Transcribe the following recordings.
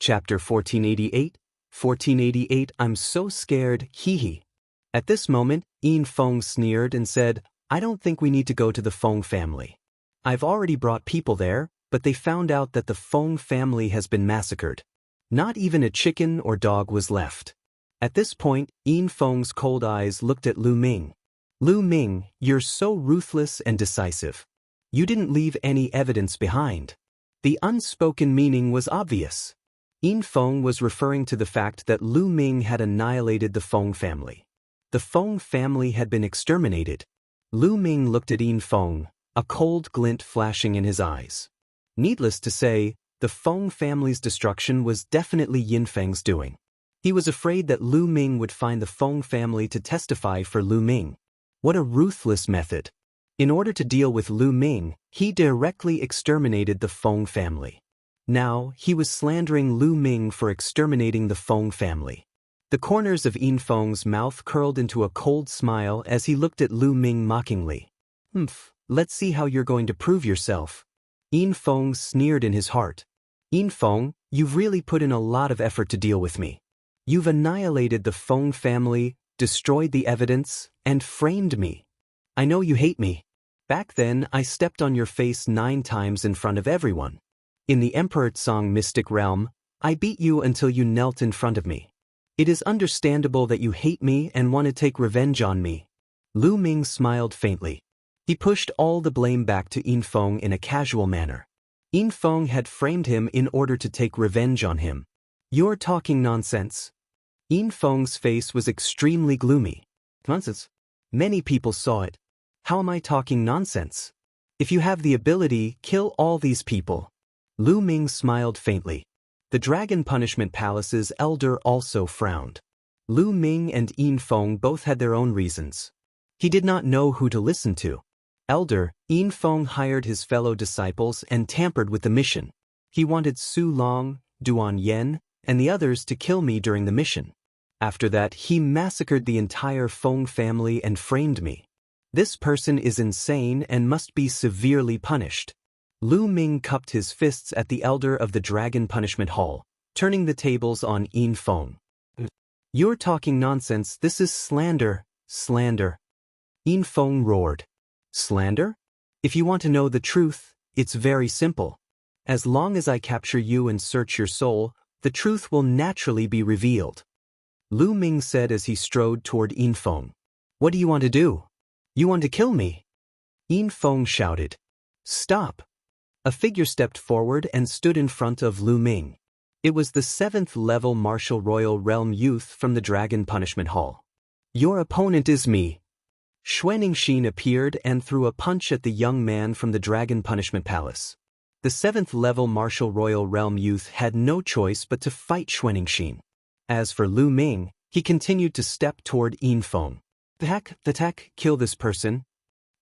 Chapter 1488, I'm so scared, hee hee. At this moment, Yin Feng sneered and said, I don't think we need to go to the Feng family. I've already brought people there, but they found out that the Feng family has been massacred. Not even a chicken or dog was left. At this point, Yin Feng's cold eyes looked at Lu Ming. Lu Ming, you're so ruthless and decisive. You didn't leave any evidence behind. The unspoken meaning was obvious. Yin Feng was referring to the fact that Lu Ming had annihilated the Feng family. The Feng family had been exterminated. Lu Ming looked at Yin Feng, a cold glint flashing in his eyes. Needless to say, the Feng family's destruction was definitely Yin Feng's doing. He was afraid that Lu Ming would find the Feng family to testify for Lu Ming. What a ruthless method. In order to deal with Lu Ming, he directly exterminated the Feng family. Now, he was slandering Lu Ming for exterminating the Feng family. The corners of Yin Feng's mouth curled into a cold smile as he looked at Lu Ming mockingly. Let's see how you're going to prove yourself. Yin Feng sneered in his heart. Yin Feng, you've really put in a lot of effort to deal with me. You've annihilated the Feng family, destroyed the evidence, and framed me. I know you hate me. Back then, I stepped on your face 9 times in front of everyone. In the Emperor Tsang mystic realm, I beat you until you knelt in front of me. It is understandable that you hate me and want to take revenge on me. Lu Ming smiled faintly. He pushed all the blame back to Yin Feng in a casual manner. Yin Feng had framed him in order to take revenge on him. You're talking nonsense. Yin Feng's face was extremely gloomy. Nonsense? Many people saw it. How am I talking nonsense? If you have the ability, kill all these people. Lu Ming smiled faintly. The Dragon Punishment Palace's elder also frowned. Lu Ming and Yin Feng both had their own reasons. He did not know who to listen to. Elder, Yin Feng hired his fellow disciples and tampered with the mission. He wanted Su Long, Duan Yen, and the others to kill me during the mission. After that, he massacred the entire Feng family and framed me. This person is insane and must be severely punished. Lu Ming cupped his fists at the elder of the Dragon Punishment Hall, turning the tables on Yin Feng. You're talking nonsense, this is slander, slander. Yin Feng roared. Slander? If you want to know the truth, it's very simple. As long as I capture you and search your soul, the truth will naturally be revealed. Lu Ming said as he strode toward Yin Feng. What do you want to do? You want to kill me? Yin Feng shouted. Stop. A figure stepped forward and stood in front of Lu Ming. It was the 7th level Martial Royal Realm youth from the Dragon Punishment Hall. Your opponent is me. Xuaningxin appeared and threw a punch at the young man from the Dragon Punishment Palace. The 7th level Martial Royal Realm youth had no choice but to fight Xuaningxin. As for Lu Ming, he continued to step toward Yin Feng. The heck, kill this person.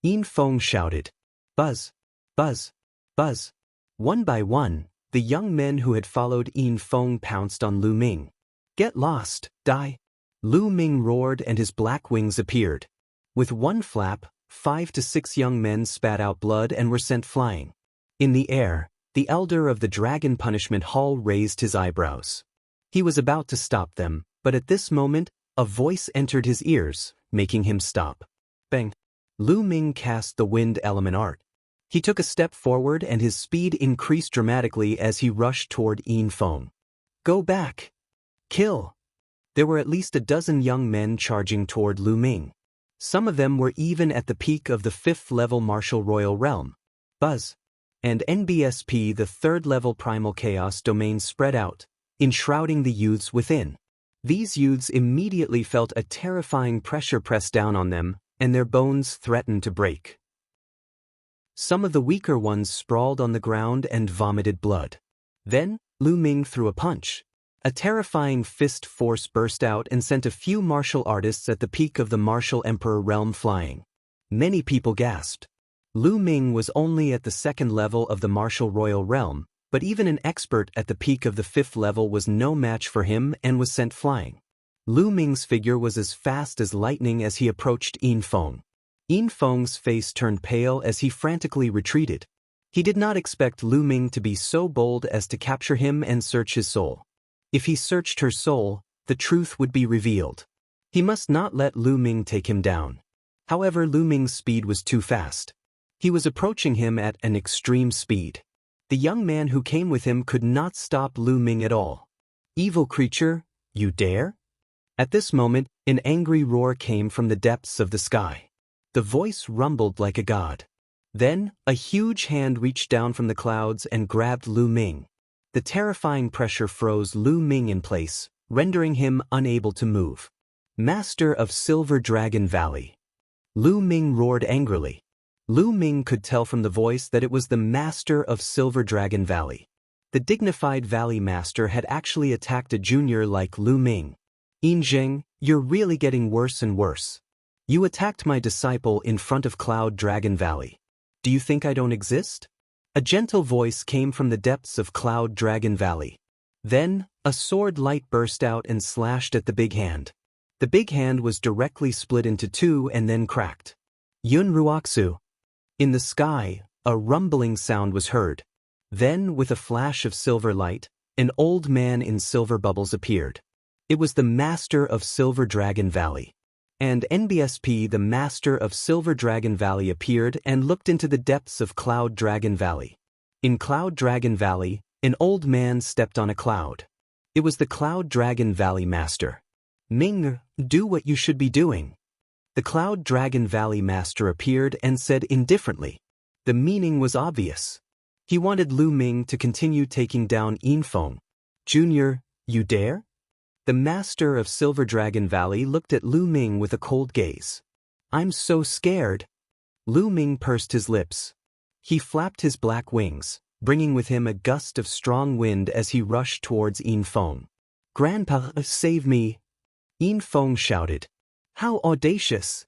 Yin Feng shouted. Buzz, buzz, buzz. One by one, the young men who had followed Yin Feng pounced on Lu Ming. Get lost, die. Lu Ming roared and his black wings appeared. With one flap, 5 to 6 young men spat out blood and were sent flying. In the air, the elder of the Dragon Punishment Hall raised his eyebrows. He was about to stop them, but at this moment, a voice entered his ears, making him stop. Bang! Lu Ming cast the Wind Element art. He took a step forward and his speed increased dramatically as he rushed toward Yin Feng. Go back! Kill! There were at least a dozen young men charging toward Lu Ming. Some of them were even at the peak of the 5th level Martial Royal Realm. Buzz! And NBSP, the 3rd level Primal Chaos domain, spread out, enshrouding the youths within. These youths immediately felt a terrifying pressure press down on them, and their bones threatened to break. Some of the weaker ones sprawled on the ground and vomited blood. Then, Lu Ming threw a punch. A terrifying fist force burst out and sent a few martial artists at the peak of the Martial Emperor realm flying. Many people gasped. Lu Ming was only at the 2nd level of the Martial Royal Realm, but even an expert at the peak of the 5th level was no match for him and was sent flying. Lu Ming's figure was as fast as lightning as he approached Yin Feng. Yin Feng's face turned pale as he frantically retreated. He did not expect Lu Ming to be so bold as to capture him and search his soul. If he searched her soul, the truth would be revealed. He must not let Lu Ming take him down. However, Lu Ming's speed was too fast. He was approaching him at an extreme speed. The young man who came with him could not stop Lu Ming at all. "Evil creature, you dare?" At this moment, an angry roar came from the depths of the sky. The voice rumbled like a god. Then, a huge hand reached down from the clouds and grabbed Lu Ming. The terrifying pressure froze Lu Ming in place, rendering him unable to move. "Master of Silver Dragon Valley." Lu Ming roared angrily. Lu Ming could tell from the voice that it was the Master of Silver Dragon Valley. The dignified Valley Master had actually attacked a junior like Lu Ming. "Yin Zheng, you're really getting worse and worse. You attacked my disciple in front of Cloud Dragon Valley. Do you think I don't exist?" A gentle voice came from the depths of Cloud Dragon Valley. Then, a sword light burst out and slashed at the big hand. The big hand was directly split into two and then cracked. "Yun Ruoxu." In the sky, a rumbling sound was heard. Then, with a flash of silver light, an old man in silver bubbles appeared. It was the Master of Silver Dragon Valley. And NBSP, the Master of Silver Dragon Valley, appeared and looked into the depths of Cloud Dragon Valley. In Cloud Dragon Valley, an old man stepped on a cloud. It was the Cloud Dragon Valley Master. "Ming, do what you should be doing." The Cloud Dragon Valley Master appeared and said indifferently. The meaning was obvious. He wanted Lu Ming to continue taking down Yinfeng. "Junior, you dare?" The Master of Silver Dragon Valley looked at Lu Ming with a cold gaze. "I'm so scared." Lu Ming pursed his lips. He flapped his black wings, bringing with him a gust of strong wind as he rushed towards Yinfeng. "Grandpa, save me!" Yinfeng shouted. "How audacious!"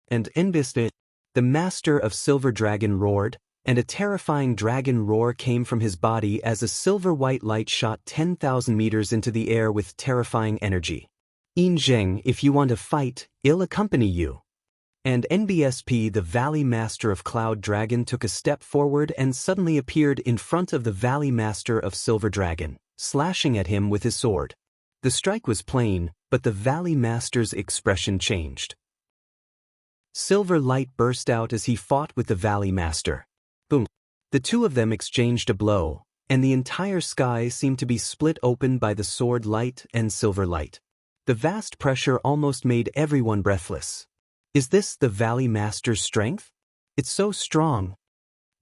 And Enbiste, the Master of Silver Dragon, roared, and a terrifying dragon roar came from his body as a silver-white light shot 10,000 meters into the air with terrifying energy. "Yin Zheng, if you want to fight, I'll accompany you." And NBSP, the Valley Master of Cloud Dragon, took a step forward and suddenly appeared in front of the Valley Master of Silver Dragon, slashing at him with his sword. The strike was plain, but the Valley Master's expression changed. Silver light burst out as he fought with the Valley Master. Boom! The two of them exchanged a blow, and the entire sky seemed to be split open by the sword light and silver light. The vast pressure almost made everyone breathless. Is this the Valley Master's strength? It's so strong.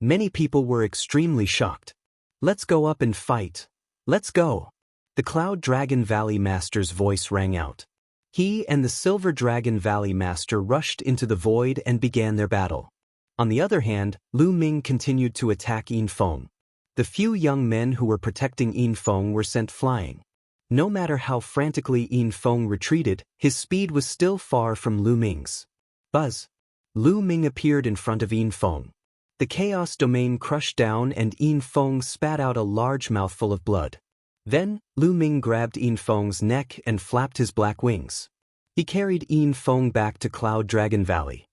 Many people were extremely shocked. "Let's go up and fight. Let's go." The Cloud Dragon Valley Master's voice rang out. He and the Silver Dragon Valley Master rushed into the void and began their battle. On the other hand, Lu Ming continued to attack Yinfeng. The few young men who were protecting Yinfeng were sent flying. No matter how frantically Yinfeng retreated, his speed was still far from Lu Ming's. Buzz! Lu Ming appeared in front of Yinfeng. The Chaos Domain crushed down and Yinfeng spat out a large mouthful of blood. Then, Lu Ming grabbed Yinfeng's neck and flapped his black wings. He carried Yinfeng back to Cloud Dragon Valley.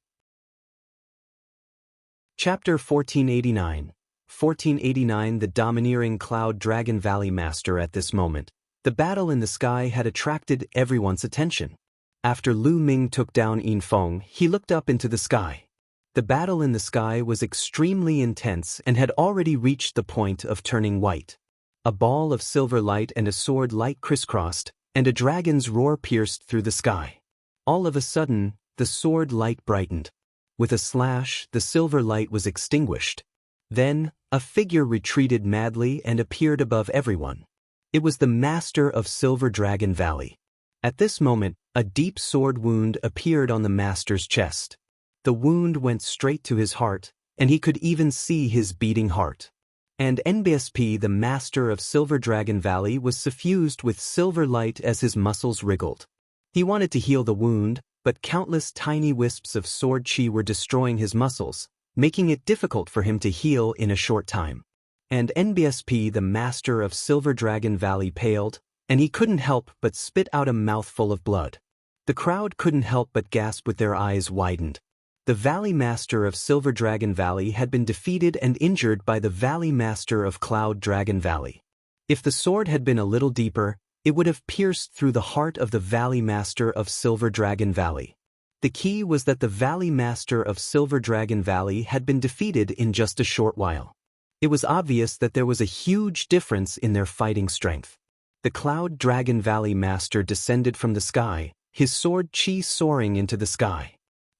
Chapter 1489. 1489. The domineering Cloud Dragon Valley Master. At this moment, the battle in the sky had attracted everyone's attention. After Lu Ming took down Yinfeng, he looked up into the sky. The battle in the sky was extremely intense and had already reached the point of turning white. A ball of silver light and a sword light crisscrossed, and a dragon's roar pierced through the sky. All of a sudden, the sword light brightened. With a slash, the silver light was extinguished. Then, a figure retreated madly and appeared above everyone. It was the Master of Silver Dragon Valley. At this moment, a deep sword wound appeared on the Master's chest. The wound went straight to his heart, and he could even see his beating heart. And NBSP, the Master of Silver Dragon Valley, was suffused with silver light as his muscles wriggled. He wanted to heal the wound, but countless tiny wisps of sword chi were destroying his muscles, making it difficult for him to heal in a short time. And NBSP, the Master of Silver Dragon Valley, paled, and he couldn't help but spit out a mouthful of blood. The crowd couldn't help but gasp with their eyes widened. The Valley Master of Silver Dragon Valley had been defeated and injured by the Valley Master of Cloud Dragon Valley. If the sword had been a little deeper, It would have pierced through the heart of the Valley Master of Silver Dragon Valley. The key was that the Valley Master of Silver Dragon Valley had been defeated in just a short while. It was obvious that there was a huge difference in their fighting strength. The Cloud Dragon Valley Master descended from the sky, his sword chi soaring into the sky.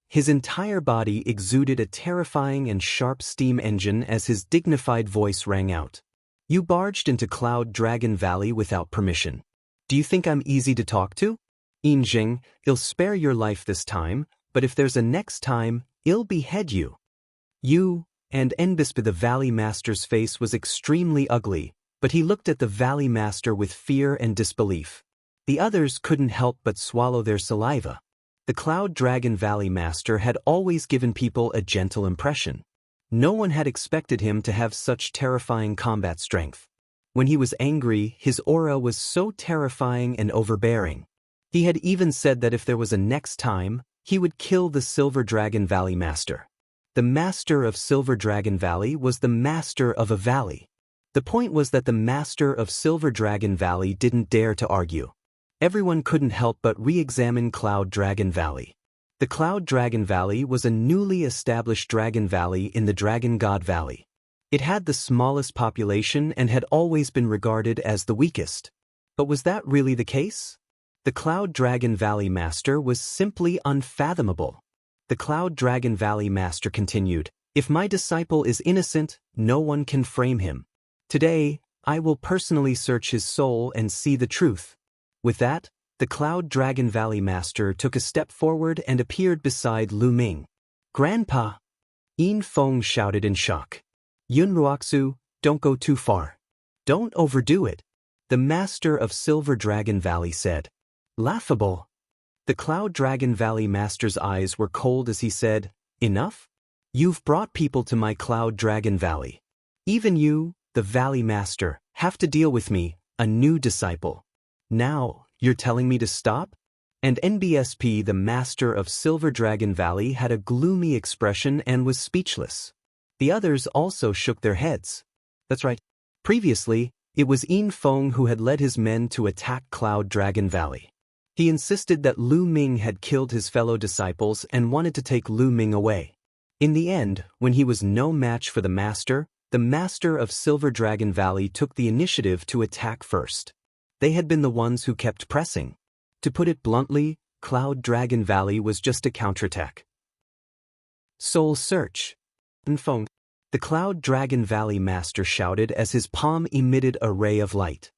His entire body exuded a terrifying and sharp steam engine as his dignified voice rang out. You barged into Cloud Dragon Valley without permission. Do you think I'm easy to talk to? Injing, I'll spare your life this time, but if there's a next time, I'll behead you. You, and Enbispe the Valley Master's face was extremely ugly, but he looked at the Valley Master with fear and disbelief. The others couldn't help but swallow their saliva. The Cloud Dragon Valley Master had always given people a gentle impression. No one had expected him to have such terrifying combat strength. When he was angry, his aura was so terrifying and overbearing. He had even said that if there was a next time, he would kill the Silver Dragon Valley Master. The Master of Silver Dragon Valley was the Master of a valley. The point was that the Master of Silver Dragon Valley didn't dare to argue. Everyone couldn't help but re-examine Cloud Dragon Valley. The Cloud Dragon Valley was a newly established dragon valley in the Dragon God Valley. It had the smallest population and had always been regarded as the weakest. But was that really the case? The Cloud Dragon Valley Master was simply unfathomable. The Cloud Dragon Valley Master continued, "If my disciple is innocent, no one can frame him. Today, I will personally search his soul and see the truth." With that, the Cloud Dragon Valley Master took a step forward and appeared beside Lu Ming. "Grandpa!" Yin Feng shouted in shock. "Yunruoxu, don't go too far. Don't overdo it," the Master of Silver Dragon Valley said. "Laughable." The Cloud Dragon Valley Master's eyes were cold as he said, "Enough? You've brought people to my Cloud Dragon Valley. Even you, the Valley Master, have to deal with me, a new disciple. Now, you're telling me to stop?" And NBSP, the Master of Silver Dragon Valley, had a gloomy expression and was speechless. The others also shook their heads. That's right. Previously, it was Yin Feng who had led his men to attack Cloud Dragon Valley. He insisted that Lu Ming had killed his fellow disciples and wanted to take Lu Ming away. In the end, when he was no match for the Master of Silver Dragon Valley took the initiative to attack first. They had been the ones who kept pressing. To put it bluntly, Cloud Dragon Valley was just a counterattack. Soul Search. Feng. The Cloud Dragon Valley Master shouted as his palm emitted a ray of light.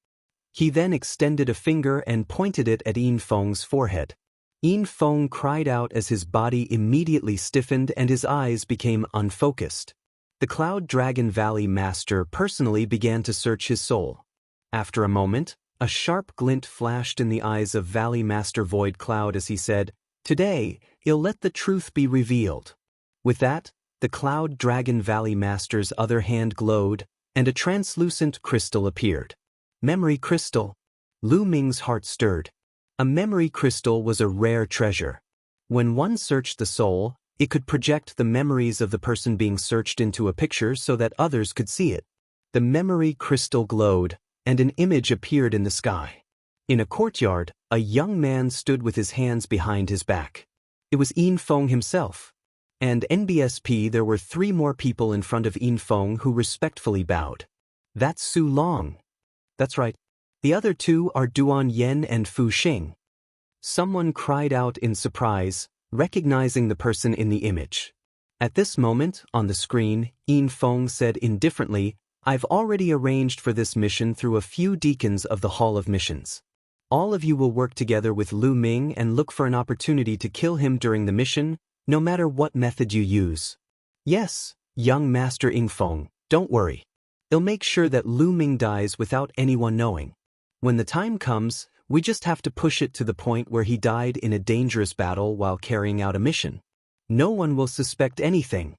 He then extended a finger and pointed it at Yin Feng's forehead. Yin Feng cried out as his body immediately stiffened and his eyes became unfocused. The Cloud Dragon Valley Master personally began to search his soul. After a moment, a sharp glint flashed in the eyes of Valley Master Void Cloud as he said, "Today, I'll let the truth be revealed." With that, the Cloud Dragon Valley Master's other hand glowed, and a translucent crystal appeared. Memory Crystal. Lu Ming's heart stirred. A memory crystal was a rare treasure. When one searched the soul, it could project the memories of the person being searched into a picture so that others could see it. The memory crystal glowed, and an image appeared in the sky. In a courtyard, a young man stood with his hands behind his back. It was Yin Feng himself. And NBSP, there were 3 more people in front of Yin Feng who respectfully bowed. "That's Su Long." "That's right. The other 2 are Duan Yen and Fu Xing." Someone cried out in surprise, recognizing the person in the image. At this moment, on the screen, Yin Feng said indifferently, "I've already arranged for this mission through a few deacons of the Hall of Missions. All of you will work together with Lu Ming and look for an opportunity to kill him during the mission, no matter what method you use." "Yes, young Master Yin Feng, don't worry. I'll make sure that Lu Ming dies without anyone knowing. When the time comes, we just have to push it to the point where he died in a dangerous battle while carrying out a mission. No one will suspect anything."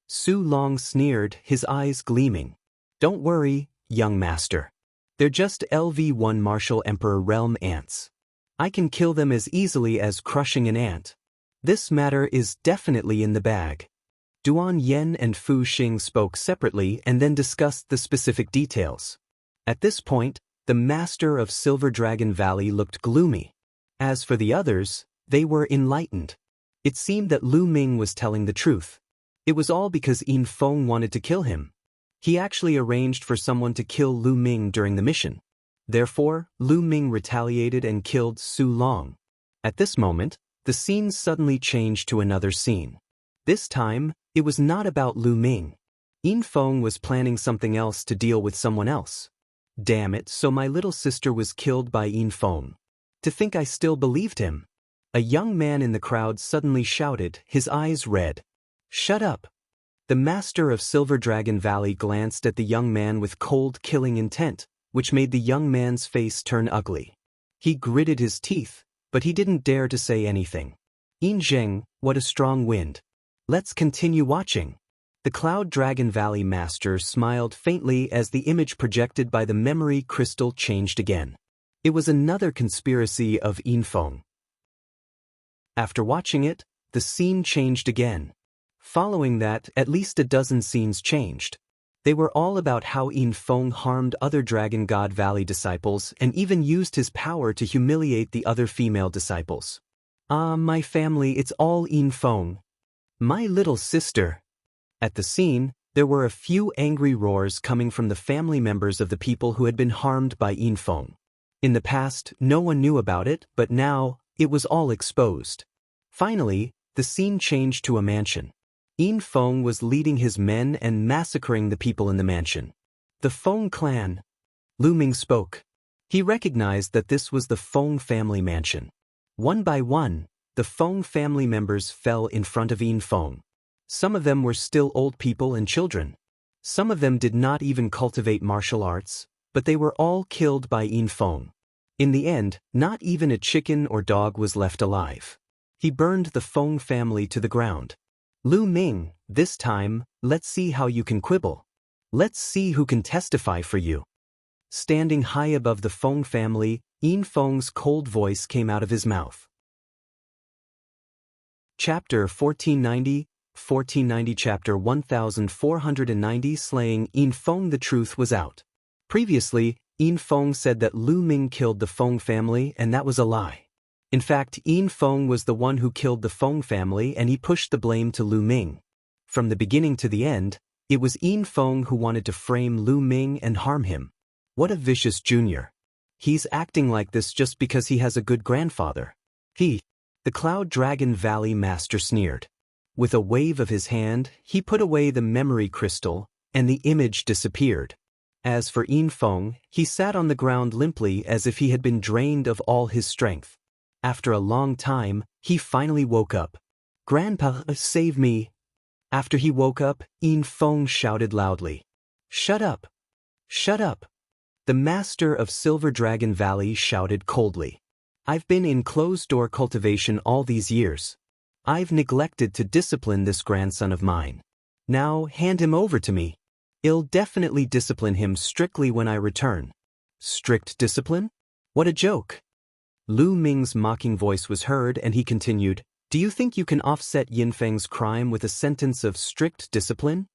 Su Long sneered, his eyes gleaming. "Don't worry, young master. They're just LV-1 Martial Emperor Realm ants. I can kill them as easily as crushing an ant. This matter is definitely in the bag." Duan Yen and Fu Xing spoke separately and then discussed the specific details. At this point, The master of Silver Dragon Valley looked gloomy. As for the others, they were enlightened. It seemed that Lu Ming was telling the truth. It was all because Yin Feng wanted to kill him. He actually arranged for someone to kill Lu Ming during the mission. Therefore, Lu Ming retaliated and killed Su Long. At this moment, the scene suddenly changed to another scene. This time, it was not about Lu Ming. Yin Feng was planning something else to deal with someone else. Damn it, so my little sister was killed by Yin Feng. To think I still believed him. A young man in the crowd suddenly shouted, his eyes red. Shut up. The master of Silver Dragon Valley glanced at the young man with cold, killing intent, which made the young man's face turn ugly. He gritted his teeth, but he didn't dare to say anything. Yin Zheng, what a strong wind. Let's continue watching. The Cloud Dragon Valley master smiled faintly as the image projected by the memory crystal changed again. It was another conspiracy of Yin Feng. After watching it, the scene changed again. Following that, at least a dozen scenes changed. They were all about how Yin Feng harmed other Dragon God Valley disciples and even used his power to humiliate the other female disciples. Ah, my family, it's all Yin Feng. My little sister. At the scene, there were a few angry roars coming from the family members of the people who had been harmed by Yin Feng. In the past, no one knew about it, but now, it was all exposed. Finally, the scene changed to a mansion. Yin Feng was leading his men and massacring the people in the mansion. The Feng clan. Lu Ming spoke. He recognized that this was the Feng family mansion. One by one, the Feng family members fell in front of Yin Feng. Some of them were still old people and children. Some of them did not even cultivate martial arts, but they were all killed by Yin Feng. In the end, not even a chicken or dog was left alive. He burned the Feng family to the ground. Lu Ming, this time, let's see how you can quibble. Let's see who can testify for you. Standing high above the Feng family, Yin Feng's cold voice came out of his mouth. Chapter 1490 Chapter 1490 Slaying Yin Feng. The truth was out. Previously, Yin Feng said that Lu Ming killed the Feng family, and that was a lie. In fact, Yin Feng was the one who killed the Feng family, and he pushed the blame to Lu Ming. From the beginning to the end, it was Yin Feng who wanted to frame Lu Ming and harm him. What a vicious junior. He's acting like this just because he has a good grandfather. The Cloud Dragon Valley master sneered. With a wave of his hand, he put away the memory crystal, and the image disappeared. As for Yin Feng, he sat on the ground limply as if he had been drained of all his strength. After a long time, he finally woke up. Grandpa, save me. After he woke up, Yin Feng shouted loudly. Shut up. Shut up. The master of Silver Dragon Valley shouted coldly. I've been in closed-door cultivation all these years. I've neglected to discipline this grandson of mine. Now hand him over to me. I'll definitely discipline him strictly when I return. Strict discipline? What a joke. Lu Ming's mocking voice was heard and he continued, Do you think you can offset Yin Feng's crime with a sentence of strict discipline?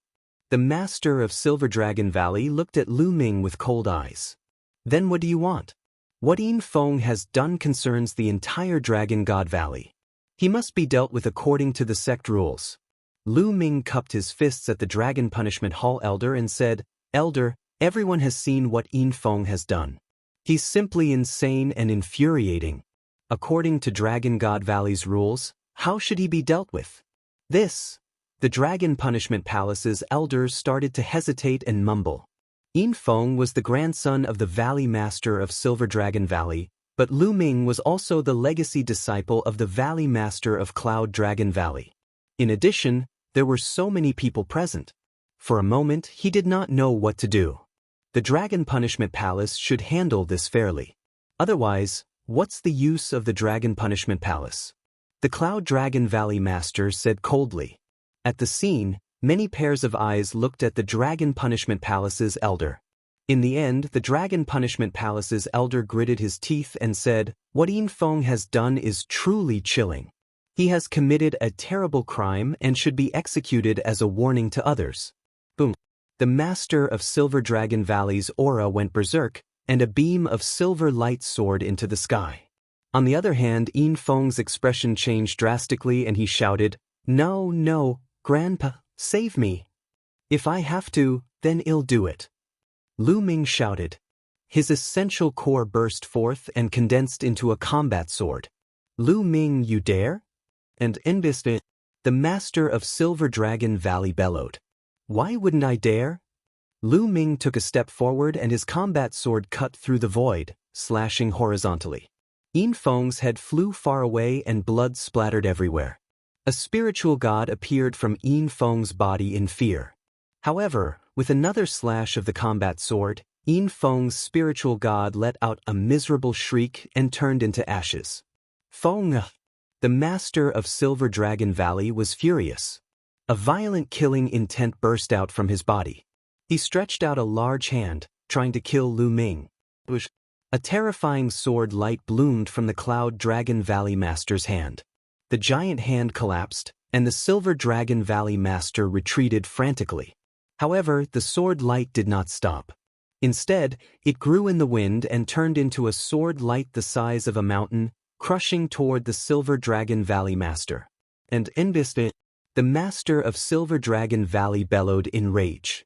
The master of Silver Dragon Valley looked at Lu Ming with cold eyes. Then what do you want? What Yin Feng has done concerns the entire Dragon God Valley. He must be dealt with according to the sect rules. Lu Ming cupped his fists at the Dragon Punishment Hall elder and said, Elder, everyone has seen what Yin Feng has done. He's simply insane and infuriating. According to Dragon God Valley's rules, how should he be dealt with? The Dragon Punishment Palace's elders started to hesitate and mumble. Yin Feng was the grandson of the Valley Master of Silver Dragon Valley, but Lu Ming was also the legacy disciple of the Valley Master of Cloud Dragon Valley. In addition, there were so many people present. For a moment, he did not know what to do. The Dragon Punishment Palace should handle this fairly. Otherwise, what's the use of the Dragon Punishment Palace? The Cloud Dragon Valley Master said coldly. At the scene, many pairs of eyes looked at the Dragon Punishment Palace's elder. In the end, the Dragon Punishment Palace's elder gritted his teeth and said, What Yin Feng has done is truly chilling. He has committed a terrible crime and should be executed as a warning to others. Boom. The master of Silver Dragon Valley's aura went berserk, and a beam of silver light soared into the sky. On the other hand, Yin Feng's expression changed drastically and he shouted, "No, no, Grandpa, save me. If I have to, then I'll do it." Lu Ming shouted. His essential core burst forth and condensed into a combat sword. "Lu Ming, you dare?" And Enbist, the master of Silver Dragon Valley, bellowed. "Why wouldn't I dare?" Lu Ming took a step forward and his combat sword cut through the void, slashing horizontally. Yin Feng's head flew far away and blood splattered everywhere. A spiritual god appeared from Yin Feng's body in fear. However, with another slash of the combat sword, Yin Feng's spiritual god let out a miserable shriek and turned into ashes. Feng, the master of Silver Dragon Valley, was furious. A violent killing intent burst out from his body. He stretched out a large hand, trying to kill Lu Ming. A terrifying sword light bloomed from the Cloud Dragon Valley Master's hand. The giant hand collapsed, and the Silver Dragon Valley Master retreated frantically. However, the sword light did not stop. Instead, it grew in the wind and turned into a sword light the size of a mountain, crushing toward the Silver Dragon Valley Master. And Enbist, the master of Silver Dragon Valley, bellowed in rage.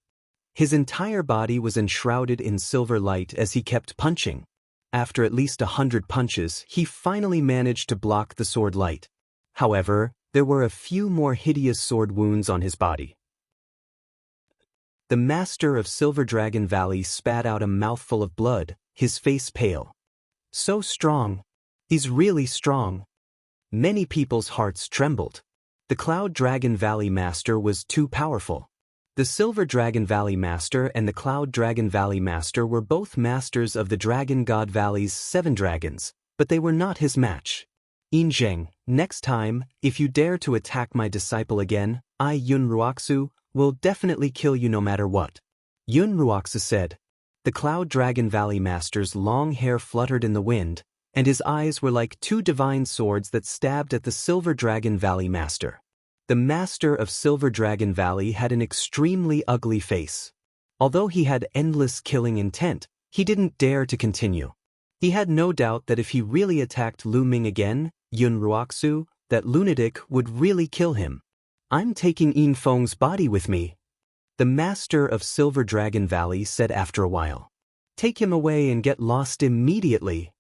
His entire body was enshrouded in silver light as he kept punching. After at least 100 punches, he finally managed to block the sword light. However, there were a few more hideous sword wounds on his body. The master of Silver Dragon Valley spat out a mouthful of blood, his face pale. "So strong. He's really strong." Many people's hearts trembled. The Cloud Dragon Valley Master was too powerful. The Silver Dragon Valley Master and the Cloud Dragon Valley Master were both masters of the Dragon God Valley's 7 dragons, but they were not his match. "Yin Zheng, next time, if you dare to attack my disciple again, I, Yun Ruoxu, will definitely kill you no matter what," Yun Ruoxu said. The Cloud Dragon Valley Master's long hair fluttered in the wind, and his eyes were like 2 divine swords that stabbed at the Silver Dragon Valley Master. The master of Silver Dragon Valley had an extremely ugly face. Although he had endless killing intent, he didn't dare to continue. He had no doubt that if he really attacked Lu Ming again, Yun Ruoxu, that lunatic would really kill him. "I'm taking Yin Feng's body with me," the master of Silver Dragon Valley said after a while. "Take him away and get lost immediately."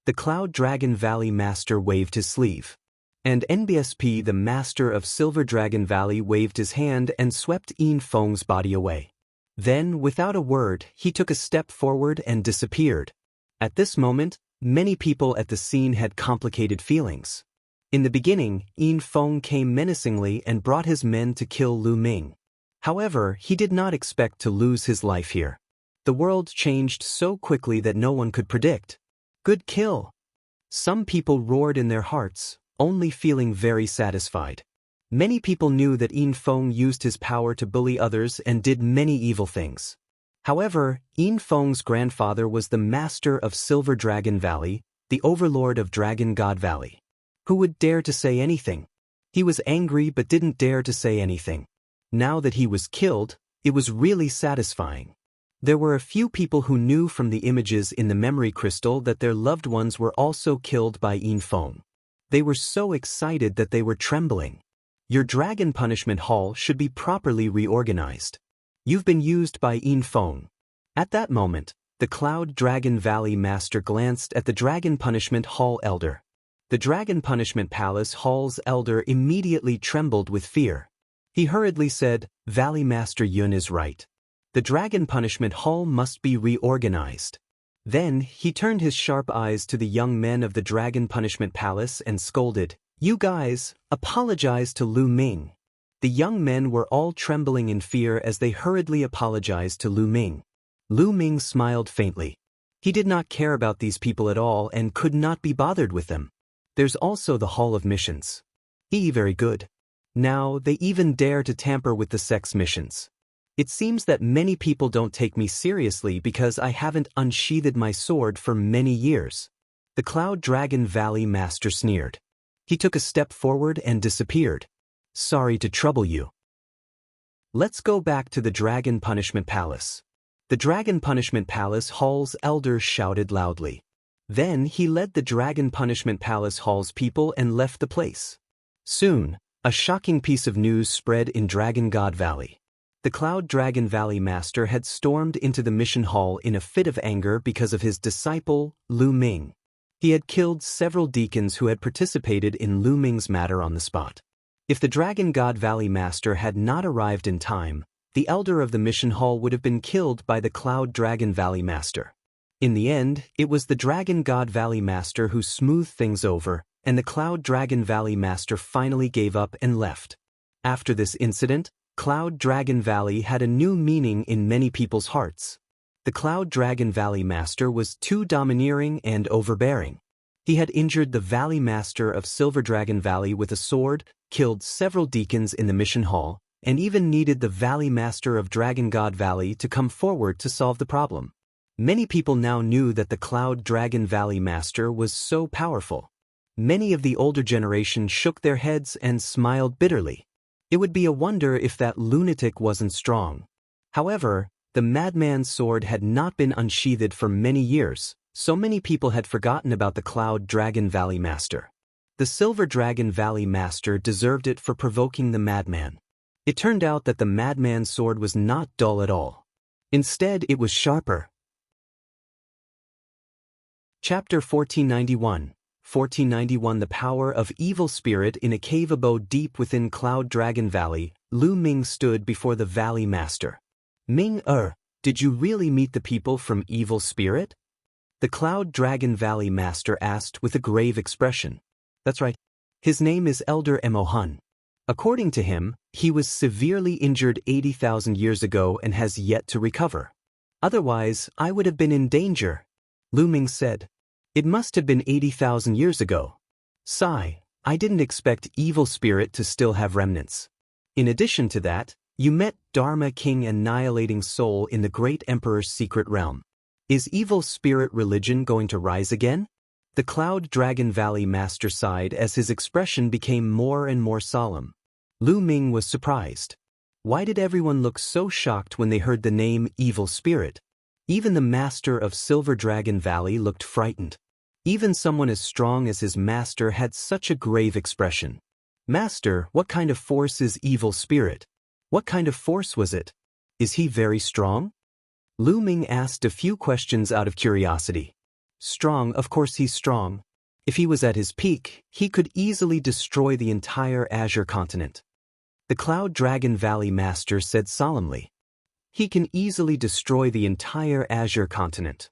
The Cloud Dragon Valley Master waved his sleeve. And NBSP, the master of Silver Dragon Valley, waved his hand and swept Yin Feng's body away. Then, without a word, he took a step forward and disappeared. At this moment, many people at the scene had complicated feelings. In the beginning, Yin Feng came menacingly and brought his men to kill Lu Ming. However, he did not expect to lose his life here. The world changed so quickly that no one could predict. "Good kill." Some people roared in their hearts, only feeling very satisfied. Many people knew that Yin Feng used his power to bully others and did many evil things. However, Yin Feng's grandfather was the master of Silver Dragon Valley, the overlord of Dragon God Valley. Who would dare to say anything? He was angry but didn't dare to say anything. Now that he was killed, it was really satisfying. There were a few people who knew from the images in the memory crystal that their loved ones were also killed by Yin Feng. They were so excited that they were trembling. Your Dragon Punishment Hall should be properly reorganized. You've been used by Yin Feng. At that moment, the Cloud Dragon Valley Master glanced at the Dragon Punishment Hall Elder. The Dragon Punishment Palace Hall's Elder immediately trembled with fear. He hurriedly said, "Valley Master Yun is right. The Dragon Punishment Hall must be reorganized." Then, he turned his sharp eyes to the young men of the Dragon Punishment Palace and scolded, "You guys, apologize to Lu Ming." The young men were all trembling in fear as they hurriedly apologized to Lu Ming. Lu Ming smiled faintly. He did not care about these people at all and could not be bothered with them. There's also the Hall of Missions. Very good. Now, they even dare to tamper with the sex missions. It seems that many people don't take me seriously because I haven't unsheathed my sword for many years. The Cloud Dragon Valley Master sneered. He took a step forward and disappeared. "Sorry to trouble you. Let's go back to the Dragon Punishment Palace." The Dragon Punishment Palace Hall's elder shouted loudly. Then he led the Dragon Punishment Palace Hall's people and left the place. Soon, a shocking piece of news spread in Dragon God Valley. The Cloud Dragon Valley Master had stormed into the mission hall in a fit of anger because of his disciple, Lu Ming. He had killed several deacons who had participated in Lu Ming's matter on the spot. If the Dragon God Valley Master had not arrived in time, the elder of the mission hall would have been killed by the Cloud Dragon Valley Master. In the end, it was the Dragon God Valley Master who smoothed things over, and the Cloud Dragon Valley Master finally gave up and left. After this incident, Cloud Dragon Valley had a new meaning in many people's hearts. The Cloud Dragon Valley Master was too domineering and overbearing. He had injured the Valley Master of Silver Dragon Valley with a sword, killed several deacons in the mission hall, and even needed the Valley Master of Dragon God Valley to come forward to solve the problem. Many people now knew that the Cloud Dragon Valley Master was so powerful. Many of the older generation shook their heads and smiled bitterly. It would be a wonder if that lunatic wasn't strong. However, the madman's sword had not been unsheathed for many years, so many people had forgotten about the Cloud Dragon Valley Master. The Silver Dragon Valley Master deserved it for provoking the madman. It turned out that the madman's sword was not dull at all. Instead, it was sharper. Chapter 1491. 1491 The Power of Evil Spirit in a cave abode deep within Cloud Dragon Valley, Lu Ming stood before the Valley Master. Ming, did you really meet the people from Evil Spirit? The Cloud Dragon Valley Master asked with a grave expression. That's right. His name is Elder Emohun. According to him, he was severely injured 80,000 years ago and has yet to recover. Otherwise, I would have been in danger, Lu Ming said. It must have been 80,000 years ago. Sigh, I didn't expect Evil Spirit to still have remnants. In addition to that, you met Dharma King Annihilating Soul in the Great Emperor's secret realm. Is Evil Spirit religion going to rise again? The Cloud Dragon Valley Master sighed as his expression became more and more solemn. Lu Ming was surprised. Why did everyone look so shocked when they heard the name Evil Spirit? Even the Master of Silver Dragon Valley looked frightened. Even someone as strong as his master had such a grave expression. Master, what kind of force is Evil Spirit? What kind of force was it? Is he very strong? Lu Ming asked a few questions out of curiosity. Strong, of course he's strong. If he was at his peak, he could easily destroy the entire Azure continent. The Cloud Dragon Valley Master said solemnly. He can easily destroy the entire Azure continent.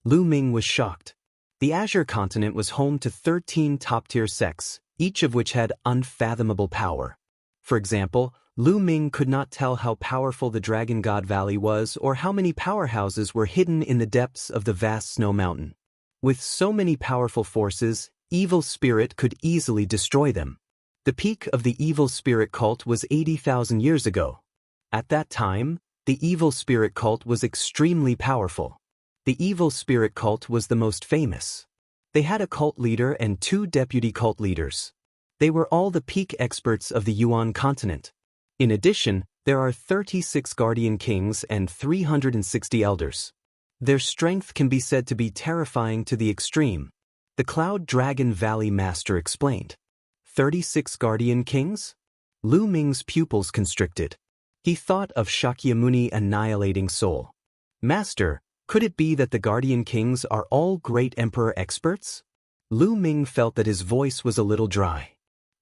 Lu Ming was shocked. The Azure continent was home to 13 top-tier sects, each of which had unfathomable power. For example, Lu Ming could not tell how powerful the Dragon God Valley was or how many powerhouses were hidden in the depths of the vast snow mountain. With so many powerful forces, Evil Spirit could easily destroy them. The peak of the Evil Spirit cult was 80,000 years ago. At that time, the Evil Spirit cult was extremely powerful. The Evil Spirit cult was the most famous. They had a cult leader and 2 deputy cult leaders. They were all the peak experts of the Yuan continent. In addition, there are 36 guardian kings and 360 elders. Their strength can be said to be terrifying to the extreme. The Cloud Dragon Valley Master explained. 36 guardian kings? Lu Ming's pupils constricted. He thought of Shakyamuni Annihilating Soul. Master, could it be that the guardian kings are all great emperor experts? Lu Ming felt that his voice was a little dry.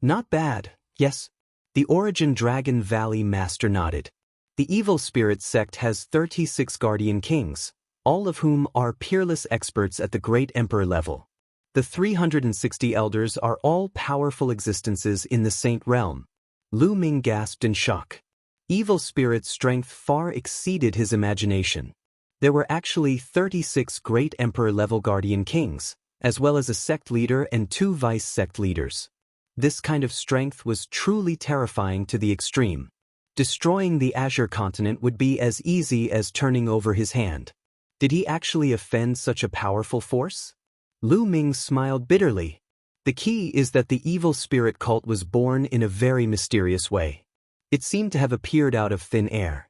Not bad, yes. The Origin Dragon Valley Master nodded. The Evil Spirit sect has 36 guardian kings, all of whom are peerless experts at the great emperor level. The 360 elders are all powerful existences in the Saint Realm. Lu Ming gasped in shock. Evil Spirit's strength far exceeded his imagination. There were actually 36 great emperor-level guardian kings, as well as a sect leader and 2 vice-sect leaders. This kind of strength was truly terrifying to the extreme. Destroying the Azure continent would be as easy as turning over his hand. Did he actually offend such a powerful force? Lu Ming smiled bitterly. The key is that the Evil Spirit cult was born in a very mysterious way. It seemed to have appeared out of thin air.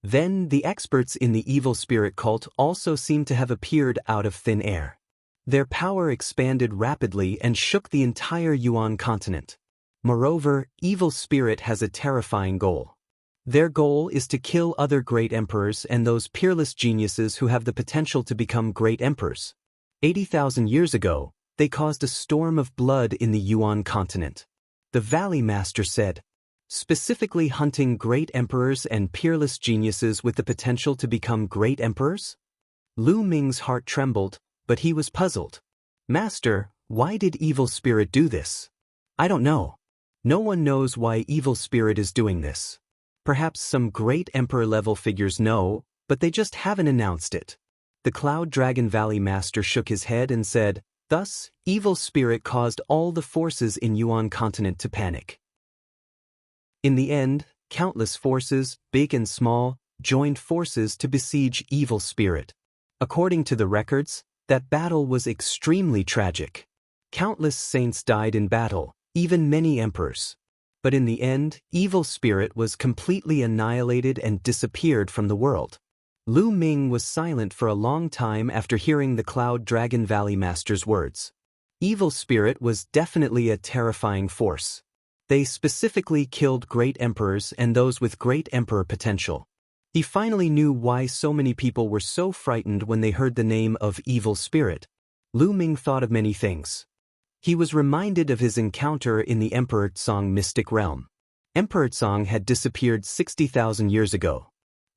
Then, the experts in the evil spirit cult also seemed to have appeared out of thin air. Their power expanded rapidly and shook the entire Yuan continent. Moreover, evil spirit has a terrifying goal. Their goal is to kill other great emperors and those peerless geniuses who have the potential to become great emperors. 80,000 years ago, they caused a storm of blood in the Yuan continent. The Valley Master said, specifically hunting great emperors and peerless geniuses with the potential to become great emperors? Lu Ming's heart trembled, but he was puzzled. Master, why did evil spirit do this? I don't know. No one knows why evil spirit is doing this. Perhaps some great emperor-level figures know, but they just haven't announced it. The Cloud Dragon Valley Master shook his head and said, thus, evil spirit caused all the forces in Yuan continent to panic. In the end, countless forces, big and small, joined forces to besiege evil spirit. According to the records, that battle was extremely tragic. Countless saints died in battle, even many emperors. But in the end, evil spirit was completely annihilated and disappeared from the world. Lu Ming was silent for a long time after hearing the Cloud Dragon Valley Master's words. Evil spirit was definitely a terrifying force. They specifically killed great emperors and those with great emperor potential. He finally knew why so many people were so frightened when they heard the name of evil spirit. Lu Ming thought of many things. He was reminded of his encounter in the Emperor Tsong mystic realm. Emperor Tsong had disappeared 60,000 years ago.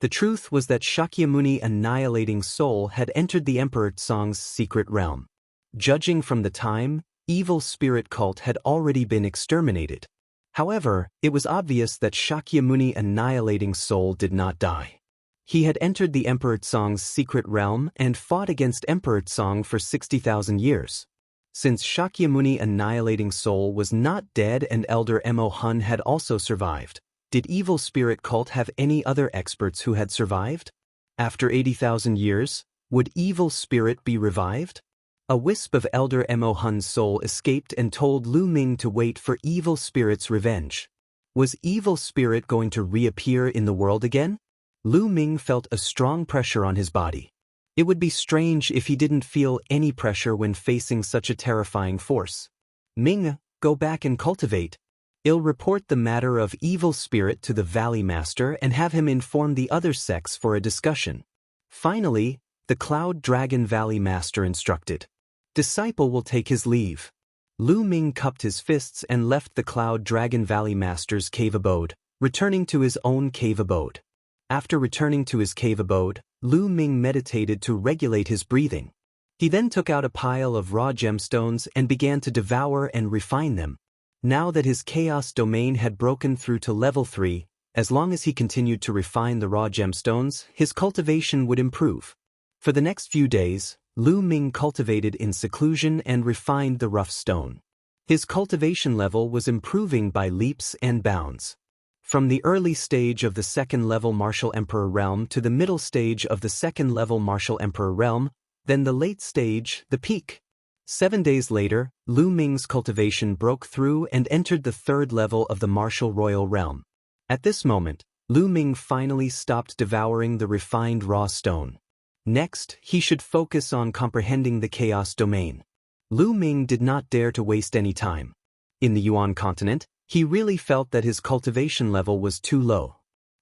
The truth was that Shakyamuni annihilating soul had entered the Emperor Tsong's secret realm. Judging from the time, evil spirit cult had already been exterminated. However, it was obvious that Shakyamuni annihilating soul did not die. He had entered the Emperor Tsong's secret realm and fought against Emperor Tsong for 60,000 years. Since Shakyamuni annihilating soul was not dead and Elder Mo Hun had also survived, did evil spirit cult have any other experts who had survived? After 80,000 years, would evil spirit be revived? A wisp of Elder Mo Hun's soul escaped and told Lu Ming to wait for evil spirit's revenge. Was evil spirit going to reappear in the world again? Lu Ming felt a strong pressure on his body. It would be strange if he didn't feel any pressure when facing such a terrifying force. Ming, go back and cultivate. I'll report the matter of evil spirit to the Valley Master and have him inform the other sects for a discussion. Finally, the Cloud Dragon Valley Master instructed. Disciple will take his leave. Lu Ming cupped his fists and left the Cloud Dragon Valley Master's cave abode, returning to his own cave abode. After returning to his cave abode, Lu Ming meditated to regulate his breathing. He then took out a pile of raw gemstones and began to devour and refine them. Now that his chaos domain had broken through to level 3, as long as he continued to refine the raw gemstones, his cultivation would improve. For the next few days, Lu Ming cultivated in seclusion and refined the rough stone. His cultivation level was improving by leaps and bounds. From the early stage of the second-level Martial Emperor realm to the middle stage of the second-level Martial Emperor realm, then the late stage, the peak. 7 days later, Lu Ming's cultivation broke through and entered the third level of the Martial Royal realm. At this moment, Lu Ming finally stopped devouring the refined raw stone. Next, he should focus on comprehending the chaos domain. Lu Ming did not dare to waste any time. In the Yuan continent, he really felt that his cultivation level was too low.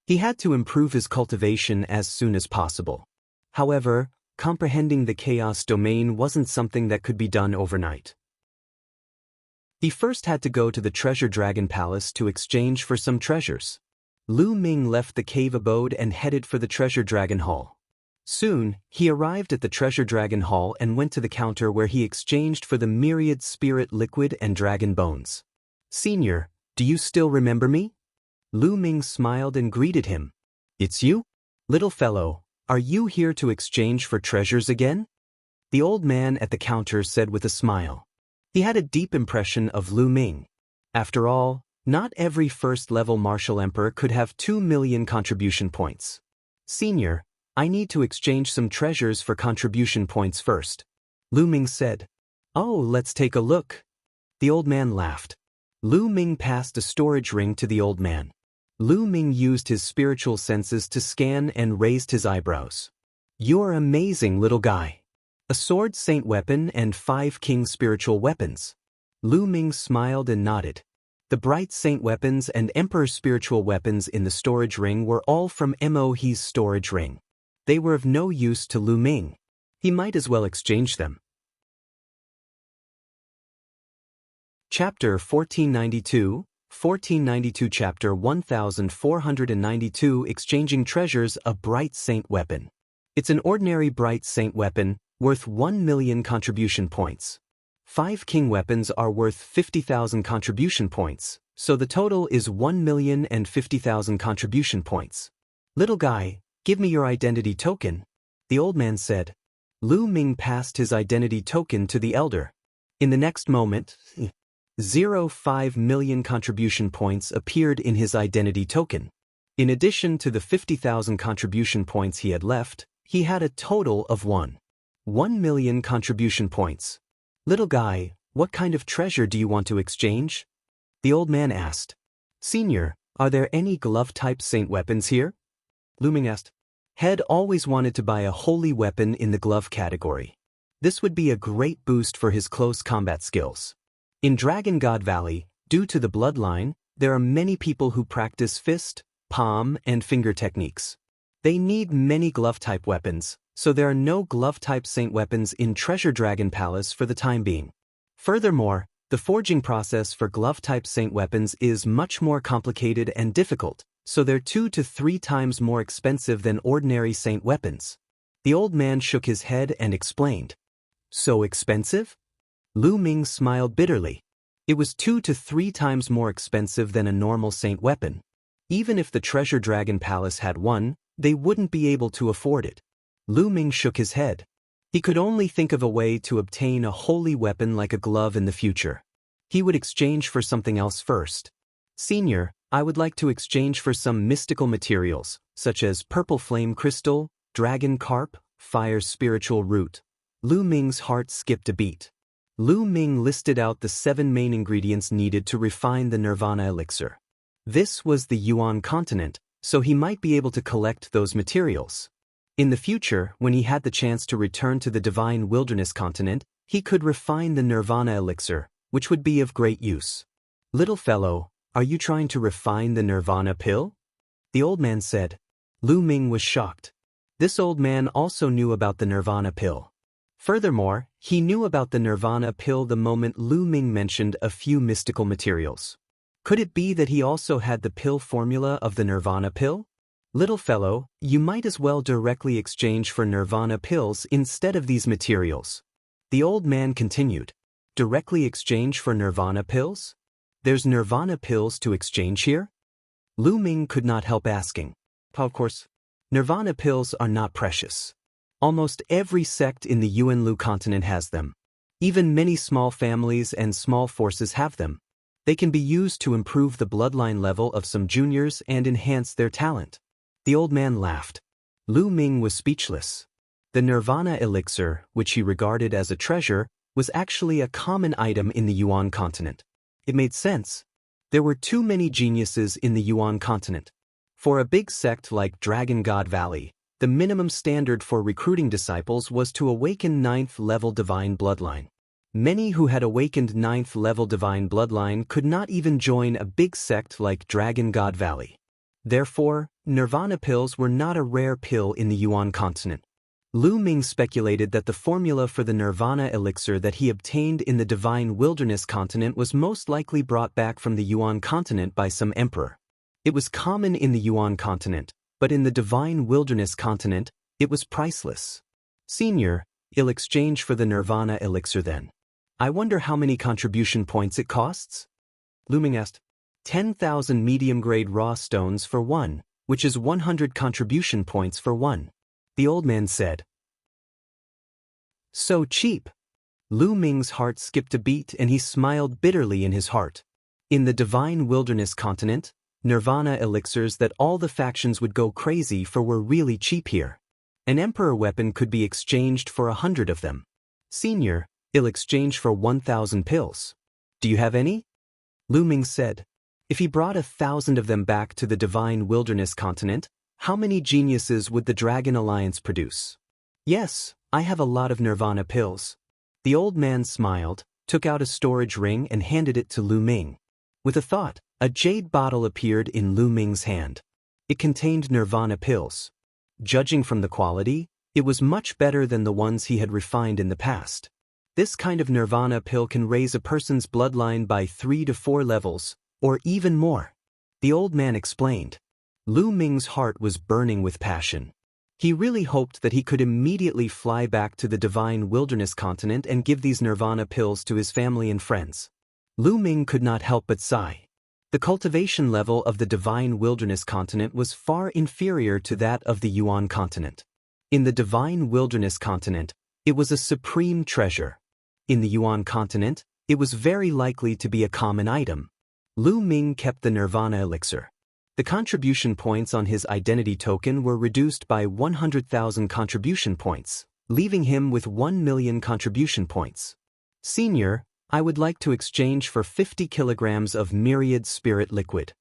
He had to improve his cultivation as soon as possible. However, comprehending the chaos domain wasn't something that could be done overnight. He first had to go to the Treasure Dragon Palace to exchange for some treasures. Lu Ming left the cave abode and headed for the Treasure Dragon Hall. Soon, he arrived at the Treasure Dragon Hall and went to the counter where he exchanged for the myriad spirit liquid and dragon bones. Senior, do you still remember me? Lu Ming smiled and greeted him. It's you? Little fellow, are you here to exchange for treasures again? The old man at the counter said with a smile. He had a deep impression of Lu Ming. After all, not every first-level martial emperor could have 2 million contribution points. Senior, I need to exchange some treasures for contribution points first. Lu Ming said. Oh, let's take a look. The old man laughed. Lu Ming passed a storage ring to the old man. Lu Ming used his spiritual senses to scan and raised his eyebrows. You're amazing, little guy. A sword saint weapon and 5 king spiritual weapons. Lu Ming smiled and nodded. The bright saint weapons and emperor spiritual weapons in the storage ring were all from Mo He's storage ring. They were of no use to Lu Ming. He might as well exchange them. Chapter 1492, 1492 Chapter 1492 Exchanging Treasures. A bright saint weapon. It's an ordinary bright saint weapon, worth 1 million contribution points. 5 king weapons are worth 50,000 contribution points, so the total is 1,050,000 contribution points. Little guy, give me your identity token, the old man said. Lu Ming passed his identity token to the elder. In the next moment, 0.5 million contribution points appeared in his identity token. In addition to the 50,000 contribution points he had left, he had a total of 1 million contribution points. Little guy, what kind of treasure do you want to exchange? The old man asked. Senior, are there any glove-type saint weapons here? Lu Ming asked. Head always wanted to buy a holy weapon in the glove category. This would be a great boost for his close combat skills. In Dragon God Valley, due to the bloodline, there are many people who practice fist, palm, and finger techniques. They need many glove-type weapons, so there are no glove-type saint weapons in Treasure Dragon Palace for the time being. Furthermore, the forging process for glove-type saint weapons is much more complicated and difficult, so they're 2 to 3 times more expensive than ordinary saint weapons. The old man shook his head and explained. So expensive? Lu Ming smiled bitterly. It was 2 to 3 times more expensive than a normal saint weapon. Even if the Treasure Dragon Palace had one, they wouldn't be able to afford it. Lu Ming shook his head. He could only think of a way to obtain a holy weapon like a glove in the future. He would exchange for something else first. Senior, I would like to exchange for some mystical materials, such as purple flame crystal, dragon carp, fire spiritual root. Lu Ming's heart skipped a beat. Lu Ming listed out the 7 main ingredients needed to refine the Nirvana elixir. This was the Yuan continent, so he might be able to collect those materials. In the future, when he had the chance to return to the Divine Wilderness continent, he could refine the Nirvana elixir, which would be of great use. Little fellow, are you trying to refine the Nirvana pill? The old man said. Lu Ming was shocked. This old man also knew about the Nirvana pill. Furthermore, he knew about the Nirvana pill the moment Lu Ming mentioned a few mystical materials. Could it be that he also had the pill formula of the Nirvana pill? Little fellow, you might as well directly exchange for Nirvana pills instead of these materials. The old man continued. Directly exchange for Nirvana pills? There's Nirvana pills to exchange here? Lu Ming could not help asking. Of course, Nirvana pills are not precious. Almost every sect in the Yuanlu continent has them. Even many small families and small forces have them. They can be used to improve the bloodline level of some juniors and enhance their talent. The old man laughed. Lu Ming was speechless. The Nirvana elixir, which he regarded as a treasure, was actually a common item in the Yuan continent. It made sense. There were too many geniuses in the Yuan continent. For a big sect like Dragon God Valley, the minimum standard for recruiting disciples was to awaken 9th-level divine bloodline. Many who had awakened 9th-level divine bloodline could not even join a big sect like Dragon God Valley. Therefore, Nirvana pills were not a rare pill in the Yuan continent. Lu Ming speculated that the formula for the Nirvana elixir that he obtained in the Divine Wilderness continent was most likely brought back from the Yuan continent by some emperor. It was common in the Yuan continent, but in the Divine Wilderness continent, it was priceless. Senior, I'll exchange for the Nirvana elixir then. I wonder how many contribution points it costs? Lu Ming asked. 10,000 medium-grade raw stones for 1, which is 100 contribution points for 1. The old man said. So cheap. Lu Ming's heart skipped a beat and he smiled bitterly in his heart. In the Divine Wilderness continent, Nirvana elixirs that all the factions would go crazy for were really cheap here. An emperor weapon could be exchanged for 100 of them. Senior, I'll exchange for 1,000 pills. Do you have any? Lu Ming said. If he brought 1,000 of them back to the divine wilderness continent, how many geniuses would the Dragon Alliance produce? Yes, I have a lot of nirvana pills. The old man smiled, took out a storage ring and handed it to Lu Ming. With a thought, a jade bottle appeared in Lu Ming's hand. It contained nirvana pills. Judging from the quality, it was much better than the ones he had refined in the past. This kind of nirvana pill can raise a person's bloodline by 3 to 4 levels, or even more. The old man explained. Lu Ming's heart was burning with passion. He really hoped that he could immediately fly back to the divine wilderness continent and give these nirvana pills to his family and friends. Lu Ming could not help but sigh. The cultivation level of the divine wilderness continent was far inferior to that of the Yuan continent. In the divine wilderness continent, it was a supreme treasure. In the Yuan continent, it was very likely to be a common item. Lu Ming kept the nirvana elixir. The contribution points on his identity token were reduced by 100,000 contribution points, leaving him with 1 million contribution points. Senior, I would like to exchange for 50 kilograms of myriad spirit liquid.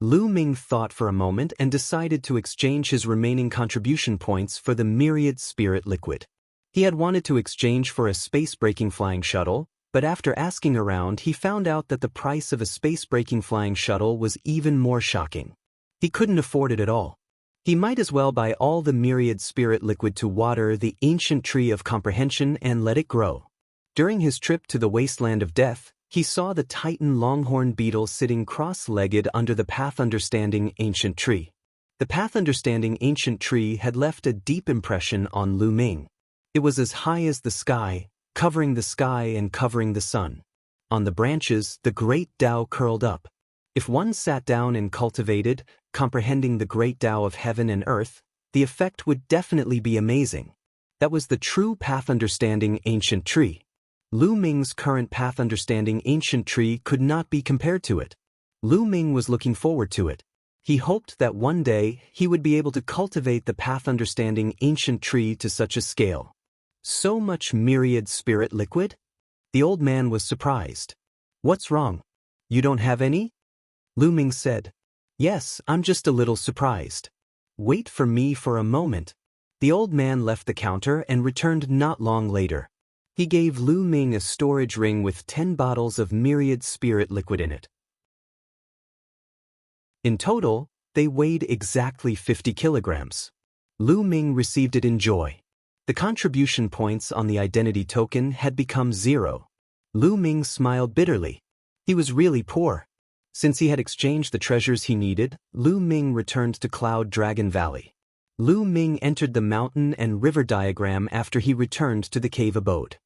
Lu Ming thought for a moment and decided to exchange his remaining contribution points for the myriad spirit liquid. He had wanted to exchange for a space-breaking flying shuttle, but after asking around he found out that the price of a space-breaking flying shuttle was even more shocking. He couldn't afford it at all. He might as well buy all the myriad spirit liquid to water the ancient tree of comprehension and let it grow. During his trip to the wasteland of death, he saw the Titan longhorn beetle sitting cross-legged under the path understanding ancient tree. The path understanding ancient tree had left a deep impression on Lu Ming. It was as high as the sky, covering the sky and covering the sun. On the branches, the great Tao curled up. If one sat down and cultivated, comprehending the great Tao of heaven and earth, the effect would definitely be amazing. That was the true path understanding ancient tree. Lu Ming's current path understanding ancient tree could not be compared to it. Lu Ming was looking forward to it. He hoped that one day he would be able to cultivate the path understanding ancient tree to such a scale. So much myriad spirit liquid? The old man was surprised. What's wrong? You don't have any? Lu Ming said. Yes, I'm just a little surprised. Wait for me for a moment. The old man left the counter and returned not long later. He gave Lu Ming a storage ring with 10 bottles of myriad spirit liquid in it. In total, they weighed exactly 50 kilograms. Lu Ming received it in joy. The contribution points on the identity token had become 0. Lu Ming smiled bitterly. He was really poor. Since he had exchanged the treasures he needed, Lu Ming returned to Cloud Dragon Valley. Lu Ming entered the mountain and river diagram after he returned to the cave abode.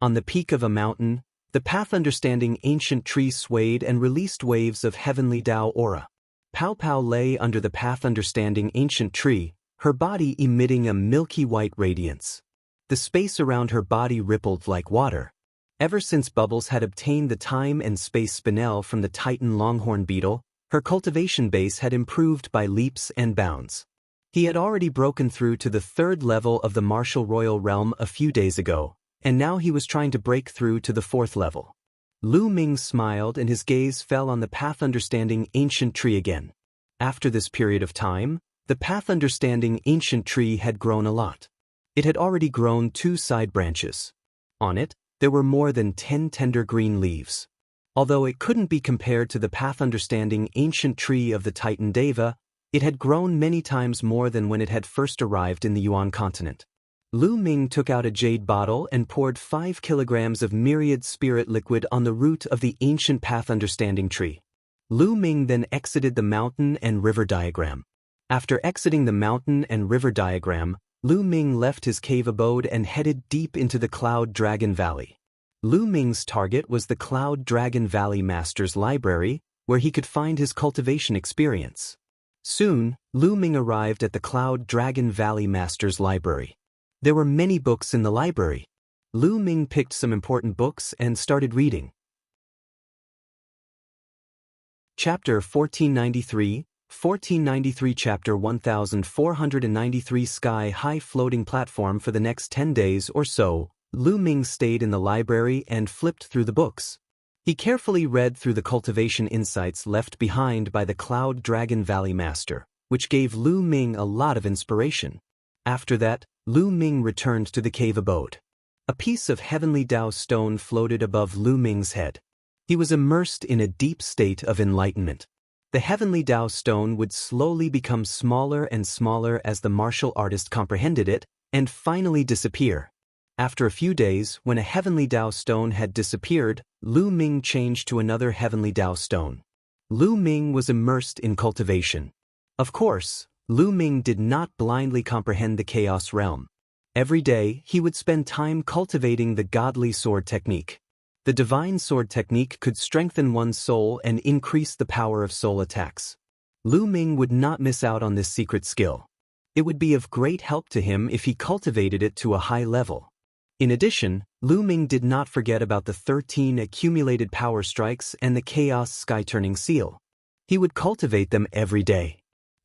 On the peak of a mountain, the path understanding ancient tree swayed and released waves of heavenly Tao aura. Pao Pao lay under the path understanding ancient tree, her body emitting a milky white radiance. The space around her body rippled like water. Ever since Bubbles had obtained the time and space spinel from the Titan longhorn beetle, her cultivation base had improved by leaps and bounds. He had already broken through to the 3rd level of the martial royal realm a few days ago, and now he was trying to break through to the 4th level. Lu Ming smiled and his gaze fell on the path understanding ancient tree again. After this period of time, the path understanding ancient tree had grown a lot. It had already grown 2 side branches. On it, there were more than 10 tender green leaves. Although it couldn't be compared to the path understanding ancient tree of the Titan Deva, it had grown many times more than when it had first arrived in the Yuan continent. Lu Ming took out a jade bottle and poured 5 kilograms of myriad spirit liquid on the root of the ancient path understanding tree. Lu Ming then exited the mountain and river diagram. After exiting the mountain and river diagram, Lu Ming left his cave abode and headed deep into the Cloud Dragon Valley. Lu Ming's target was the Cloud Dragon Valley Master's Library, where he could find his cultivation experience. Soon, Lu Ming arrived at the Cloud Dragon Valley Master's Library. There were many books in the library. Lu Ming picked some important books and started reading. Chapter 1493, 1493 Chapter 1493 Sky-high floating platform. For the next 10 days or so, Lu Ming stayed in the library and flipped through the books. He carefully read through the cultivation insights left behind by the Cloud Dragon Valley Master, which gave Lu Ming a lot of inspiration. After that, Lu Ming returned to the cave abode. A piece of heavenly Dao stone floated above Lu Ming's head. He was immersed in a deep state of enlightenment. The heavenly Dao stone would slowly become smaller and smaller as the martial artist comprehended it, and finally disappear. After a few days, when a heavenly Dao stone had disappeared, Lu Ming changed to another heavenly Dao stone. Lu Ming was immersed in cultivation. Of course, Lu Ming did not blindly comprehend the chaos realm. Every day, he would spend time cultivating the godly sword technique. The divine sword technique could strengthen one's soul and increase the power of soul attacks. Lu Ming would not miss out on this secret skill. It would be of great help to him if he cultivated it to a high level. In addition, Lu Ming did not forget about the 13 accumulated power strikes and the Chaos Sky-Turning Seal. He would cultivate them every day.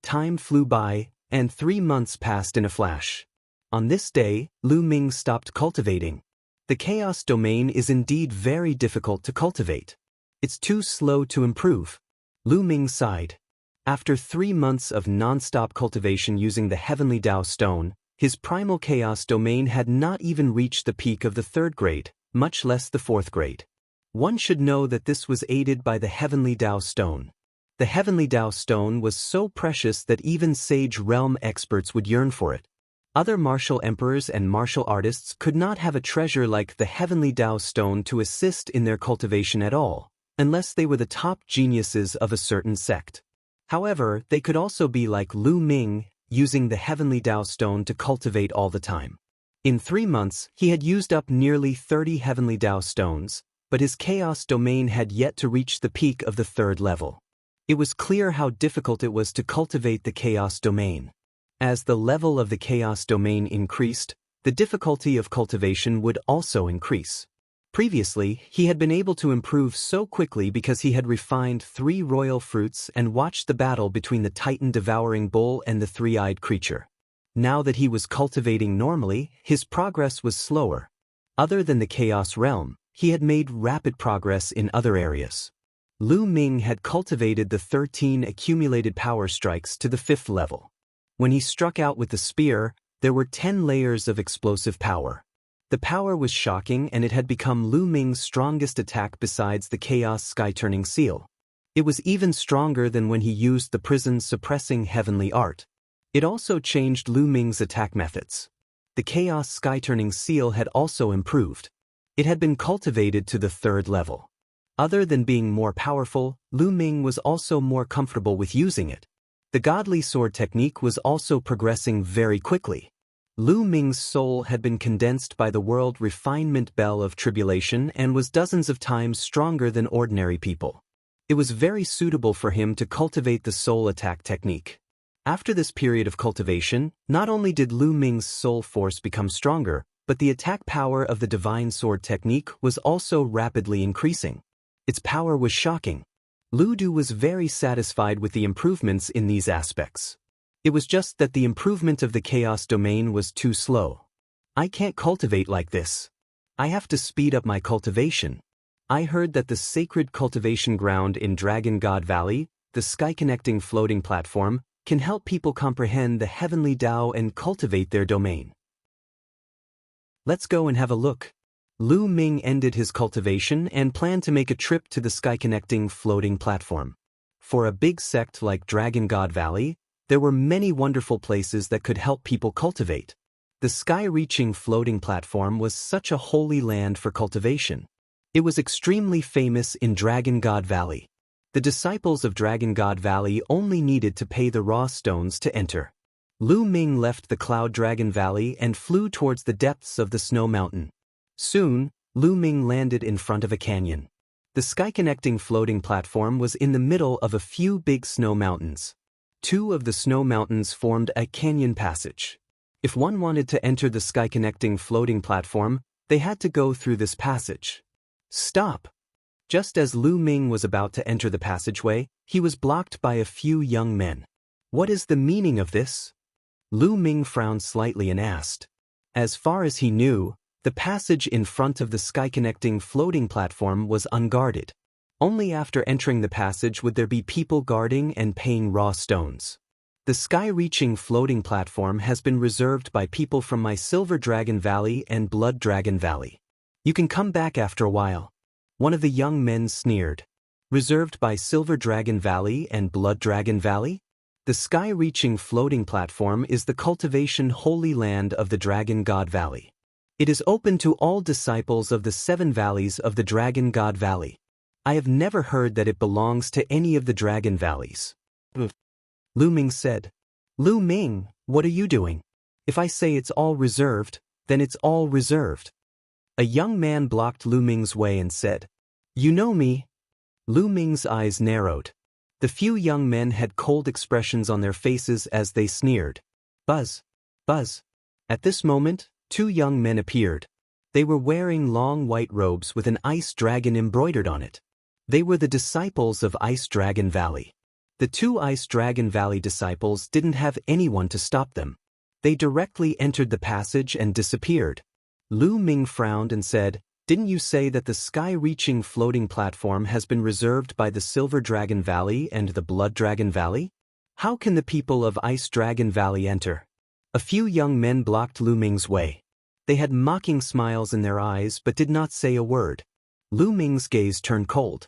Time flew by, and 3 months passed in a flash. On this day, Lu Ming stopped cultivating. The Chaos Domain is indeed very difficult to cultivate. It's too slow to improve. Lu Ming sighed. After 3 months of non-stop cultivation using the Heavenly Dao Stone, his primal chaos domain had not even reached the peak of the 3rd grade, much less the 4th grade. One should know that this was aided by the Heavenly Dao Stone. The Heavenly Dao Stone was so precious that even Sage Realm experts would yearn for it. Other martial emperors and martial artists could not have a treasure like the Heavenly Dao Stone to assist in their cultivation at all, unless they were the top geniuses of a certain sect. However, they could also be like Lu Ming, using the Heavenly Dao Stone to cultivate all the time. In 3 months, he had used up nearly 30 Heavenly Dao Stones, but his Chaos Domain had yet to reach the peak of the 3rd level. It was clear how difficult it was to cultivate the Chaos Domain. As the level of the Chaos Domain increased, the difficulty of cultivation would also increase. Previously, he had been able to improve so quickly because he had refined 3 royal fruits and watched the battle between the Titan-devouring bull and the 3-eyed creature. Now that he was cultivating normally, his progress was slower. Other than the Chaos Realm, he had made rapid progress in other areas. Lu Ming had cultivated the 13 accumulated power strikes to the 5th level. When he struck out with the spear, there were 10 layers of explosive power. The power was shocking, and it had become Lu Ming's strongest attack besides the Chaos Sky-Turning Seal. It was even stronger than when he used the prison-suppressing heavenly art. It also changed Lu Ming's attack methods. The Chaos Sky-Turning Seal had also improved. It had been cultivated to the 3rd level. Other than being more powerful, Lu Ming was also more comfortable with using it. The godly sword technique was also progressing very quickly. Lu Ming's soul had been condensed by the world refinement bell of tribulation and was dozens of times stronger than ordinary people. It was very suitable for him to cultivate the soul attack technique. After this period of cultivation, not only did Lu Ming's soul force become stronger, but the attack power of the divine sword technique was also rapidly increasing. Its power was shocking. Lu Du was very satisfied with the improvements in these aspects. It was just that the improvement of the Chaos Domain was too slow. I can't cultivate like this. I have to speed up my cultivation. I heard that the sacred cultivation ground in Dragon God Valley, the sky-connecting floating platform, can help people comprehend the heavenly Dao and cultivate their domain. Let's go and have a look. Lu Ming ended his cultivation and planned to make a trip to the sky-connecting floating platform. For a big sect like Dragon God Valley, there were many wonderful places that could help people cultivate. The sky-reaching floating platform was such a holy land for cultivation. It was extremely famous in Dragon God Valley. The disciples of Dragon God Valley only needed to pay the raw stones to enter. Lu Ming left the Cloud Dragon Valley and flew towards the depths of the Snow Mountain. Soon, Lu Ming landed in front of a canyon. The sky-connecting floating platform was in the middle of a few big snow mountains. 2 of the snow mountains formed a canyon passage. If one wanted to enter the sky-connecting floating platform, they had to go through this passage. Stop! Just as Lu Ming was about to enter the passageway, he was blocked by a few young men. What is the meaning of this? Lu Ming frowned slightly and asked. As far as he knew, The passage in front of the sky-connecting floating platform was unguarded. Only after entering the passage would there be people guarding and paying raw stones. The sky-reaching floating platform has been reserved by people from my Silver Dragon Valley and Blood Dragon Valley. You can come back after a while. One of the young men sneered. Reserved by Silver Dragon Valley and Blood Dragon Valley? The sky-reaching floating platform is the Cultivation Holy Land of the Dragon God Valley. It is open to all disciples of the 7 valleys of the Dragon God Valley. I have never heard that it belongs to any of the Dragon Valleys. Lu Ming said. Lu Ming, what are you doing? If I say it's all reserved, then it's all reserved. A young man blocked Lu Ming's way and said, You know me? Lu Ming's eyes narrowed. The few young men had cold expressions on their faces as they sneered. Buzz! Buzz! At this moment, 2 young men appeared. They were wearing long white robes with an ice dragon embroidered on it. They were the disciples of Ice Dragon Valley. The 2 Ice Dragon Valley disciples didn't have anyone to stop them. They directly entered the passage and disappeared. Lu Ming frowned and said, Didn't you say that the sky-reaching floating platform has been reserved by the Silver Dragon Valley and the Blood Dragon Valley? How can the people of Ice Dragon Valley enter? A few young men blocked Lu Ming's way. They had mocking smiles in their eyes but did not say a word. Lu Ming's gaze turned cold.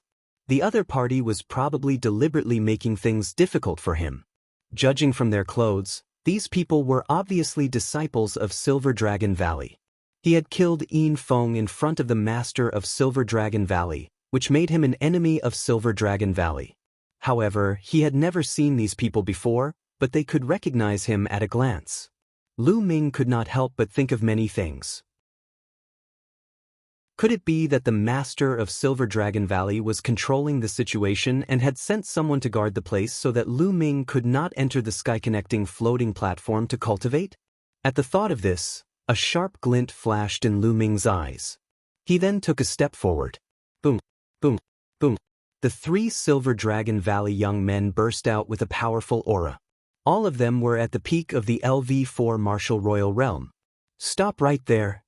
The other party was probably deliberately making things difficult for him. Judging from their clothes, these people were obviously disciples of Silver Dragon Valley. He had killed Yin Feng in front of the master of Silver Dragon Valley, which made him an enemy of Silver Dragon Valley. However, he had never seen these people before, but they could recognize him at a glance. Lu Ming could not help but think of many things. Could it be that the master of Silver Dragon Valley was controlling the situation and had sent someone to guard the place so that Lu Ming could not enter the sky-connecting floating platform to cultivate? At the thought of this, a sharp glint flashed in Lu Ming's eyes. He then took a step forward. Boom, boom, boom. The 3 Silver Dragon Valley young men burst out with a powerful aura. All of them were at the peak of the LV4 Martial Royal Realm. Stop right there.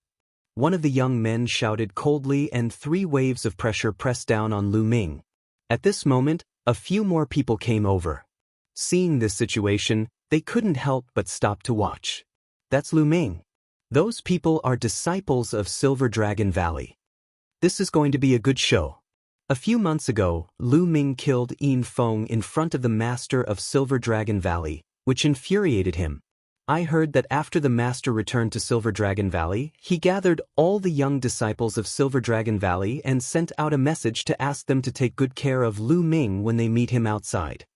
One of the young men shouted coldly and 3 waves of pressure pressed down on Lu Ming. At this moment, a few more people came over. Seeing this situation, they couldn't help but stop to watch. That's Lu Ming. Those people are disciples of Silver Dragon Valley. This is going to be a good show. A few months ago, Lu Ming killed Yin Feng in front of the master of Silver Dragon Valley, which infuriated him. I heard that after the master returned to Silver Dragon Valley, he gathered all the young disciples of Silver Dragon Valley and sent out a message to ask them to take good care of Lu Ming when they meet him outside.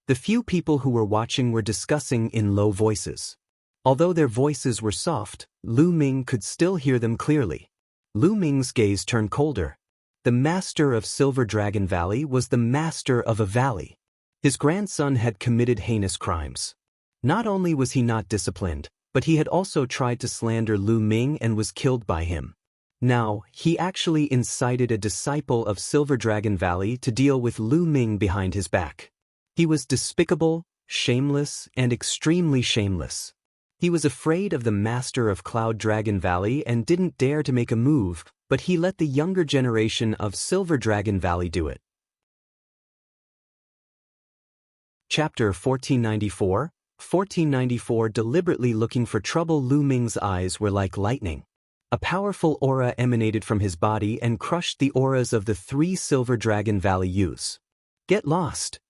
The few people who were watching were discussing in low voices. Although their voices were soft, Lu Ming could still hear them clearly. Lu Ming's gaze turned colder. The master of Silver Dragon Valley was the master of a valley. His grandson had committed heinous crimes. Not only was he not disciplined, but he had also tried to slander Lu Ming and was killed by him. Now, he actually incited a disciple of Silver Dragon Valley to deal with Lu Ming behind his back. He was despicable, shameless, and extremely shameless. He was afraid of the master of Cloud Dragon Valley and didn't dare to make a move, but he let the younger generation of Silver Dragon Valley do it. Chapter 1494. 1494. Deliberately looking for trouble. Lu Ming's eyes were like lightning. A powerful aura emanated from his body and crushed the auras of the 3 Silver Dragon Valley youths. Get lost!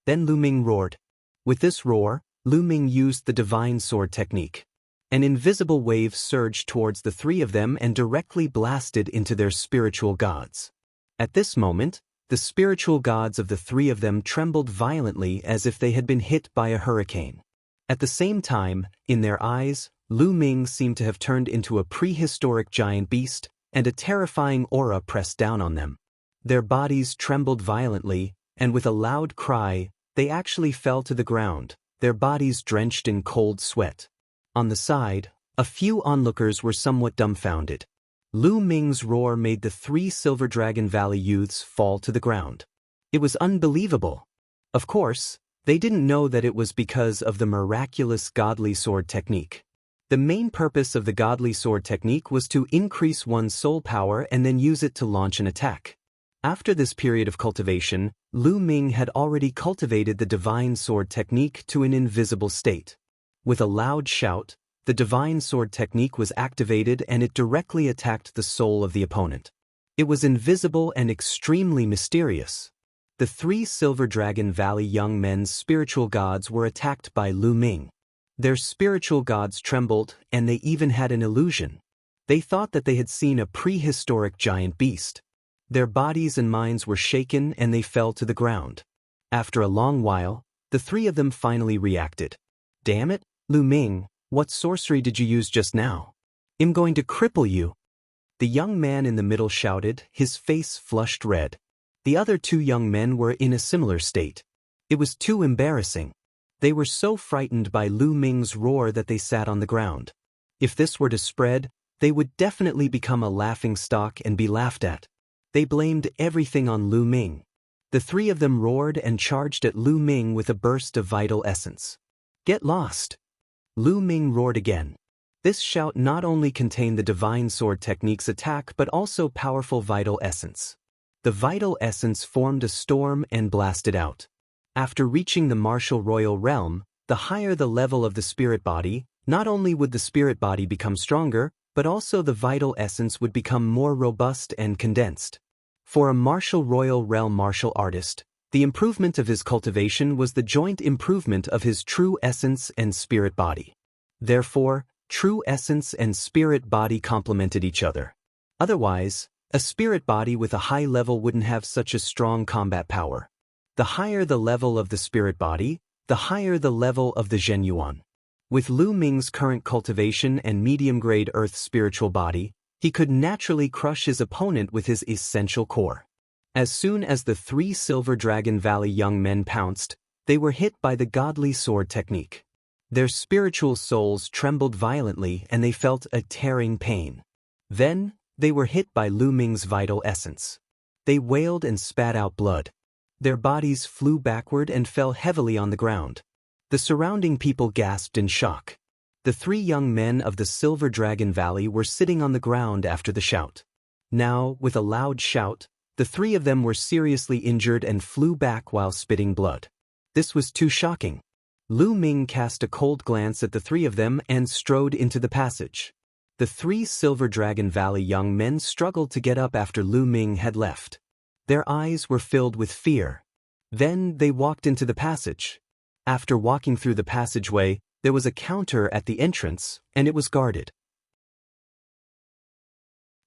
Then Lu Ming roared. With this roar, Lu Ming used the Divine Sword technique. An invisible wave surged towards the 3 of them and directly blasted into their spiritual gods. At this moment, the spiritual gods of the 3 of them trembled violently as if they had been hit by a hurricane. At the same time, in their eyes, Lu Ming seemed to have turned into a prehistoric giant beast, and a terrifying aura pressed down on them. Their bodies trembled violently, and with a loud cry, they actually fell to the ground, their bodies drenched in cold sweat. On the side, a few onlookers were somewhat dumbfounded. Lu Ming's roar made the 3 Silver Dragon Valley youths fall to the ground. It was unbelievable. Of course, they didn't know that it was because of the miraculous godly sword technique. The main purpose of the godly sword technique was to increase one's soul power and then use it to launch an attack. After this period of cultivation, Lu Ming had already cultivated the divine sword technique to an invisible state. With a loud shout, the divine sword technique was activated and it directly attacked the soul of the opponent. It was invisible and extremely mysterious. The 3 Silver Dragon Valley young men's spiritual gods were attacked by Lu Ming. Their spiritual gods trembled, and they even had an illusion. They thought that they had seen a prehistoric giant beast. Their bodies and minds were shaken and they fell to the ground. After a long while, the 3 of them finally reacted. "Damn it, Lu Ming, what sorcery did you use just now? I'm going to cripple you." The young man in the middle shouted, his face flushed red. The other 2 young men were in a similar state. It was too embarrassing. They were so frightened by Lu Ming's roar that they sat on the ground. If this were to spread, they would definitely become a laughingstock and be laughed at. They blamed everything on Lu Ming. The 3 of them roared and charged at Lu Ming with a burst of vital essence. "Get lost!" Lu Ming roared again. This shout not only contained the divine sword technique's attack but also powerful vital essence. The vital essence formed a storm and blasted out. After reaching the martial royal realm, the higher the level of the spirit body, not only would the spirit body become stronger, but also the vital essence would become more robust and condensed. For a martial royal realm martial artist, the improvement of his cultivation was the joint improvement of his true essence and spirit body. Therefore, true essence and spirit body complemented each other. Otherwise, a spirit body with a high level wouldn't have such a strong combat power. The higher the level of the spirit body, the higher the level of the Zhenyuan. With Lu Ming's current cultivation and medium-grade earth spiritual body, he could naturally crush his opponent with his essential core. As soon as the 3 Silver Dragon Valley young men pounced, they were hit by the godly sword technique. Their spiritual souls trembled violently and they felt a tearing pain. Then, they were hit by Lu Ming's vital essence. They wailed and spat out blood. Their bodies flew backward and fell heavily on the ground. The surrounding people gasped in shock. The 3 young men of the Silver Dragon Valley were sitting on the ground after the shout. Now, with a loud shout, the 3 of them were seriously injured and flew back while spitting blood. This was too shocking. Lu Ming cast a cold glance at the 3 of them and strode into the passage. The 3 Silver Dragon Valley young men struggled to get up after Lu Ming had left. Their eyes were filled with fear. Then they walked into the passage. After walking through the passageway, there was a counter at the entrance, and it was guarded.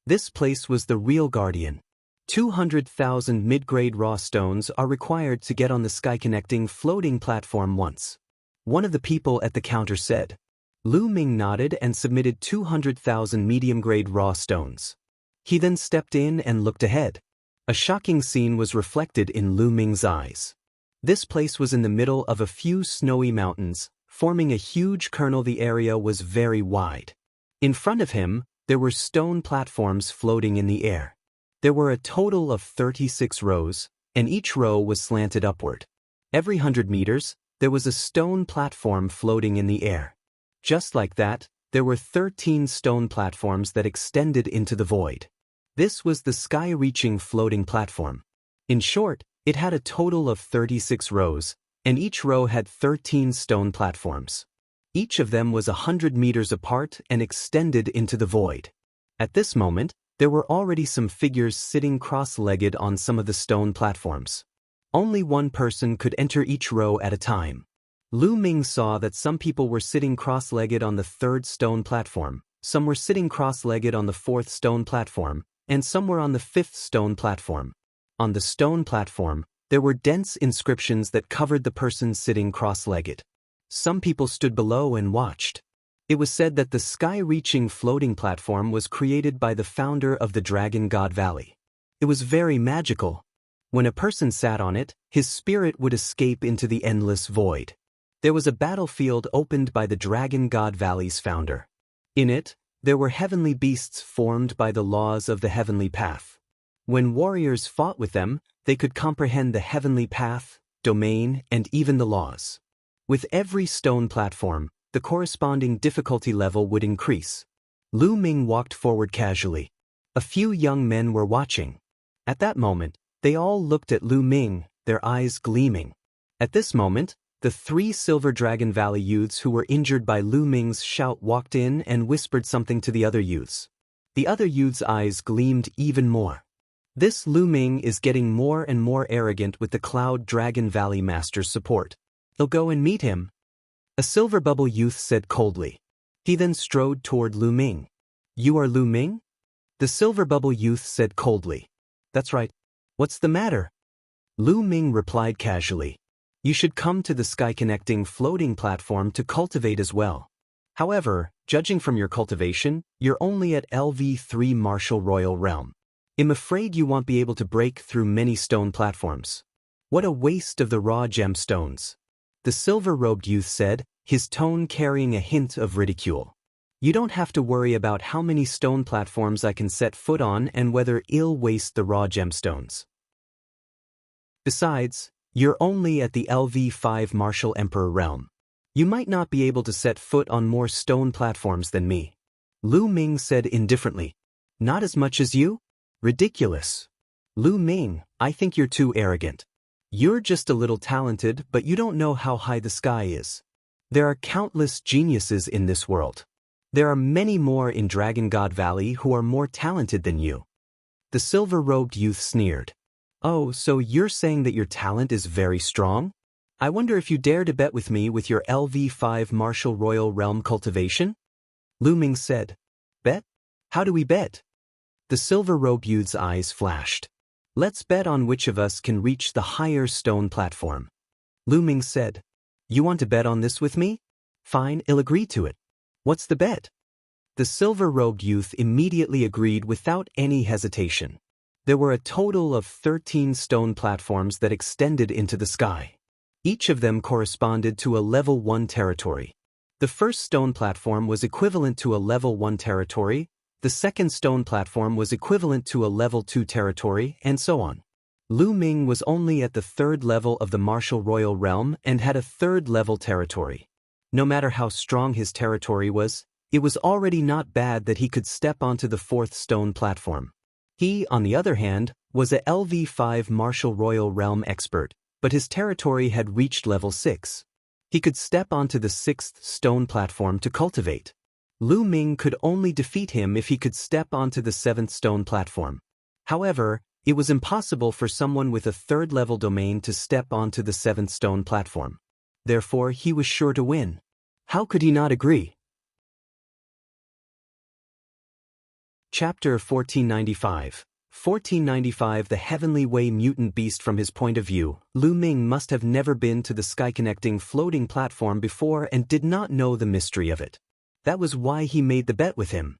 This place was the real guardian. 200,000 mid-grade raw stones are required to get on the sky-connecting floating platform once. One of the people at the counter said. Lu Ming nodded and submitted 200,000 medium-grade raw stones. He then stepped in and looked ahead. A shocking scene was reflected in Lu Ming's eyes. This place was in the middle of a few snowy mountains, forming a huge kernel. The area was very wide. In front of him, there were stone platforms floating in the air. There were a total of 36 rows, and each row was slanted upward. Every 100 meters, there was a stone platform floating in the air. Just like that, there were 13 stone platforms that extended into the void. This was the sky-reaching floating platform. In short, it had a total of 36 rows, and each row had 13 stone platforms. Each of them was 100 meters apart and extended into the void. At this moment, there were already some figures sitting cross-legged on some of the stone platforms. Only one person could enter each row at a time. Lu Ming saw that some people were sitting cross-legged on the 3rd stone platform, some were sitting cross-legged on the 4th stone platform, and some were on the 5th stone platform. On the stone platform, there were dense inscriptions that covered the person sitting cross-legged. Some people stood below and watched. It was said that the sky-reaching floating platform was created by the founder of the Dragon God Valley. It was very magical. When a person sat on it, his spirit would escape into the endless void. There was a battlefield opened by the Dragon God Valley's founder. In it, there were heavenly beasts formed by the laws of the heavenly path. When warriors fought with them, they could comprehend the heavenly path, domain, and even the laws. With every stone platform, the corresponding difficulty level would increase. Lu Ming walked forward casually. A few young men were watching. At that moment, they all looked at Lu Ming, their eyes gleaming. At this moment, the 3 Silver Dragon Valley youths who were injured by Lu Ming's shout walked in and whispered something to the other youths. The other youths' eyes gleamed even more. This Lu Ming is getting more and more arrogant with the Cloud Dragon Valley Master's support. He'll go and meet him. A Silver Bubble youth said coldly. He then strode toward Lu Ming. You are Lu Ming? The Silver Bubble youth said coldly. That's right. What's the matter? Lu Ming replied casually. You should come to the sky-connecting floating platform to cultivate as well. However, judging from your cultivation, you're only at LV3 Martial Royal Realm. I'm afraid you won't be able to break through many stone platforms. What a waste of the raw gemstones. The silver-robed youth said, his tone carrying a hint of ridicule. You don't have to worry about how many stone platforms I can set foot on and whether I'll waste the raw gemstones. Besides, you're only at the LV5 Martial Emperor realm. You might not be able to set foot on more stone platforms than me. Lu Ming said indifferently. Not as much as you? Ridiculous. Lu Ming, I think you're too arrogant. You're just a little talented, but you don't know how high the sky is. There are countless geniuses in this world. There are many more in Dragon God Valley who are more talented than you. The silver-robed youth sneered. Oh, so you're saying that your talent is very strong? I wonder if you dare to bet with me with your LV5 Martial Royal Realm cultivation? Lu Ming said. Bet? How do we bet? The silver-robed youth's eyes flashed. Let's bet on which of us can reach the higher stone platform. Lu Ming said. You want to bet on this with me? Fine, I'll agree to it. What's the bet? The silver-robed youth immediately agreed without any hesitation. There were a total of 13 stone platforms that extended into the sky. Each of them corresponded to a level 1 territory. The first stone platform was equivalent to a level 1 territory, the second stone platform was equivalent to a level 2 territory, and so on. Lu Ming was only at the 3rd level of the Martial Royal Realm and had a 3rd level territory. No matter how strong his territory was, it was already not bad that he could step onto the 4th stone platform. He, on the other hand, was a LV5 Martial Royal Realm expert, but his territory had reached level 6. He could step onto the 6th stone platform to cultivate. Lu Ming could only defeat him if he could step onto the 7th stone platform. However, it was impossible for someone with a 3rd level domain to step onto the 7th stone platform. Therefore, he was sure to win. How could he not agree? Chapter 1495. 1495 The Heavenly Way Mutant Beast. From his point of view, Lu Ming must have never been to the sky-connecting floating platform before and did not know the mystery of it. That was why he made the bet with him.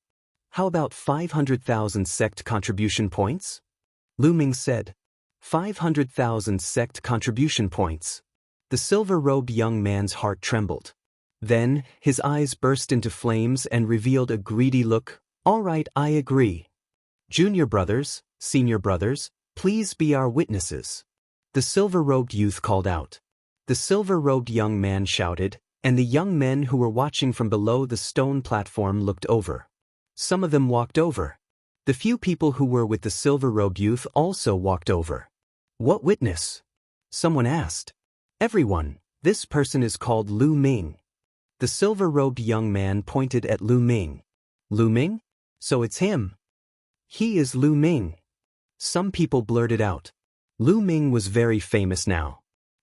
How about 500,000 sect contribution points? Lu Ming said. 500,000 sect contribution points. The silver-robed young man's heart trembled. Then, his eyes burst into flames and revealed a greedy look. All right, I agree. Junior brothers, senior brothers, please be our witnesses. The silver-robed youth called out. The silver-robed young man shouted, and the young men who were watching from below the stone platform looked over. Some of them walked over. The few people who were with the silver-robed youth also walked over. What witness? Someone asked. Everyone, this person is called Lu Ming. The silver-robed young man pointed at Lu Ming. Lu Ming? So it's him. He is Lu Ming. Some people blurted out. Lu Ming was very famous now.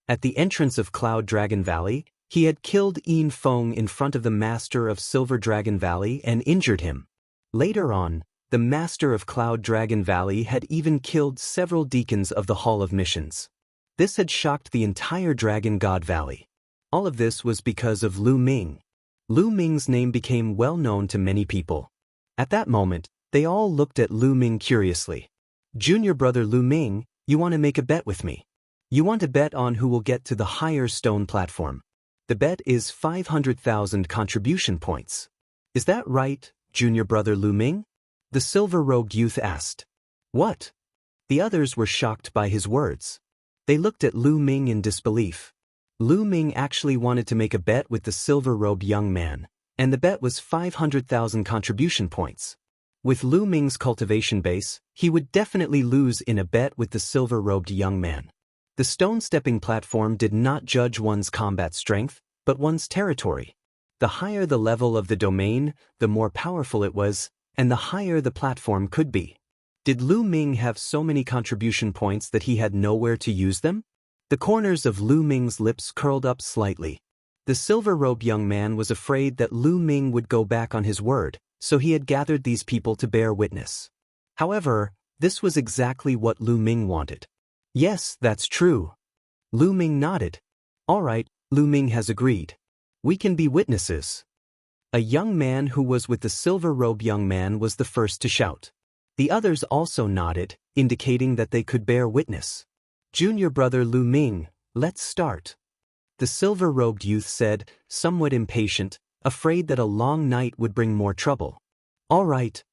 At the entrance of Cloud Dragon Valley, he had killed Yin Feng in front of the master of Silver Dragon Valley and injured him. Later on, the master of Cloud Dragon Valley had even killed several deacons of the Hall of Missions. This had shocked the entire Dragon God Valley. All of this was because of Lu Ming. Lu Ming's name became well known to many people. At that moment, they all looked at Lu Ming curiously. Junior brother Lu Ming, you want to make a bet with me? You want to bet on who will get to the higher stone platform. The bet is 500,000 contribution points. Is that right, junior brother Lu Ming? The silver-robed youth asked. What? The others were shocked by his words. They looked at Lu Ming in disbelief. Lu Ming actually wanted to make a bet with the silver-robed young man, and the bet was 500,000 contribution points. With Lu Ming's cultivation base, he would definitely lose in a bet with the silver-robed young man. The stone-stepping platform did not judge one's combat strength, but one's territory. The higher the level of the domain, the more powerful it was, and the higher the platform could be. Did Lu Ming have so many contribution points that he had nowhere to use them? The corners of Lu Ming's lips curled up slightly. The silver-robed young man was afraid that Lu Ming would go back on his word, so he had gathered these people to bear witness. However, this was exactly what Lu Ming wanted. Yes, that's true. Lu Ming nodded. All right, Lu Ming has agreed. We can be witnesses. A young man who was with the silver-robed young man was the first to shout. The others also nodded, indicating that they could bear witness. Junior brother Lu Ming, let's start. The silver-robed youth said, somewhat impatient, afraid that a long night would bring more trouble. All right.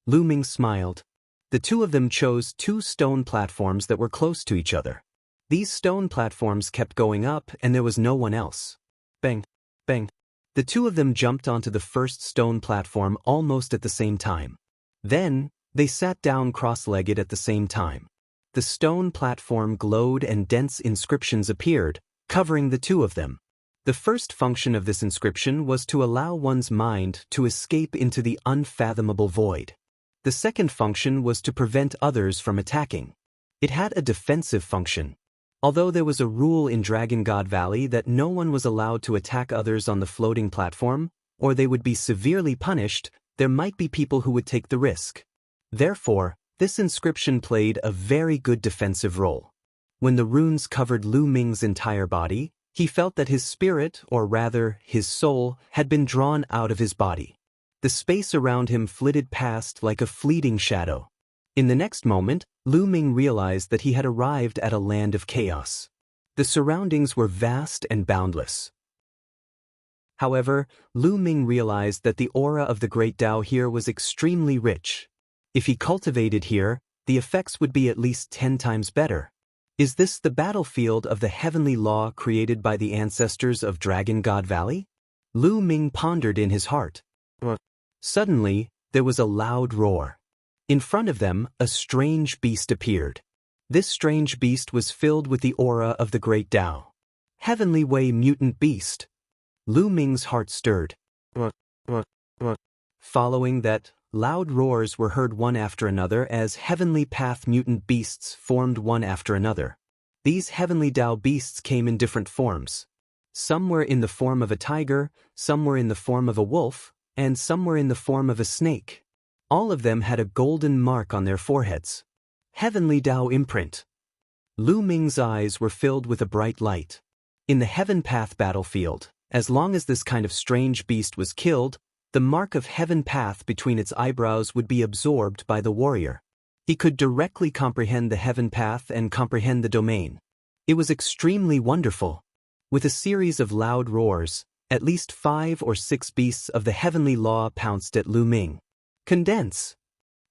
Lu Ming smiled. The two of them chose two stone platforms that were close to each other. These stone platforms kept going up and there was no one else. Bang, bang. The two of them jumped onto the first stone platform almost at the same time. Then, they sat down cross-legged at the same time. The stone platform glowed and dense inscriptions appeared, covering the two of them. The first function of this inscription was to allow one's mind to escape into the unfathomable void. The second function was to prevent others from attacking. It had a defensive function. Although there was a rule in Dragon God Valley that no one was allowed to attack others on the floating platform, or they would be severely punished, there might be people who would take the risk. Therefore, this inscription played a very good defensive role. When the runes covered Lu Ming's entire body, he felt that his spirit, or rather, his soul, had been drawn out of his body. The space around him flitted past like a fleeting shadow. In the next moment, Lu Ming realized that he had arrived at a land of chaos. The surroundings were vast and boundless. However, Lu Ming realized that the aura of the Great Tao here was extremely rich. If he cultivated here, the effects would be at least 10 times better. Is this the battlefield of the heavenly law created by the ancestors of Dragon God Valley? Lu Ming pondered in his heart. Suddenly, there was a loud roar. In front of them, a strange beast appeared. This strange beast was filled with the aura of the Great Tao. Heavenly Way Mutant Beast. Lu Ming's heart stirred. Following that, loud roars were heard one after another as Heavenly Path mutant beasts formed one after another. These Heavenly Tao beasts came in different forms. Some were in the form of a tiger, some were in the form of a wolf, and some were in the form of a snake. All of them had a golden mark on their foreheads. Heavenly Tao imprint. Lu Ming's eyes were filled with a bright light. In the Heaven Path battlefield, as long as this kind of strange beast was killed, the mark of Heaven Path between its eyebrows would be absorbed by the warrior. He could directly comprehend the Heaven Path and comprehend the domain. It was extremely wonderful. With a series of loud roars, at least 5 or 6 beasts of the heavenly law pounced at Lu Ming. Condense!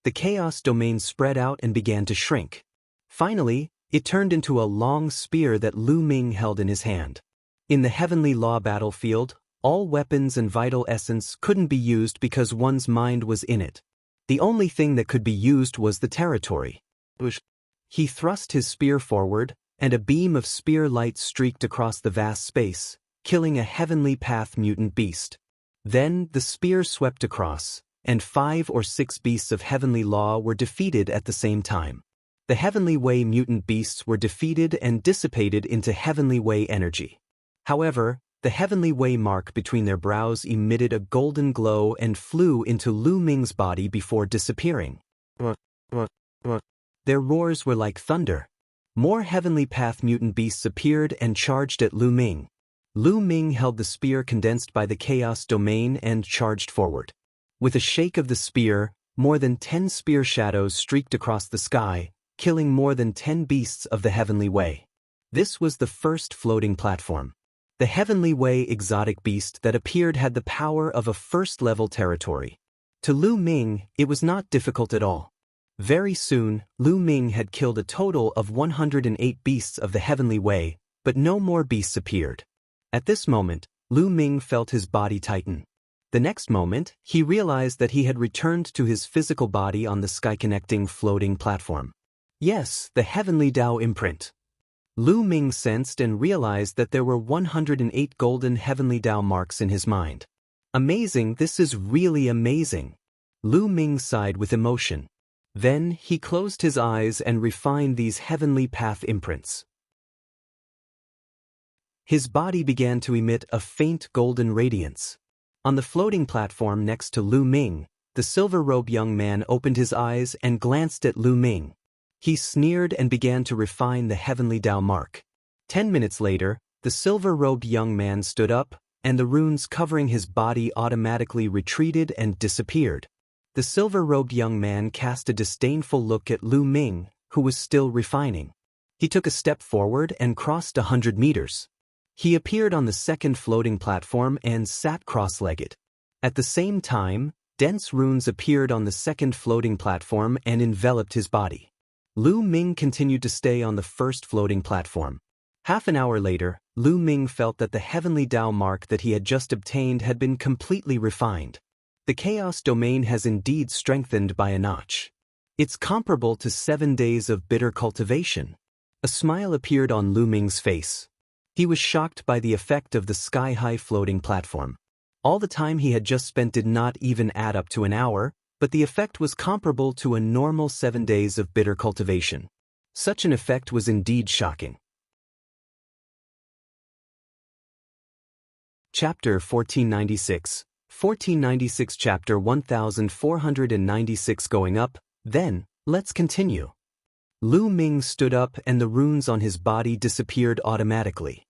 The chaos domain spread out and began to shrink. Finally, it turned into a long spear that Lu Ming held in his hand. In the heavenly law battlefield, all weapons and vital essence couldn't be used because one's mind was in it. The only thing that could be used was the territory. He thrust his spear forward, and a beam of spear light streaked across the vast space, killing a Heavenly Path mutant beast. Then the spear swept across, and 5 or 6 beasts of heavenly law were defeated at the same time. The Heavenly Way mutant beasts were defeated and dissipated into Heavenly Way energy. However, the Heavenly Way mark between their brows emitted a golden glow and flew into Lu Ming's body before disappearing. Their roars were like thunder. More Heavenly Path mutant beasts appeared and charged at Lu Ming. Lu Ming held the spear condensed by the chaos domain and charged forward. With a shake of the spear, more than 10 spear shadows streaked across the sky, killing more than 10 beasts of the Heavenly Way. This was the first floating platform. The Heavenly Way exotic beast that appeared had the power of a first-level territory. To Lu Ming, it was not difficult at all. Very soon, Lu Ming had killed a total of 108 beasts of the Heavenly Way, but no more beasts appeared. At this moment, Lu Ming felt his body tighten. The next moment, he realized that he had returned to his physical body on the sky-connecting floating platform. Yes, the heavenly Tao imprint. Lu Ming sensed and realized that there were 108 golden heavenly Tao marks in his mind. Amazing, this is really amazing. Lu Ming sighed with emotion. Then, he closed his eyes and refined these heavenly path imprints. His body began to emit a faint golden radiance. On the floating platform next to Lu Ming, the silver-robed young man opened his eyes and glanced at Lu Ming. He sneered and began to refine the heavenly Tao mark. 10 minutes later, the silver-robed young man stood up, and the runes covering his body automatically retreated and disappeared. The silver-robed young man cast a disdainful look at Lu Ming, who was still refining. He took a step forward and crossed 100 meters. He appeared on the second floating platform and sat cross-legged. At the same time, dense runes appeared on the second floating platform and enveloped his body. Lu Ming continued to stay on the first floating platform. Half an hour later, Lu Ming felt that the heavenly Tao mark that he had just obtained had been completely refined. The chaos domain has indeed strengthened by a notch. It's comparable to 7 days of bitter cultivation. A smile appeared on Lu Ming's face. He was shocked by the effect of the sky-high floating platform. All the time he had just spent did not even add up to an hour, but the effect was comparable to a normal 7 days of bitter cultivation. Such an effect was indeed shocking. Chapter 1496. 1496 Chapter 1496 Going up, then, let's continue. Lu Ming stood up and the runes on his body disappeared automatically.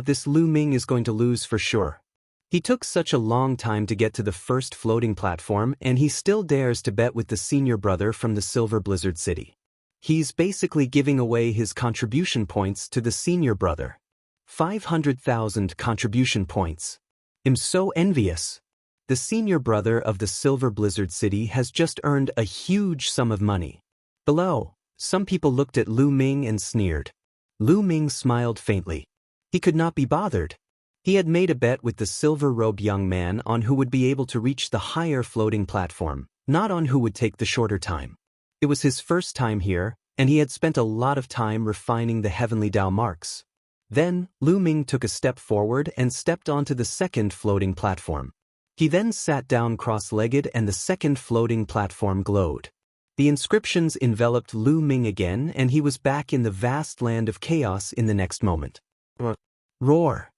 This Lu Ming is going to lose for sure. He took such a long time to get to the first floating platform and he still dares to bet with the senior brother from the Silver Blizzard City. He's basically giving away his contribution points to the senior brother. 500,000 contribution points. I'm so envious. The senior brother of the Silver Blizzard City has just earned a huge sum of money. Below, some people looked at Lu Ming and sneered. Lu Ming smiled faintly. He could not be bothered. He had made a bet with the silver-robed young man on who would be able to reach the higher floating platform, not on who would take the shorter time. It was his first time here, and he had spent a lot of time refining the heavenly Tao marks. Then, Lu Ming took a step forward and stepped onto the second floating platform. He then sat down cross-legged and the second floating platform glowed. The inscriptions enveloped Lu Ming again and he was back in the vast land of chaos in the next moment. Roar!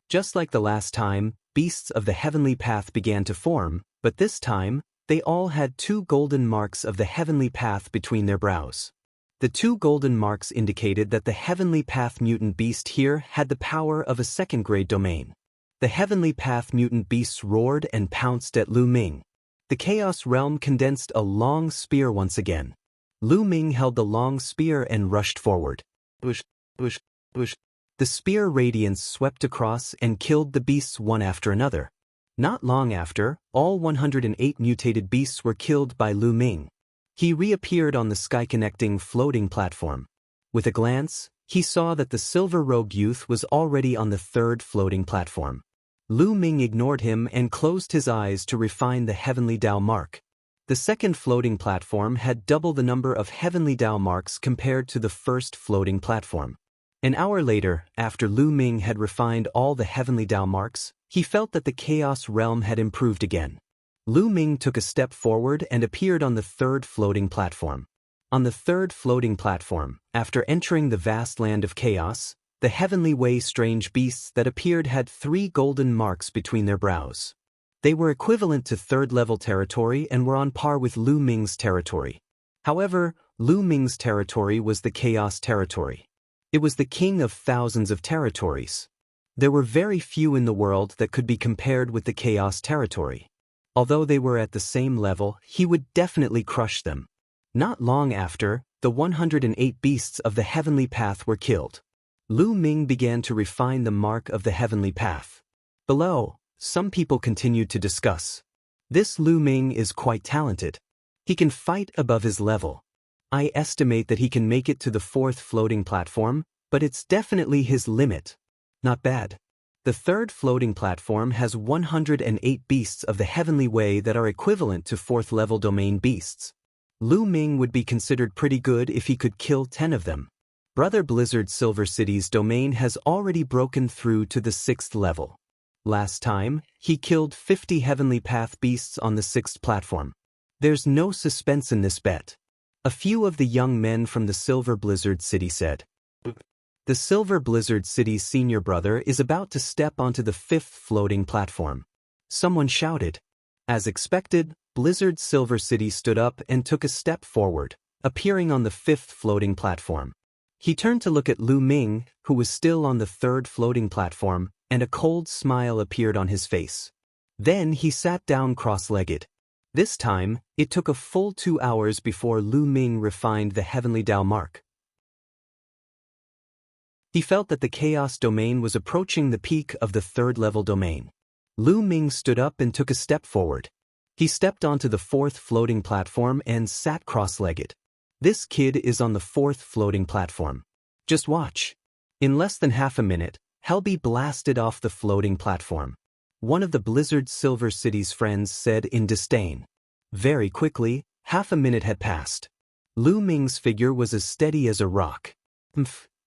Just like the last time, beasts of the heavenly path began to form, but this time, they all had 2 golden marks of the heavenly path between their brows. The 2 golden marks indicated that the heavenly path mutant beast here had the power of a second-grade domain. The heavenly path mutant beasts roared and pounced at Lu Ming. The Chaos Realm condensed a long spear once again. Lu Ming held the long spear and rushed forward. Bush, bush, bush. The spear radiance swept across and killed the beasts one after another. Not long after, all 108 mutated beasts were killed by Lu Ming. He reappeared on the sky-connecting floating platform. With a glance, he saw that the silver-robed youth was already on the third floating platform. Lu Ming ignored him and closed his eyes to refine the heavenly Tao mark. The second floating platform had double the number of heavenly Tao marks compared to the first floating platform. An hour later, after Lu Ming had refined all the heavenly Tao marks, he felt that the Chaos Realm had improved again. Lu Ming took a step forward and appeared on the third floating platform. On the third floating platform, after entering the vast land of chaos, the heavenly way strange beasts that appeared had 3 golden marks between their brows. They were equivalent to third-level territory and were on par with Lu Ming's territory. However, Lu Ming's territory was the chaos territory. It was the king of thousands of territories. There were very few in the world that could be compared with the chaos territory. Although they were at the same level, he would definitely crush them. Not long after, the 108 beasts of the heavenly path were killed. Lu Ming began to refine the mark of the heavenly path. Below, some people continued to discuss. This Lu Ming is quite talented. He can fight above his level. I estimate that he can make it to the 4th floating platform, but it's definitely his limit. Not bad. The third floating platform has 108 beasts of the heavenly way that are equivalent to 4th level domain beasts. Lu Ming would be considered pretty good if he could kill 10 of them. Brother Blizzard Silver City's domain has already broken through to the 6th level. Last time, he killed 50 Heavenly Path beasts on the 6th platform. There's no suspense in this bet. A few of the young men from the Silver Blizzard City said. The Silver Blizzard City's senior brother is about to step onto the 5th floating platform. Someone shouted. As expected, Blizzard Silver City stood up and took a step forward, appearing on the 5th floating platform. He turned to look at Lu Ming, who was still on the 3rd floating platform, and a cold smile appeared on his face. Then he sat down cross-legged. This time, it took a full 2 hours before Lu Ming refined the Heavenly Dao mark. He felt that the Chaos domain was approaching the peak of the 3rd level domain. Lu Ming stood up and took a step forward. He stepped onto the 4th floating platform and sat cross-legged. This kid is on the 4th floating platform. Just watch. In less than half a minute, he'll be blasted off the floating platform. One of the Blizzard Silver City's friends said in disdain. Very quickly, half a minute had passed. Lu Ming's figure was as steady as a rock.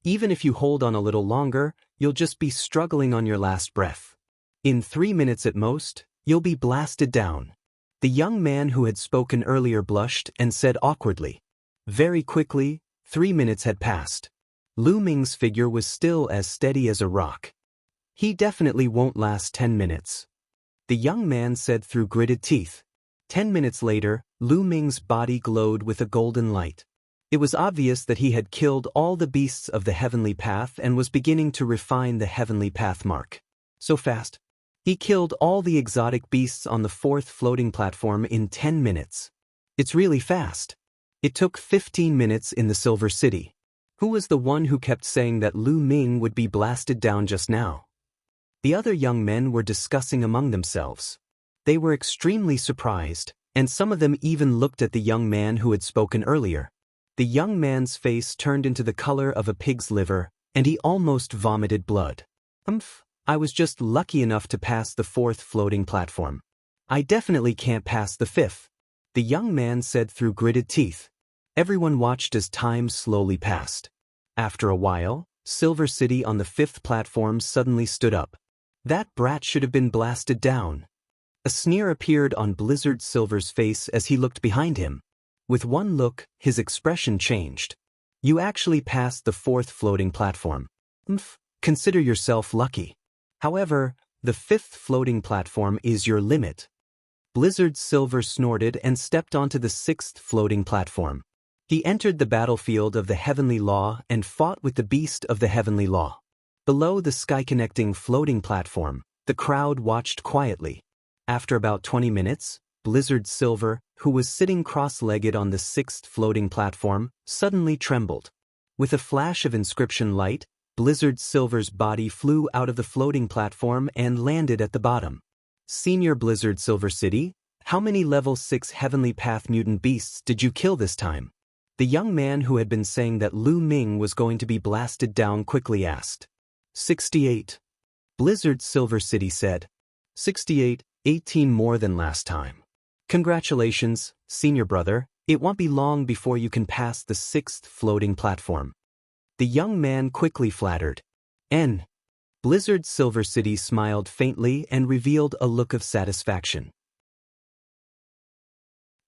Even if you hold on a little longer, you'll just be struggling on your last breath. In 3 minutes at most, you'll be blasted down. The young man who had spoken earlier blushed and said awkwardly. Very quickly, 3 minutes had passed. Lu Ming's figure was still as steady as a rock. He definitely won't last 10 minutes. The young man said through gritted teeth. 10 minutes later, Lu Ming's body glowed with a golden light. It was obvious that he had killed all the beasts of the Heavenly Path and was beginning to refine the Heavenly Path mark. So fast. He killed all the exotic beasts on the 4th floating platform in 10 minutes. It's really fast. It took 15 minutes in the Silver City. Who was the one who kept saying that Lu Ming would be blasted down just now? The other young men were discussing among themselves. They were extremely surprised, and some of them even looked at the young man who had spoken earlier. The young man's face turned into the color of a pig's liver, and he almost vomited blood. I was just lucky enough to pass the 4th floating platform. I definitely can't pass the 5th. The young man said through gritted teeth. Everyone watched as time slowly passed. After a while, Silver City on the 5th platform suddenly stood up. That brat should have been blasted down. A sneer appeared on Blizzard Silver's face as he looked behind him. With one look, his expression changed. You actually passed the 4th floating platform. Consider yourself lucky. However, the 5th floating platform is your limit. Blizzard Silver snorted and stepped onto the 6th floating platform. He entered the battlefield of the Heavenly Law and fought with the Beast of the Heavenly Law. Below the sky-connecting floating platform, the crowd watched quietly. After about 20 minutes, Blizzard Silver, who was sitting cross-legged on the 6th floating platform, suddenly trembled. With a flash of inscription light, Blizzard Silver's body flew out of the floating platform and landed at the bottom. Senior Blizzard Silver City, how many level 6 Heavenly Path mutant beasts did you kill this time? The young man who had been saying that Lu Ming was going to be blasted down quickly asked. 68. Blizzard Silver City said. 68, 18 more than last time. Congratulations, senior brother, it won't be long before you can pass the 6th floating platform. The young man quickly flattered. N. Blizzard Silver City smiled faintly and revealed a look of satisfaction.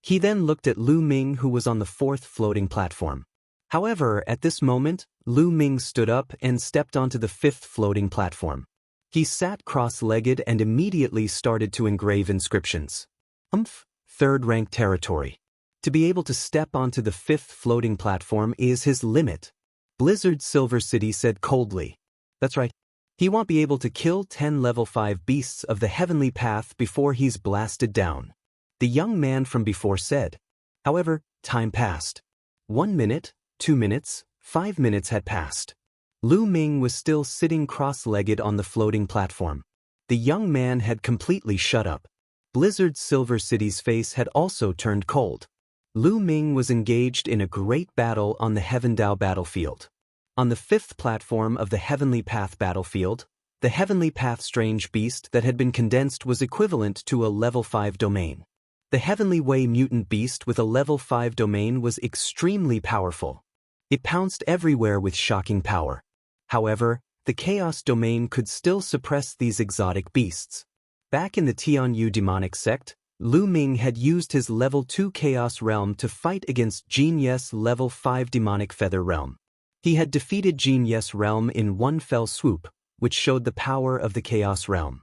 He then looked at Lu Ming, who was on the 4th floating platform. However, at this moment, Lu Ming stood up and stepped onto the 5th floating platform. He sat cross-legged and immediately started to engrave inscriptions. 3rd rank territory. To be able to step onto the 5th floating platform is his limit. Blizzard Silver City said coldly. That's right. He won't be able to kill 10 level 5 beasts of the Heavenly Path before he's blasted down. The young man from before said. However, time passed. 1 minute, 2 minutes, 5 minutes had passed. Lu Ming was still sitting cross-legged on the floating platform. The young man had completely shut up. Blizzard Silver City's face had also turned cold. Lu Ming was engaged in a great battle on the Heaven Dao battlefield. On the 5th platform of the Heavenly Path battlefield, the Heavenly Path strange beast that had been condensed was equivalent to a level 5 domain. The Heavenly Way mutant beast with a level 5 domain was extremely powerful. It pounced everywhere with shocking power. However, the Chaos domain could still suppress these exotic beasts. Back in the Tianyu demonic sect, Lu Ming had used his level 2 Chaos realm to fight against Jin Ye's level 5 demonic feather realm. He had defeated Jin Ye's realm in one fell swoop, which showed the power of the Chaos realm.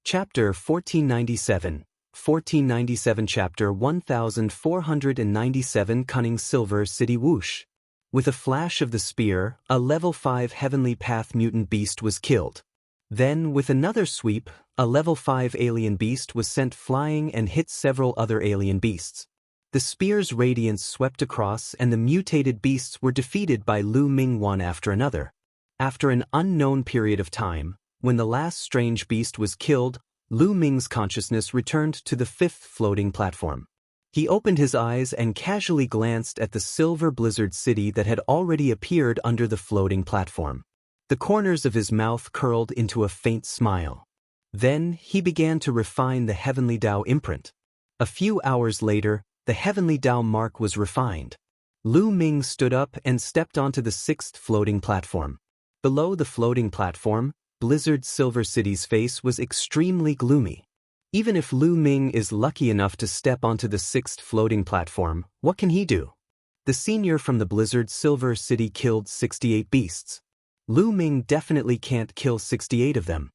Chapter 1497. 1497 Chapter 1497 Cunning Silver City Whoosh. With a flash of the spear, a level 5 Heavenly Path mutant beast was killed. Then, with another sweep, a level 5 alien beast was sent flying and hit several other alien beasts. The spear's radiance swept across and the mutated beasts were defeated by Lu Ming one after another. After an unknown period of time, when the last strange beast was killed, Lu Ming's consciousness returned to the 5th floating platform. He opened his eyes and casually glanced at the silver blizzard city that had already appeared under the floating platform. The corners of his mouth curled into a faint smile. Then he began to refine the Heavenly Tao imprint. A few hours later, the Heavenly Tao mark was refined. Lu Ming stood up and stepped onto the 6th floating platform. Below the floating platform, Blizzard Silver City's face was extremely gloomy. Even if Lu Ming is lucky enough to step onto the 6th floating platform, what can he do? The senior from the Blizzard Silver City killed 68 beasts. Lu Ming definitely can't kill 68 of them.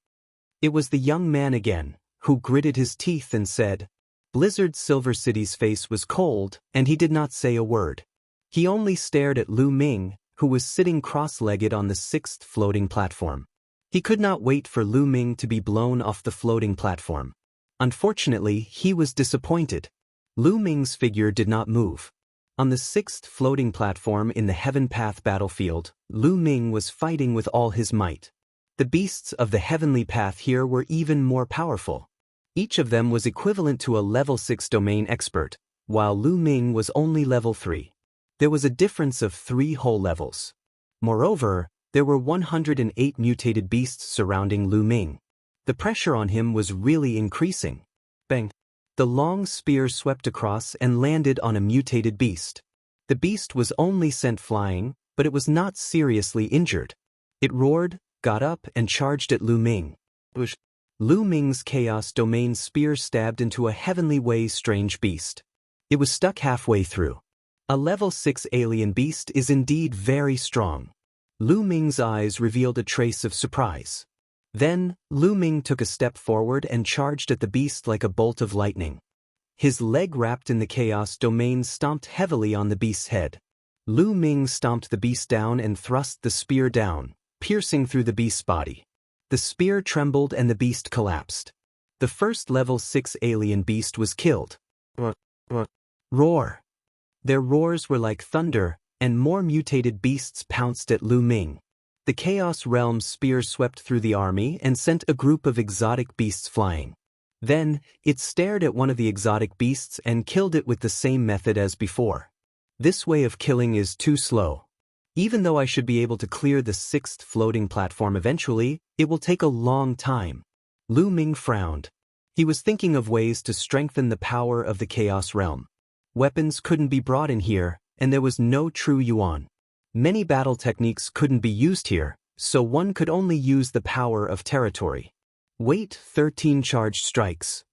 It was the young man again, who gritted his teeth and said, Blizzard Silver City's face was cold, and he did not say a word. He only stared at Lu Ming, who was sitting cross-legged on the 6th floating platform. He could not wait for Lu Ming to be blown off the floating platform. Unfortunately, he was disappointed. Lu Ming's figure did not move. On the 6th floating platform in the Heaven Path battlefield, Lu Ming was fighting with all his might. The beasts of the Heavenly Path here were even more powerful. Each of them was equivalent to a level 6 domain expert, while Lu Ming was only level 3. There was a difference of 3 whole levels. Moreover, there were 108 mutated beasts surrounding Lu Ming. The pressure on him was really increasing. Bang! The long spear swept across and landed on a mutated beast. The beast was only sent flying, but it was not seriously injured. It roared, got up, and charged at Lu Ming. Lu Ming's Chaos Domain spear stabbed into a Heavenly Way strange beast. It was stuck halfway through. A level 6 alien beast is indeed very strong. Lu Ming's eyes revealed a trace of surprise. Then, Lu Ming took a step forward and charged at the beast like a bolt of lightning. His leg wrapped in the Chaos Domain stomped heavily on the beast's head. Lu Ming stomped the beast down and thrust the spear down, piercing through the beast's body. The spear trembled and the beast collapsed. The first level 6 alien beast was killed. Roar! Their roars were like thunder, and more mutated beasts pounced at Lu Ming. The Chaos Realm's spear swept through the army and sent a group of exotic beasts flying. Then, it stared at one of the exotic beasts and killed it with the same method as before. This way of killing is too slow. Even though I should be able to clear the 6th floating platform eventually, it will take a long time. Lu Ming frowned. He was thinking of ways to strengthen the power of the Chaos Realm. Weapons couldn't be brought in here, and there was no true yuan. Many battle techniques couldn't be used here, so one could only use the power of territory. Wait 13 charged strikes.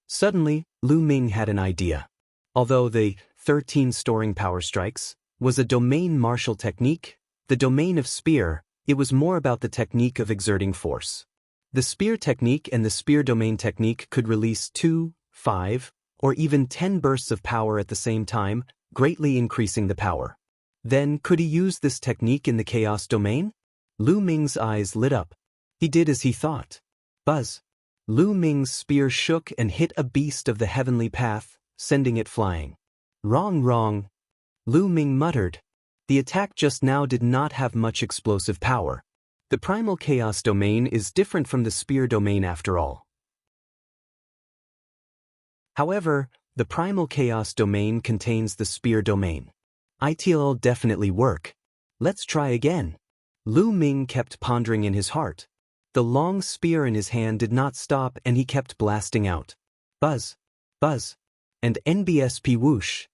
Suddenly, Lu Ming had an idea. Although the 13 storing power strikes was a domain martial technique, the domain of spear, it was more about the technique of exerting force. The spear technique and the spear domain technique could release 2, 5, or even 10 bursts of power at the same time, greatly increasing the power. Then, could he use this technique in the Chaos Domain? Lu Ming's eyes lit up. He did as he thought. Buzz! Lu Ming's spear shook and hit a beast of the Heavenly Path, sending it flying. Wrong, wrong. Lu Ming muttered. The attack just now did not have much explosive power. The Primal Chaos Domain is different from the Spear Domain after all. However, The primal chaos domain contains the spear domain. It'll definitely work. Let's try again. Lu Ming kept pondering in his heart. The long spear in his hand did not stop and he kept blasting out. Buzz, buzz, and NBSP whoosh.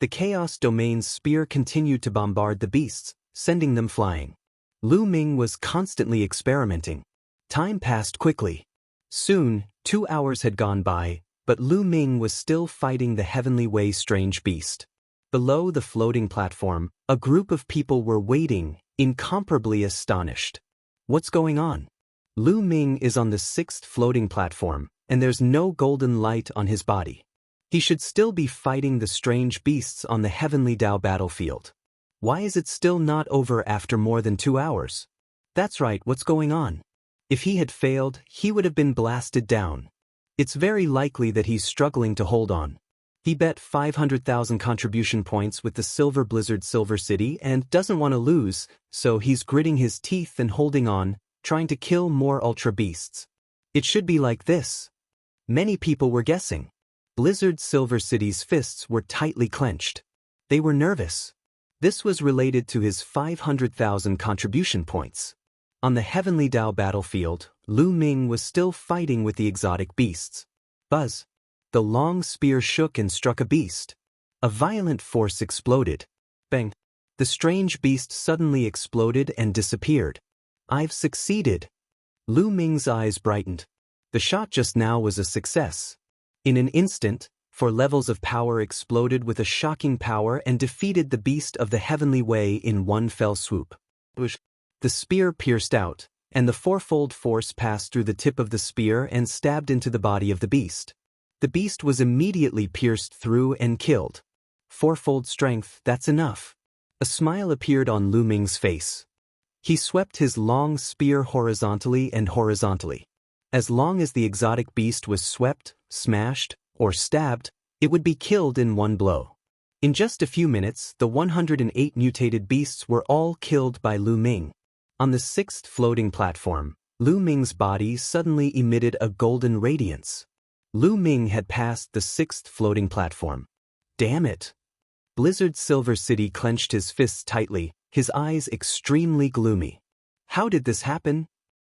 The chaos domain's spear continued to bombard the beasts, sending them flying. Lu Ming was constantly experimenting. Time passed quickly. Soon, 2 hours had gone by, but Lu Ming was still fighting the Heavenly Way strange beast. Below the floating platform, a group of people were waiting, incomparably astonished. What's going on? Lu Ming is on the 6th floating platform, and there's no golden light on his body. He should still be fighting the strange beasts on the Heavenly Dao battlefield. Why is it still not over after more than 2 hours? That's right, what's going on? If he had failed, he would have been blasted down. It's very likely that he's struggling to hold on. He bet 500,000 contribution points with the Silver Blizzard Silver City and doesn't want to lose, so he's gritting his teeth and holding on, trying to kill more Ultra Beasts. It should be like this. Many people were guessing. Blizzard Silver City's fists were tightly clenched. They were nervous. This was related to his 500,000 contribution points. On the Heavenly Dao battlefield, Lu Ming was still fighting with the exotic beasts. Buzz. The long spear shook and struck a beast. A violent force exploded. Bang. The strange beast suddenly exploded and disappeared. I've succeeded. Lu Ming's eyes brightened. The shot just now was a success. In an instant, 4 levels of power exploded with a shocking power and defeated the beast of the Heavenly Way in one fell swoop. The spear pierced out, and the 4-fold force passed through the tip of the spear and stabbed into the body of the beast. The beast was immediately pierced through and killed. 4-fold strength, that's enough. A smile appeared on Lu Ming's face. He swept his long spear horizontally and horizontally. As long as the exotic beast was swept, smashed, or stabbed, it would be killed in one blow. In just a few minutes, the 108 mutated beasts were all killed by Lu Ming. On the 6th floating platform, Lu Ming's body suddenly emitted a golden radiance. Lu Ming had passed the 6th floating platform. Damn it! Blizzard Silver City clenched his fists tightly, his eyes extremely gloomy. How did this happen?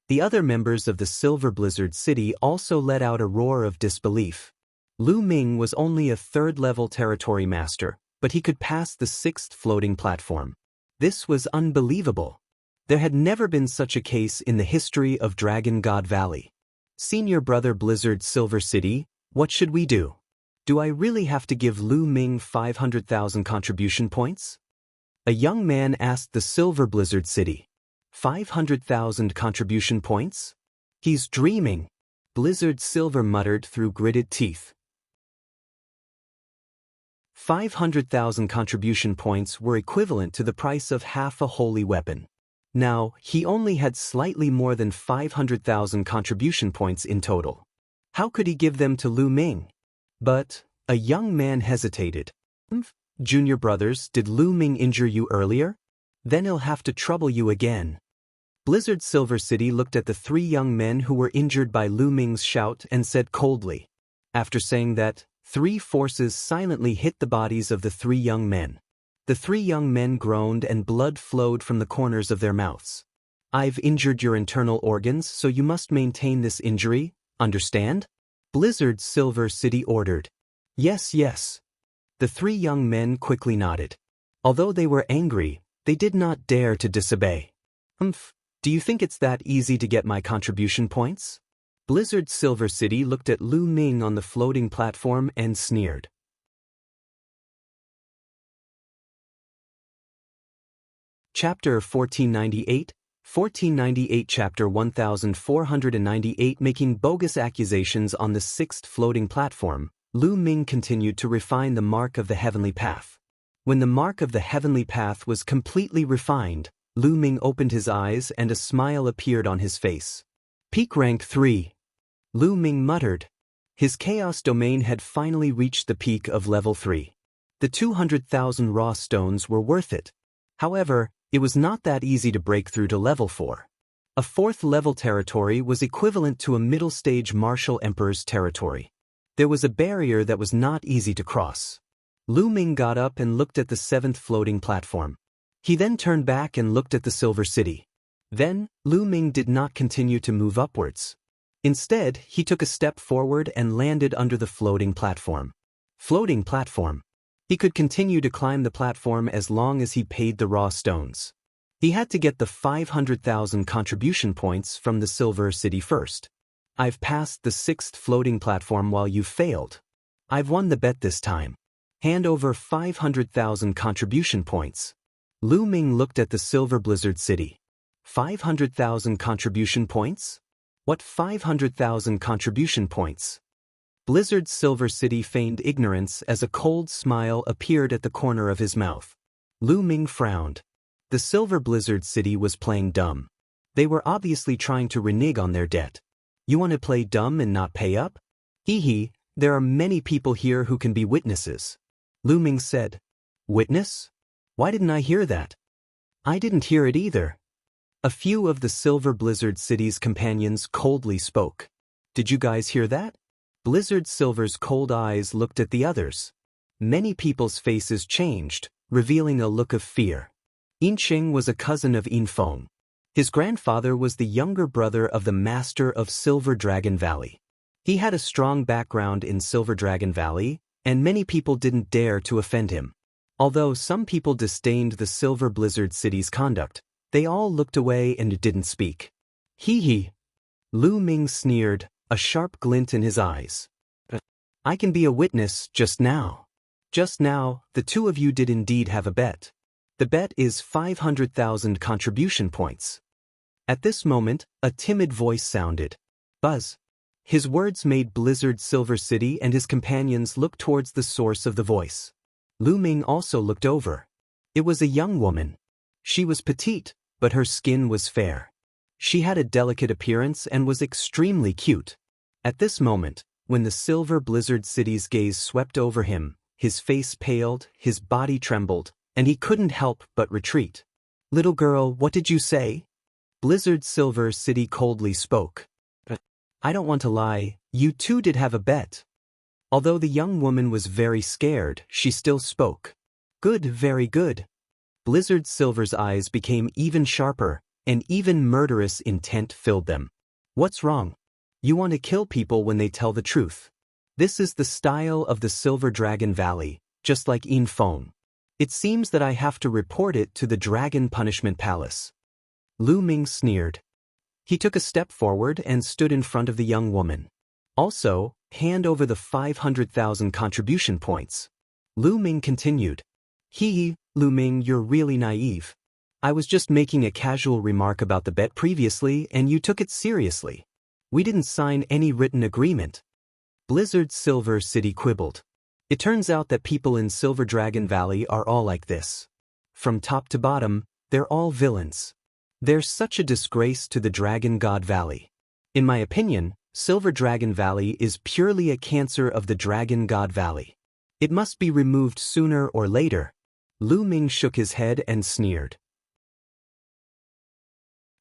The other members of the Silver Blizzard City also let out a roar of disbelief. Lu Ming was only a 3rd-level territory master, but he could pass the 6th floating platform. This was unbelievable. There had never been such a case in the history of Dragon God Valley. Senior brother Blizzard Silver City, what should we do? Do I really have to give Lu Ming 500,000 contribution points? A young man asked the Silver Blizzard City. 500,000 contribution points? He's dreaming. Blizzard Silver muttered through gritted teeth. 500,000 contribution points were equivalent to the price of half a holy weapon. Now, he only had slightly more than 500,000 contribution points in total. How could he give them to Lu Ming? But a young man hesitated. Junior brothers, did Lu Ming injure you earlier? Then he'll have to trouble you again. Blizzard Silver City looked at the 3 young men who were injured by Lu Ming's shout and said coldly. After saying that, 3 forces silently hit the bodies of the 3 young men. The 3 young men groaned and blood flowed from the corners of their mouths. I've injured your internal organs, so you must maintain this injury, understand? Blizzard Silver City ordered. Yes, yes. The 3 young men quickly nodded. Although they were angry, they did not dare to disobey. Do you think it's that easy to get my contribution points? Blizzard Silver City looked at Lu Ming on the floating platform and sneered. Chapter 1498, 1498 Chapter 1498 Making bogus accusations on the 6th floating platform, Lu Ming continued to refine the mark of the heavenly path. When the mark of the heavenly path was completely refined, Lu Ming opened his eyes and a smile appeared on his face. Peak rank 3. Lu Ming muttered. His chaos domain had finally reached the peak of level 3. The 200,000 raw stones were worth it. However, it was not that easy to break through to level 4. A 4th level territory was equivalent to a middle stage martial emperor's territory. There was a barrier that was not easy to cross. Lu Ming got up and looked at the 7th floating platform. He then turned back and looked at the Silver City. Then, Lu Ming did not continue to move upwards. Instead, he took a step forward and landed under the floating platform. Floating platform. He could continue to climb the platform as long as he paid the raw stones. He had to get the 500,000 contribution points from the Silver City first. I've passed the 6th floating platform while you failed. I've won the bet this time. Hand over 500,000 contribution points. Lu Ming looked at the Silver Blizzard City. 500,000 contribution points? What 500,000 contribution points? Blizzard's Silver City feigned ignorance as a cold smile appeared at the corner of his mouth. Lu Ming frowned. The Silver Blizzard City was playing dumb. They were obviously trying to renege on their debt. You want to play dumb and not pay up? Hee hee, there are many people here who can be witnesses. Lu Ming said. Witness? Why didn't I hear that? I didn't hear it either. A few of the Silver Blizzard City's companions coldly spoke. Did you guys hear that? Blizzard Silver's cold eyes looked at the others. Many people's faces changed, revealing a look of fear. Yin Qing was a cousin of Yin Feng. His grandfather was the younger brother of the master of Silver Dragon Valley. He had a strong background in Silver Dragon Valley, and many people didn't dare to offend him. Although some people disdained the Silver Blizzard City's conduct, they all looked away and didn't speak. Hee hee. Lu Ming sneered, a sharp glint in his eyes. I can be a witness just now. Just now, the two of you did indeed have a bet. The bet is 500,000 contribution points. At this moment, a timid voice sounded. Buzz. His words made Blizzard Silver City and his companions look towards the source of the voice. Lu Ming also looked over. It was a young woman. She was petite, but her skin was fair. She had a delicate appearance and was extremely cute. At this moment, when the Silver Blizzard City's gaze swept over him, his face paled, his body trembled, and he couldn't help but retreat. Little girl, what did you say? Blizzard Silver City coldly spoke. I don't want to lie, you two did have a bet. Although the young woman was very scared, she still spoke. Good, very good. Blizzard Silver's eyes became even sharper, and even murderous intent filled them. What's wrong? You want to kill people when they tell the truth. This is the style of the Silver Dragon Valley, just like Yin Feng. It seems that I have to report it to the Dragon Punishment Palace. Lu Ming sneered. He took a step forward and stood in front of the young woman. Also, hand over the 500,000 contribution points. Lu Ming continued. Hee, Lu Ming, you're really naive. I was just making a casual remark about the bet previously and you took it seriously. We didn't sign any written agreement. Blizzard Silver City quibbled. It turns out that people in Silver Dragon Valley are all like this. From top to bottom, they're all villains. They're such a disgrace to the Dragon God Valley. In my opinion, Silver Dragon Valley is purely a cancer of the Dragon God Valley. It must be removed sooner or later. Lu Ming shook his head and sneered.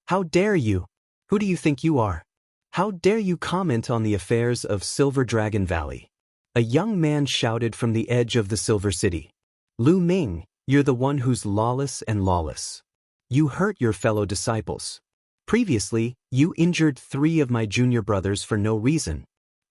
How dare you? Who do you think you are? How dare you comment on the affairs of Silver Dragon Valley? A young man shouted from the edge of the Silver City. Lu Ming, you're the one who's lawless and lawless. You hurt your fellow disciples. Previously, you injured 3 of my junior brothers for no reason.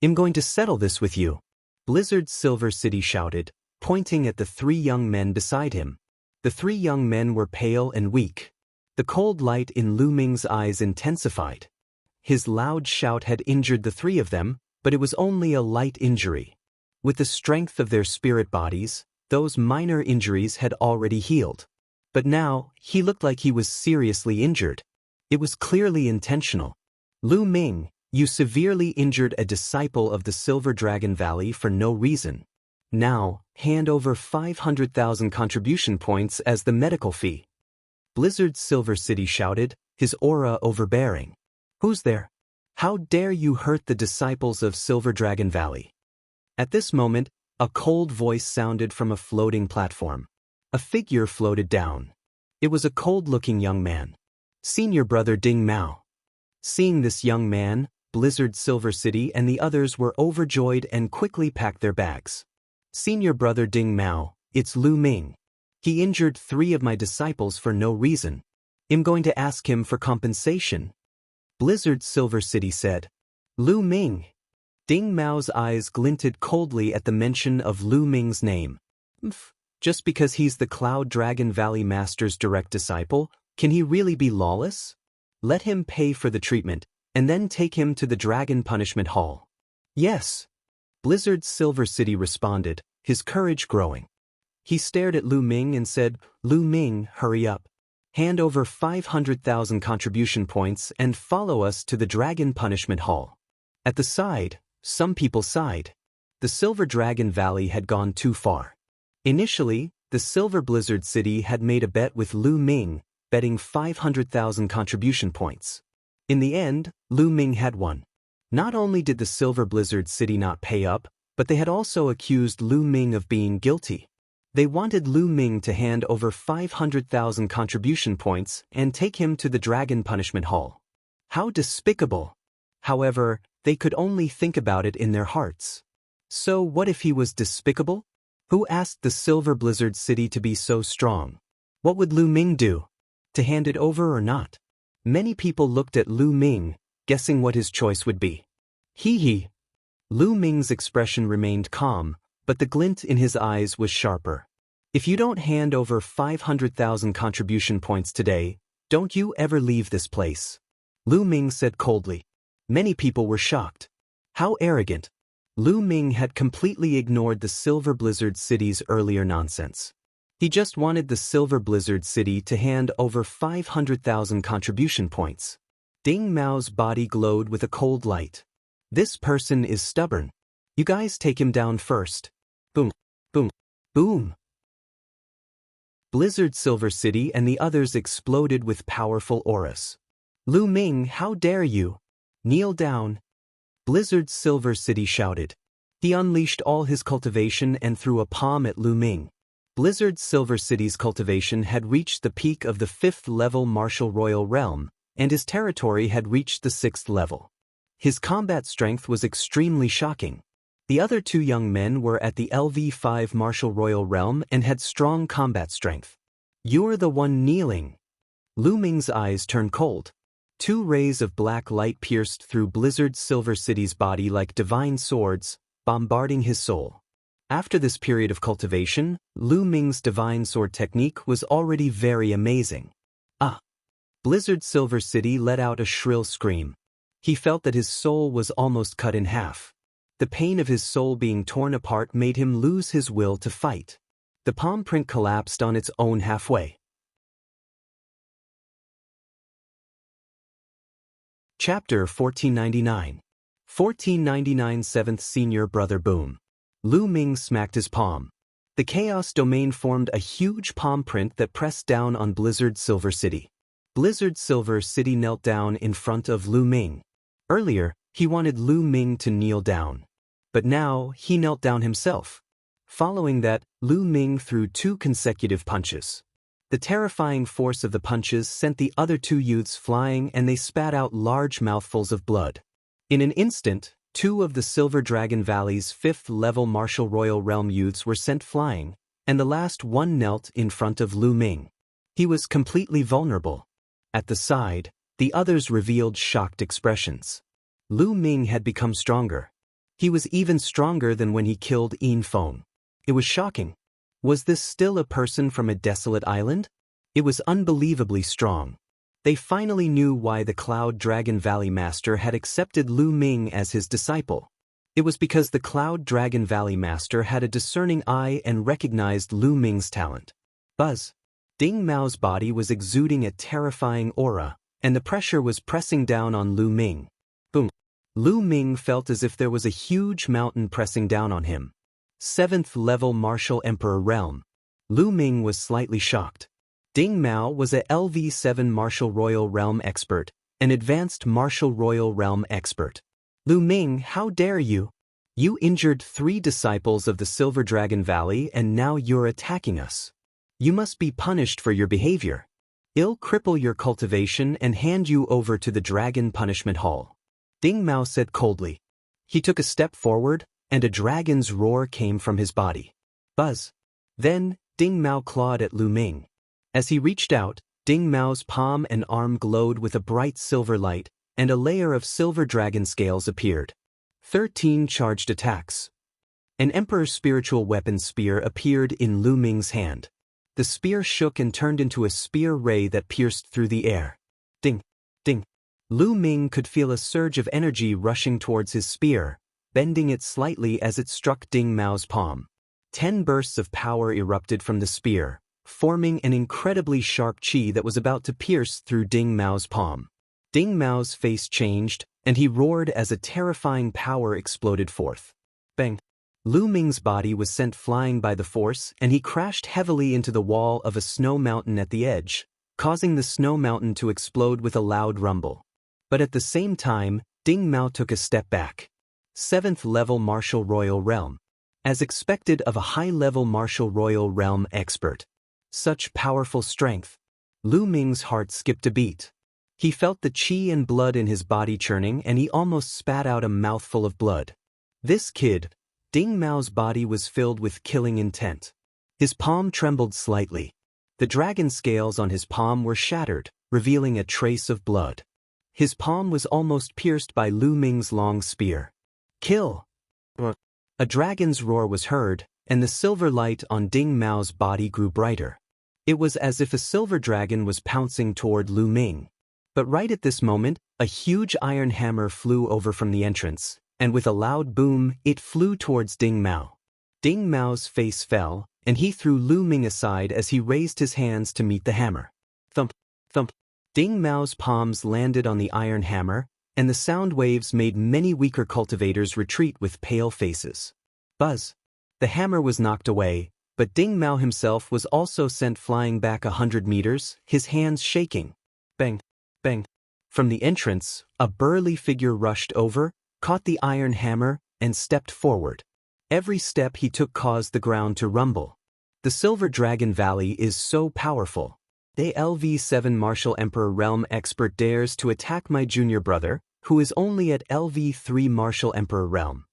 I'm going to settle this with you. Blizzard Silver City shouted, pointing at the 3 young men beside him. The 3 young men were pale and weak. The cold light in Lu Ming's eyes intensified. His loud shout had injured the 3 of them, but it was only a light injury. With the strength of their spirit bodies, those minor injuries had already healed. But now, he looked like he was seriously injured. It was clearly intentional. Lu Ming, you severely injured a disciple of the Silver Dragon Valley for no reason. Now, hand over 500,000 contribution points as the medical fee. Blizzard Silver City shouted, his aura overbearing. Who's there? How dare you hurt the disciples of Silver Dragon Valley? At this moment, a cold voice sounded from a floating platform. A figure floated down. It was a cold-looking young man. Senior brother Ding Mao. Seeing this young man, Blizzard Silver City and the others were overjoyed and quickly packed their bags. Senior brother Ding Mao, it's Lu Ming. He injured 3 of my disciples for no reason. I'm going to ask him for compensation. Blizzard Silver City said. Lu Ming. Ding Mao's eyes glinted coldly at the mention of Lu Ming's name. Just because he's the Cloud Dragon Valley Master's direct disciple, can he really be lawless? Let him pay for the treatment, and then take him to the Dragon Punishment Hall. Yes. Blizzard Silver City responded, his courage growing. He stared at Lu Ming and said, Lu Ming, hurry up. Hand over 500,000 contribution points and follow us to the Dragon Punishment Hall. At the side, some people sighed. The Silver Dragon Valley had gone too far. Initially, the Silver Blizzard City had made a bet with Lu Ming, betting 500,000 contribution points. In the end, Lu Ming had won. Not only did the Silver Blizzard City not pay up, but they had also accused Lu Ming of being guilty. They wanted Lu Ming to hand over 500,000 contribution points and take him to the Dragon Punishment Hall. How despicable! However, they could only think about it in their hearts. So what if he was despicable? Who asked the Silver Blizzard City to be so strong? What would Lu Ming do? To hand it over or not? Many people looked at Lu Ming, guessing what his choice would be. Hee. Lu Ming's expression remained calm, but the glint in his eyes was sharper. If you don't hand over 500,000 contribution points today, don't you ever leave this place. Lu Ming said coldly. Many people were shocked. How arrogant. Lu Ming had completely ignored the Silver Blizzard City's earlier nonsense. He just wanted the Silver Blizzard City to hand over 500,000 contribution points. Ding Mao's body glowed with a cold light. This person is stubborn. You guys take him down first. Boom, boom, boom. Blizzard Silver City and the others exploded with powerful auras. Lu Ming, how dare you? Kneel down. Blizzard Silver City shouted. He unleashed all his cultivation and threw a palm at Lu Ming. Blizzard Silver City's cultivation had reached the peak of the 5th level Martial Royal Realm, and his territory had reached the 6th level. His combat strength was extremely shocking. The other 2 young men were at the LV5 Martial Royal Realm and had strong combat strength. You're the one kneeling. Lu Ming's eyes turned cold. 2 rays of black light pierced through Blizzard Silver City's body like divine swords, bombarding his soul. After this period of cultivation, Lu Ming's divine sword technique was already very amazing. Ah! Blizzard Silver City let out a shrill scream. He felt that his soul was almost cut in half. The pain of his soul being torn apart made him lose his will to fight. The palm print collapsed on its own halfway. Chapter 1499. 1499 7th Senior Brother Boom. Lu Ming smacked his palm. The Chaos Domain formed a huge palm print that pressed down on Blizzard Silver City. Blizzard Silver City knelt down in front of Lu Ming. Earlier, he wanted Lu Ming to kneel down. But now, he knelt down himself. Following that, Lu Ming threw 2 consecutive punches. The terrifying force of the punches sent the other 2 youths flying and they spat out large mouthfuls of blood. In an instant, 2 of the Silver Dragon Valley's 5th level Martial Royal Realm youths were sent flying, and the last one knelt in front of Lu Ming. He was completely vulnerable. At the side, the others revealed shocked expressions. Lu Ming had become stronger. He was even stronger than when he killed Yin Feng. It was shocking. Was this still a person from a desolate island? It was unbelievably strong. They finally knew why the Cloud Dragon Valley Master had accepted Lu Ming as his disciple. It was because the Cloud Dragon Valley Master had a discerning eye and recognized Lu Ming's talent. Buzz. Ding Mao's body was exuding a terrifying aura, and the pressure was pressing down on Lu Ming. Boom. Lu Ming felt as if there was a huge mountain pressing down on him. 7th level Martial Emperor Realm. Lu Ming was slightly shocked. Ding Mao was a LV7 Martial Royal Realm expert, an advanced Martial Royal Realm expert. Lu Ming, how dare you? You injured 3 disciples of the Silver Dragon Valley and now you're attacking us. You must be punished for your behavior. I'll cripple your cultivation and hand you over to the Dragon Punishment Hall. Ding Mao said coldly. He took a step forward, and a dragon's roar came from his body. Buzz. Then, Ding Mao clawed at Lu Ming. As he reached out, Ding Mao's palm and arm glowed with a bright silver light, and a layer of silver dragon scales appeared. 13 charged attacks. An Emperor's spiritual weapon spear appeared in Lu Ming's hand. The spear shook and turned into a spear ray that pierced through the air. Ding! Ding! Lu Ming could feel a surge of energy rushing towards his spear, bending it slightly as it struck Ding Mao's palm. 10 bursts of power erupted from the spear, forming an incredibly sharp qi that was about to pierce through Ding Mao's palm. Ding Mao's face changed, and he roared as a terrifying power exploded forth. Bang! Lu Ming's body was sent flying by the force, and he crashed heavily into the wall of a snow mountain at the edge, causing the snow mountain to explode with a loud rumble. But at the same time, Ding Mao took a step back. 7th level Martial Royal Realm. As expected of a high-level Martial Royal Realm expert. Such powerful strength. Lu Ming's heart skipped a beat. He felt the qi and blood in his body churning, and he almost spat out a mouthful of blood. This kid, Ding Mao's body was filled with killing intent. His palm trembled slightly. The dragon scales on his palm were shattered, revealing a trace of blood. His palm was almost pierced by Lu Ming's long spear. Kill! A dragon's roar was heard, and the silver light on Ding Mao's body grew brighter. It was as if a silver dragon was pouncing toward Lu Ming. But right at this moment, a huge iron hammer flew over from the entrance, and with a loud boom, it flew towards Ding Mao. Ding Mao's face fell, and he threw Lu Ming aside as he raised his hands to meet the hammer. Thump, thump. Ding Mao's palms landed on the iron hammer, and the sound waves made many weaker cultivators retreat with pale faces. Buzz. The hammer was knocked away, but Ding Mao himself was also sent flying back 100 meters, his hands shaking. Bang, bang. From the entrance, a burly figure rushed over, caught the iron hammer, and stepped forward. Every step he took caused the ground to rumble. The Silver Dragon Valley is so powerful. The LV7 Martial Emperor Realm expert dares to attack my junior brother, who is only at LV3 Martial Emperor Realm.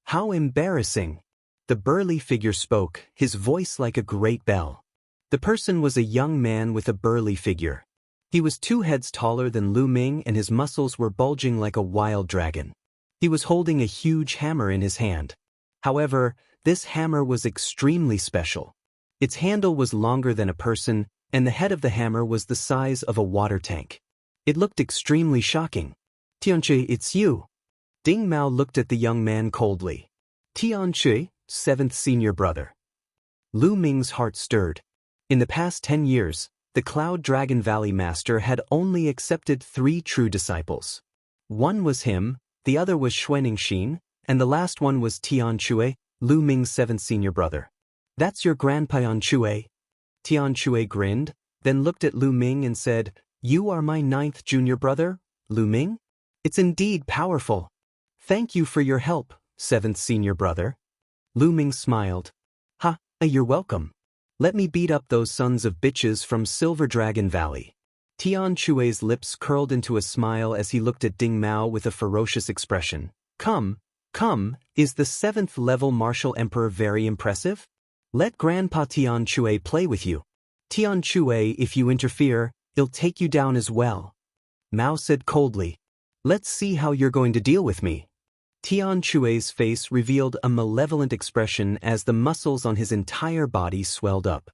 How embarrassing! The burly figure spoke, his voice like a great bell. The person was a young man with a burly figure. He was 2 heads taller than Lu Ming, and his muscles were bulging like a wild dragon. He was holding a huge hammer in his hand. However, this hammer was extremely special. Its handle was longer than a person, and the head of the hammer was the size of a water tank. It looked extremely shocking. Tianqi, it's you. Ding Mao looked at the young man coldly. Tianqi, 7th senior brother. Lu Ming's heart stirred. In the past 10 years, the Cloud Dragon Valley Master had only accepted 3 true disciples. One was him, the other was Xuaningxin, and the last one was Tianqi, Lu Ming's 7th senior brother. That's your grandpa Tianqi. Tianqi grinned, then looked at Lu Ming and said, You are my 9th junior brother, Lu Ming? It's indeed powerful. Thank you for your help, 7th senior brother. Lu Ming smiled. Ha, you're welcome. Let me beat up those sons of bitches from Silver Dragon Valley. Tianqi's lips curled into a smile as he looked at Ding Mao with a ferocious expression. Come, is the 7th level Martial Emperor very impressive? Let Grandpa Tianqi play with you. Tianqi, if you interfere, he'll take you down as well. Mao said coldly. Let's see how you're going to deal with me. Tianqi's face revealed a malevolent expression as the muscles on his entire body swelled up.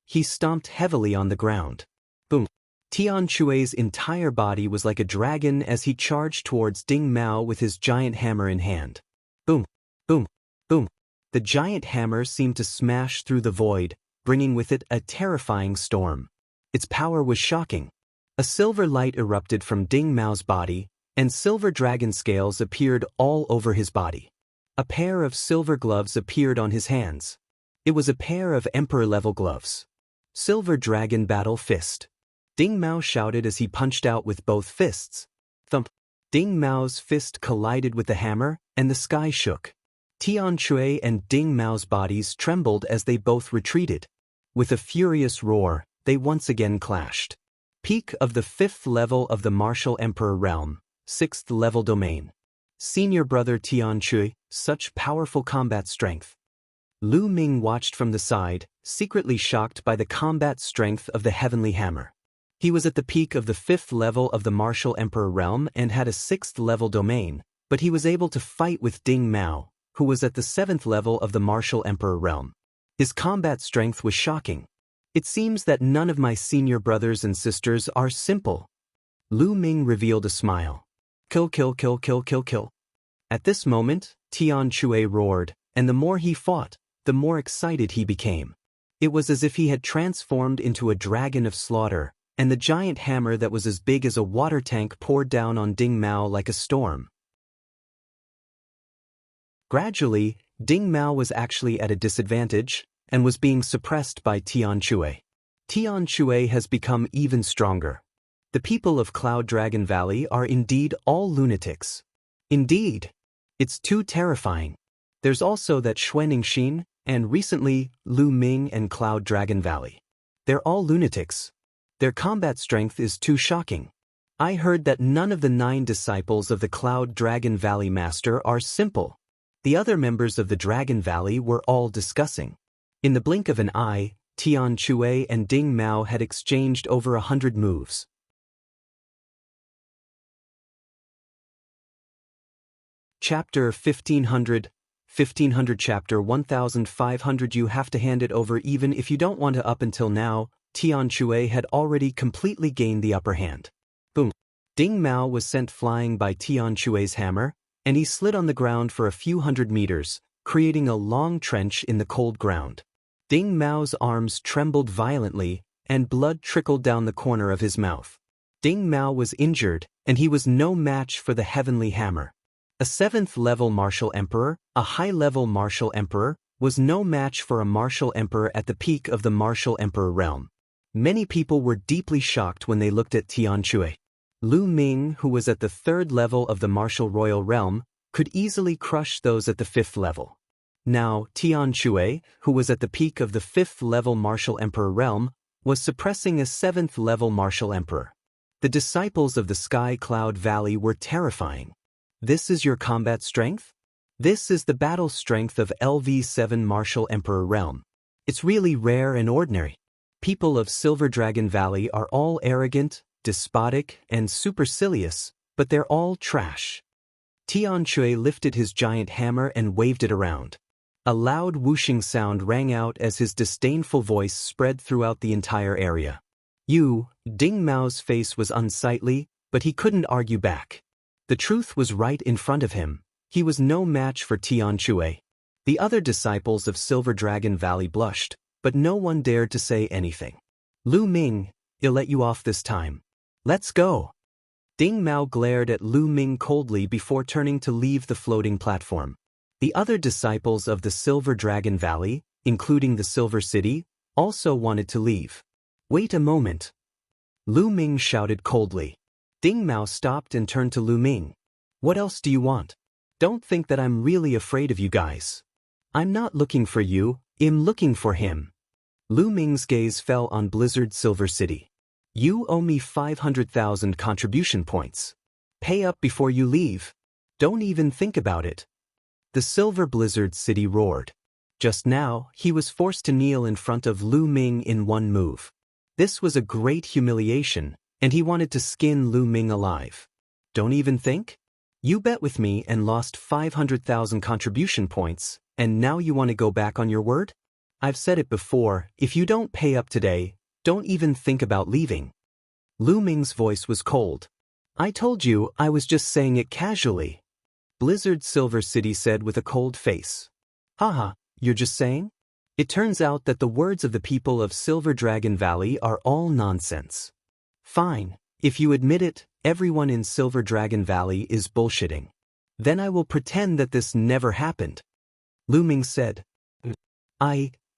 He stomped heavily on the ground. Boom. Tianqi's entire body was like a dragon as he charged towards Ding Mao with his giant hammer in hand. Boom, boom, boom. The giant hammer seemed to smash through the void, bringing with it a terrifying storm. Its power was shocking. A silver light erupted from Ding Mao's body, and silver dragon scales appeared all over his body. A pair of silver gloves appeared on his hands. It was a pair of emperor-level gloves. Silver Dragon Battle Fist. Ding Mao shouted as he punched out with both fists. Thump. Ding Mao's fist collided with the hammer, and the sky shook. Tianqi and Ding Mao's bodies trembled as they both retreated. With a furious roar, they once again clashed. Peak of the 5th level of the Martial Emperor Realm, 6th level domain. Senior brother Tian Chui, such powerful combat strength. Lu Ming watched from the side, secretly shocked by the combat strength of the Heavenly Hammer. He was at the peak of the 5th level of the Martial Emperor Realm and had a 6th level domain, but he was able to fight with Ding Mao, who was at the 7th level of the Martial Emperor Realm. His combat strength was shocking. It seems that none of my senior brothers and sisters are simple. Lu Ming revealed a smile. Kill, kill, kill, kill, kill, kill. At this moment, Tian Chui roared, and the more he fought, the more excited he became. It was as if he had transformed into a dragon of slaughter, and the giant hammer that was as big as a water tank poured down on Ding Mao like a storm. Gradually, Ding Mao was actually at a disadvantage, and was being suppressed by Tian Chui. Tian Chui has become even stronger. The people of Cloud Dragon Valley are indeed all lunatics. Indeed. It's too terrifying. There's also that Xuanixin, and recently, Lu Ming and Cloud Dragon Valley. They're all lunatics. Their combat strength is too shocking. I heard that none of the 9 disciples of the Cloud Dragon Valley Master are simple. The other members of the Dragon Valley were all discussing. In the blink of an eye, Tian Chui and Ding Mao had exchanged over 100 moves. Chapter 1500 Chapter 1500. You have to hand it over even if you don't want to. Up until now, Tian Chui had already completely gained the upper hand. Boom. Ding Mao was sent flying by Tian Chui's hammer, and he slid on the ground for a few hundred meters, creating a long trench in the cold ground. Ding Mao's arms trembled violently, and blood trickled down the corner of his mouth. Ding Mao was injured, and he was no match for the Heavenly Hammer. A 7th level martial emperor, a high-level martial emperor, was no match for a martial emperor at the peak of the martial emperor realm. Many people were deeply shocked when they looked at Tian Chui. Lu Ming, who was at the 3rd level of the martial royal realm, could easily crush those at the 5th level. Now, Tian Chui, who was at the peak of the 5th level martial emperor realm, was suppressing a 7th level martial emperor. The disciples of the Sky Cloud Valley were terrifying. This is your combat strength? This is the battle strength of LV7 Martial Emperor Realm. It's really rare and ordinary. People of Silver Dragon Valley are all arrogant, despotic, and supercilious, but they're all trash. Tian Chui lifted his giant hammer and waved it around. A loud whooshing sound rang out as his disdainful voice spread throughout the entire area. Ding Mao's face was unsightly, but he couldn't argue back. The truth was right in front of him. He was no match for Tian Chui. The other disciples of Silver Dragon Valley blushed, but no one dared to say anything. Lu Ming, I'll let you off this time. Let's go. Ding Mao glared at Lu Ming coldly before turning to leave the floating platform. The other disciples of the Silver Dragon Valley, including the Silver City, also wanted to leave. Wait a moment. Lu Ming shouted coldly. Ding Mao stopped and turned to Lu Ming. What else do you want? Don't think that I'm really afraid of you guys. I'm not looking for you, I'm looking for him. Lu Ming's gaze fell on Blizzard Silver City. You owe me 500,000 contribution points. Pay up before you leave. Don't even think about it. The Silver Blizzard City roared. Just now, he was forced to kneel in front of Lu Ming in one move. This was a great humiliation, and he wanted to skin Lu Ming alive. Don't even think? You bet with me and lost 500,000 contribution points, and now you want to go back on your word? I've said it before, if you don't pay up today, don't even think about leaving. Lu Ming's voice was cold. I told you I was just saying it casually. Blizzard Silver City said with a cold face. Haha, you're just saying? It turns out that the words of the people of Silver Dragon Valley are all nonsense. Fine, if you admit it, everyone in Silver Dragon Valley is bullshitting. Then I will pretend that this never happened. Lu Ming said.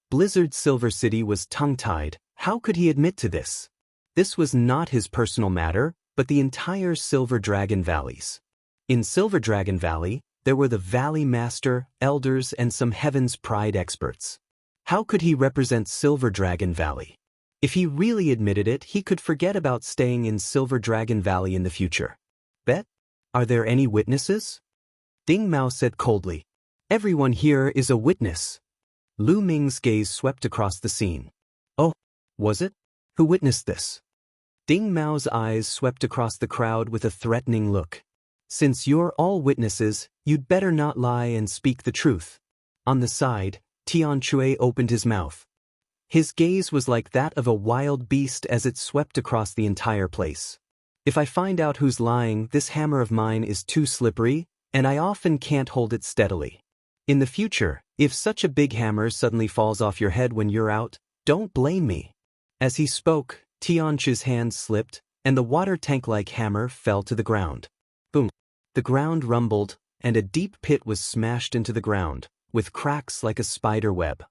Blizzard Silver City was tongue-tied. How could he admit to this? This was not his personal matter, but the entire Silver Dragon Valleys. In Silver Dragon Valley, there were the Valley Master, Elders, and some Heaven's Pride experts. How could he represent Silver Dragon Valley? If he really admitted it, he could forget about staying in Silver Dragon Valley in the future. Bet? Are there any witnesses? Ding Mao said coldly. Everyone here is a witness. Lu Ming's gaze swept across the scene. Oh, was it? Who witnessed this? Ding Mao's eyes swept across the crowd with a threatening look. Since you're all witnesses, you'd better not lie and speak the truth. On the side, Tian Chui opened his mouth. His gaze was like that of a wild beast as it swept across the entire place. If I find out who's lying, this hammer of mine is too slippery, and I often can't hold it steadily. In the future, if such a big hammer suddenly falls off your head when you're out, don't blame me. As he spoke, Tian Chui's hand slipped, and the water tank-like hammer fell to the ground. Boom! The ground rumbled, and a deep pit was smashed into the ground, with cracks like a spider web.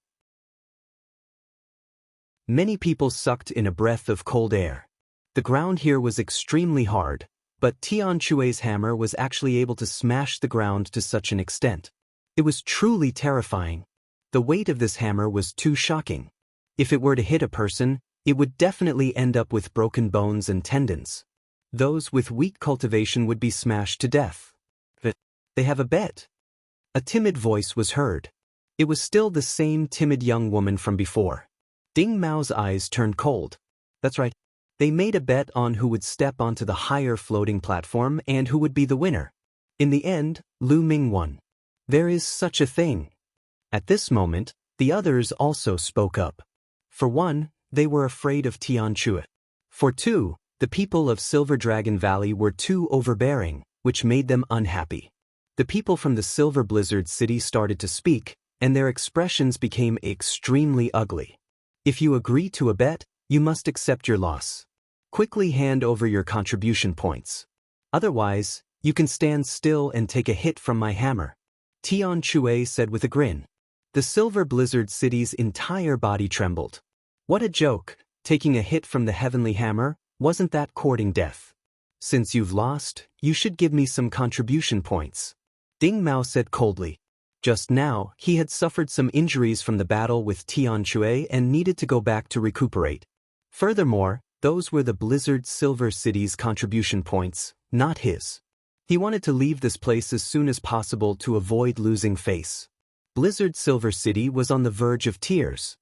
Many people sucked in a breath of cold air. The ground here was extremely hard, but Tian Chui's hammer was actually able to smash the ground to such an extent. It was truly terrifying. The weight of this hammer was too shocking. If it were to hit a person, it would definitely end up with broken bones and tendons. Those with weak cultivation would be smashed to death. But they have a bet. A timid voice was heard. It was still the same timid young woman from before. Ding Mao's eyes turned cold. That's right. They made a bet on who would step onto the higher floating platform and who would be the winner. In the end, Lu Ming won. There is such a thing. At this moment, the others also spoke up. For one, they were afraid of Tian Chui. For two, the people of Silver Dragon Valley were too overbearing, which made them unhappy. The people from the Silver Blizzard City started to speak, and their expressions became extremely ugly. If you agree to a bet, you must accept your loss. Quickly hand over your contribution points. Otherwise, you can stand still and take a hit from my hammer. Tian Chui said with a grin. The Silver Blizzard City's entire body trembled. What a joke, taking a hit from the heavenly hammer, wasn't that courting death? Since you've lost, you should give me some contribution points. Ding Mao said coldly. Just now, he had suffered some injuries from the battle with Tian Chui and needed to go back to recuperate. Furthermore, those were the Blizzard Silver City's contribution points, not his. He wanted to leave this place as soon as possible to avoid losing face. Blizzard Silver City was on the verge of tears.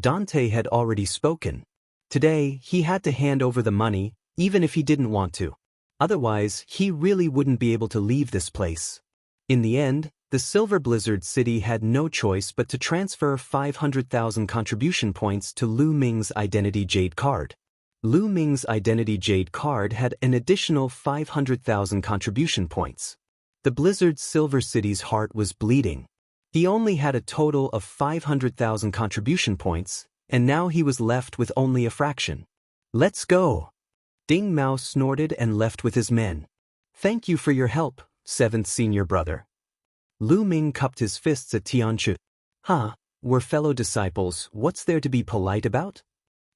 Dante had already spoken. Today, he had to hand over the money, even if he didn't want to. Otherwise, he really wouldn't be able to leave this place. In the end, the Silver Blizzard City had no choice but to transfer 500,000 contribution points to Lu Ming's Identity Jade card. Lu Ming's Identity Jade card had an additional 500,000 contribution points. The Blizzard Silver City's heart was bleeding. He only had a total of 500,000 contribution points, and now he was left with only a fraction. Let's go! Ding Mao snorted and left with his men. Thank you for your help, seventh senior brother. Lu Ming cupped his fists at Tian Chui. Huh, we're fellow disciples, what's there to be polite about?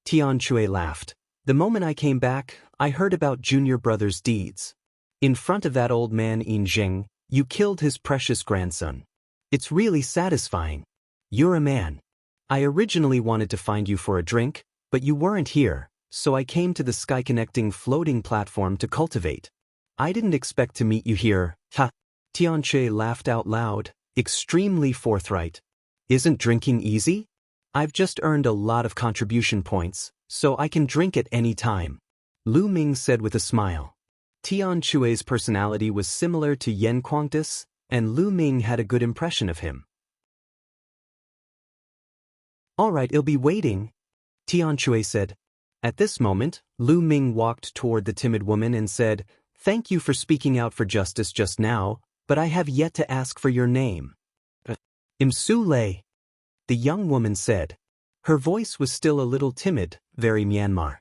Tian Chui laughed. The moment I came back, I heard about junior brother's deeds. In front of that old man Yin Zheng, you killed his precious grandson. It's really satisfying. You're a man. I originally wanted to find you for a drink, but you weren't here, so I came to the sky-connecting floating platform to cultivate. I didn't expect to meet you here, ha. Tian Chui laughed out loud, extremely forthright. Isn't drinking easy? I've just earned a lot of contribution points, so I can drink at any time. Lu Ming said with a smile. Tian Chui's personality was similar to Yan Quangtis, and Lu Ming had a good impression of him. All right, I'll be waiting, Tian Chui said. At this moment, Lu Ming walked toward the timid woman and said, Thank you for speaking out for justice just now, but I have yet to ask for your name. Su Lei, the young woman said. Her voice was still a little timid, very Myanmar.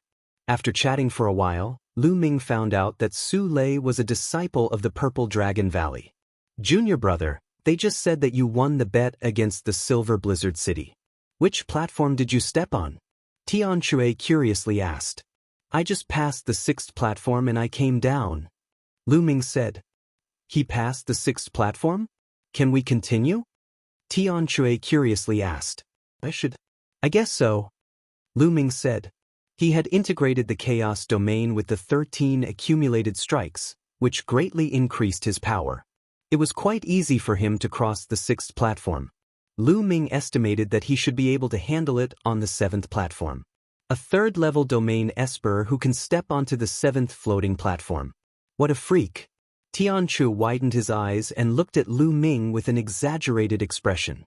After chatting for a while, Lu Ming found out that Su Lei was a disciple of the Purple Dragon Valley. Junior brother, they just said that you won the bet against the Silver Blizzard City. Which platform did you step on? Tian Chui curiously asked. I just passed the 6th platform and I came down. Lu Ming said. He passed the 6th platform? Can we continue? Tian Chui curiously asked. I guess so. Lu Ming said. He had integrated the chaos domain with the 13 accumulated strikes, which greatly increased his power. It was quite easy for him to cross the 6th platform. Lu Ming estimated that he should be able to handle it on the 7th platform. A 3rd-level domain esper who can step onto the 7th floating platform. What a freak! Tianchu widened his eyes and looked at Lu Ming with an exaggerated expression.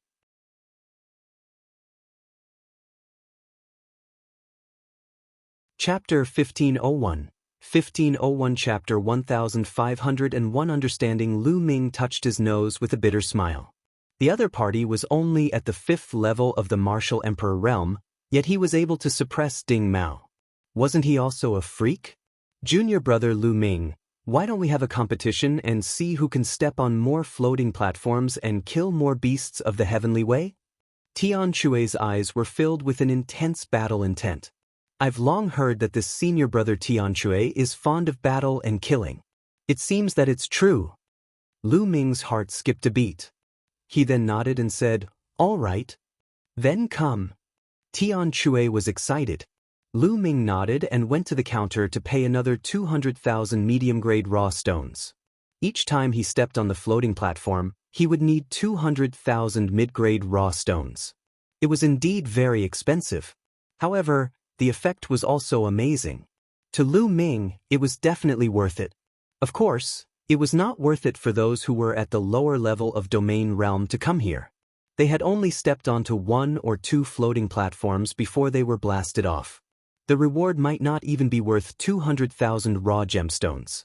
Chapter 1501. 1501 Chapter 1501 Understanding. Lu Ming touched his nose with a bitter smile. The other party was only at the 5th level of the martial emperor realm, yet he was able to suppress Ding Mao. Wasn't he also a freak? Junior brother Lu Ming, why don't we have a competition and see who can step on more floating platforms and kill more beasts of the heavenly way? Tian Chue's eyes were filled with an intense battle intent. I've long heard that this senior brother Tian Chue is fond of battle and killing. It seems that it's true. Lu Ming's heart skipped a beat. He then nodded and said, all right. Then come. Tian Chue was excited. Lu Ming nodded and went to the counter to pay another 200,000 medium-grade raw stones. Each time he stepped on the floating platform, he would need 200,000 mid-grade raw stones. It was indeed very expensive. However, the effect was also amazing. To Lu Ming, it was definitely worth it. Of course, it was not worth it for those who were at the lower level of domain realm to come here. They had only stepped onto 1 or 2 floating platforms before they were blasted off. The reward might not even be worth 200,000 raw gemstones.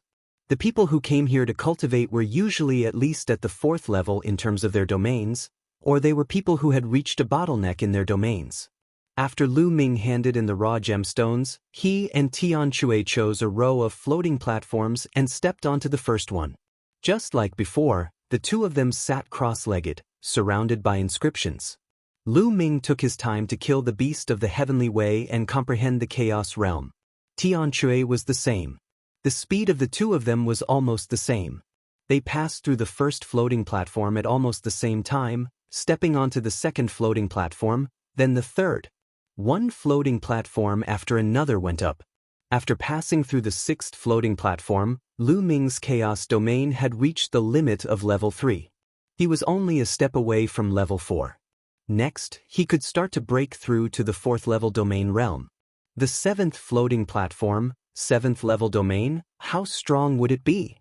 The people who came here to cultivate were usually at least at the 4th level in terms of their domains, or they were people who had reached a bottleneck in their domains. After Lu Ming handed in the raw gemstones, he and Tian Chue chose a row of floating platforms and stepped onto the first one. Just like before, the two of them sat cross-legged, surrounded by inscriptions. Lu Ming took his time to kill the beast of the heavenly way and comprehend the chaos realm. Tian Chue was the same. The speed of the two of them was almost the same. They passed through the first floating platform at almost the same time, stepping onto the second floating platform, then the third. One floating platform after another went up. After passing through the 6th floating platform, Lu Ming's chaos domain had reached the limit of level 3. He was only a step away from level 4. Next, he could start to break through to the 4th level domain realm. The 7th floating platform, 7th level domain, how strong would it be?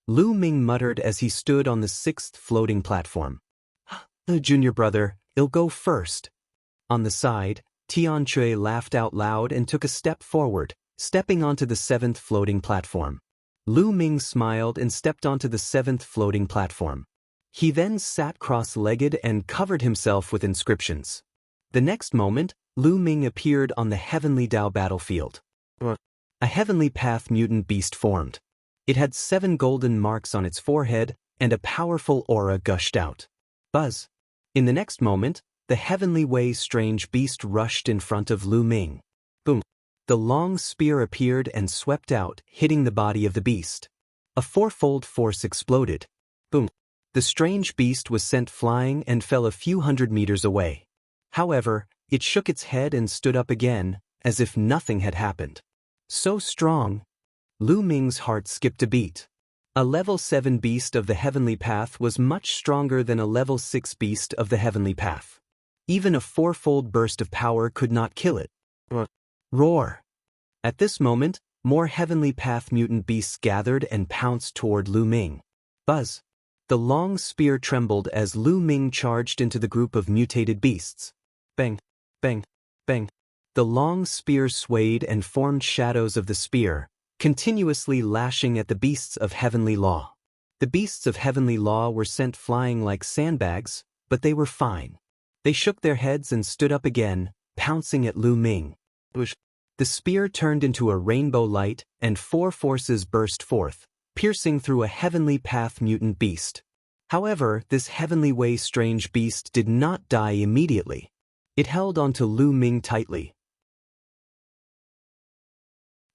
Lu Ming muttered as he stood on the 6th floating platform. The junior brother, I'll go first. On the side, Tian Chue laughed out loud and took a step forward, stepping onto the 7th floating platform. Lu Ming smiled and stepped onto the 7th floating platform. He then sat cross-legged and covered himself with inscriptions. The next moment, Lu Ming appeared on the Heavenly Dao battlefield. A Heavenly Path mutant beast formed. It had 7 golden marks on its forehead, and a powerful aura gushed out. Buzz. In the next moment, the Heavenly Way strange beast rushed in front of Lu Ming. Boom. The long spear appeared and swept out, hitting the body of the beast. A 4-fold force exploded. Boom. The strange beast was sent flying and fell a few hundred meters away. However, it shook its head and stood up again, as if nothing had happened. So strong. Lu Ming's heart skipped a beat. A level 7 beast of the Heavenly Path was much stronger than a level 6 beast of the Heavenly Path. Even a 4-fold burst of power could not kill it. Roar! At this moment, more Heavenly Path mutant beasts gathered and pounced toward Lu Ming. Buzz! The long spear trembled as Lu Ming charged into the group of mutated beasts. Bang! Bang! Bang! The long spear swayed and formed shadows of the spear, continuously lashing at the beasts of Heavenly Law. The beasts of Heavenly Law were sent flying like sandbags, but they were fine. They shook their heads and stood up again, pouncing at Lu Ming. The spear turned into a rainbow light, and 4 forces burst forth, piercing through a Heavenly Path mutant beast. However, this Heavenly Way strange beast did not die immediately. It held onto Lu Ming tightly.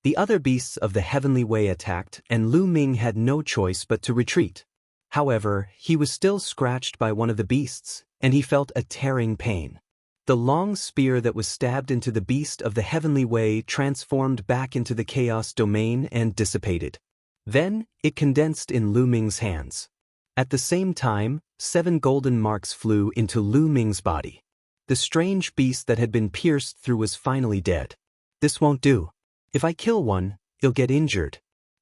The other beasts of the Heavenly Way attacked, and Lu Ming had no choice but to retreat. However, he was still scratched by one of the beasts, and he felt a tearing pain. The long spear that was stabbed into the beast of the heavenly way transformed back into the chaos domain and dissipated. Then, it condensed in Lu Ming's hands. At the same time, 7 golden marks flew into Lu Ming's body. The strange beast that had been pierced through was finally dead. This won't do. If I kill one, he'll get injured.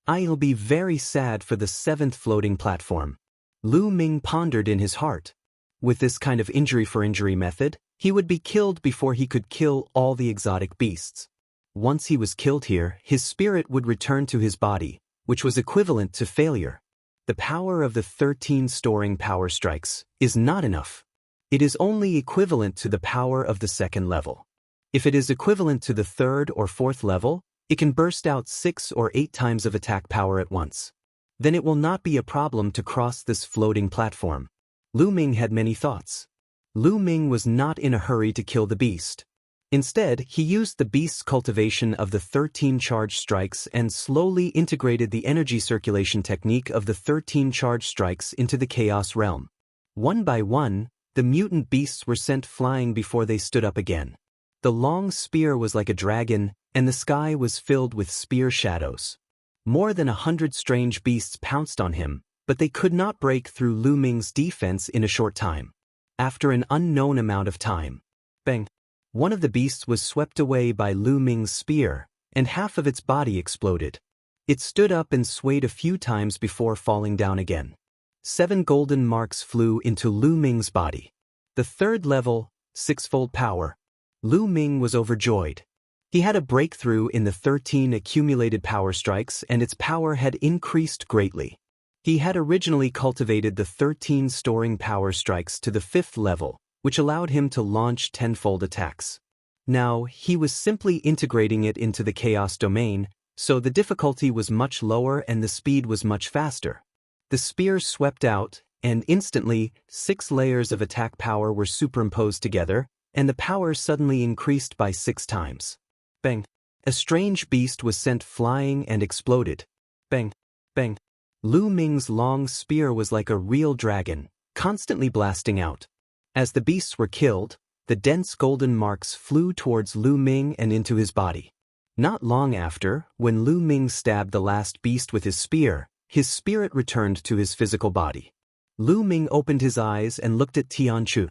I'll be very sad for the 7th floating platform. Lu Ming pondered in his heart. With this kind of injury-for-injury method, he would be killed before he could kill all the exotic beasts. Once he was killed here, his spirit would return to his body, which was equivalent to failure. The power of the 13 storing power strikes is not enough. It is only equivalent to the power of the 2nd level. If it is equivalent to the 3rd or 4th level, it can burst out 6 or 8 times of attack power at once. Then it will not be a problem to cross this floating platform. Lu Ming had many thoughts. Lu Ming was not in a hurry to kill the beast. Instead, he used the beast's cultivation of the 13 charge strikes and slowly integrated the energy circulation technique of the 13 charge strikes into the chaos realm. One by one, the mutant beasts were sent flying before they stood up again. The long spear was like a dragon, and the sky was filled with spear shadows. More than 100 strange beasts pounced on him, but they could not break through Lu Ming's defense in a short time. After an unknown amount of time, bang! One of the beasts was swept away by Lu Ming's spear, and half of its body exploded. It stood up and swayed a few times before falling down again. 7 golden marks flew into Lu Ming's body. The 3rd level, 6-fold power. Lu Ming was overjoyed. He had a breakthrough in the 13 accumulated power strikes, and its power had increased greatly. He had originally cultivated the 13 storing power strikes to the 5th level, which allowed him to launch 10-fold attacks. Now, he was simply integrating it into the chaos domain, so the difficulty was much lower and the speed was much faster. The spear swept out, and instantly, 6 layers of attack power were superimposed together, and the power suddenly increased by 6 times. Bang! A strange beast was sent flying and exploded. Bang! Bang! Lu Ming's long spear was like a real dragon, constantly blasting out. As the beasts were killed, the dense golden marks flew towards Lu Ming and into his body. Not long after, when Lu Ming stabbed the last beast with his spirit returned to his physical body. Lu Ming opened his eyes and looked at Tianchu.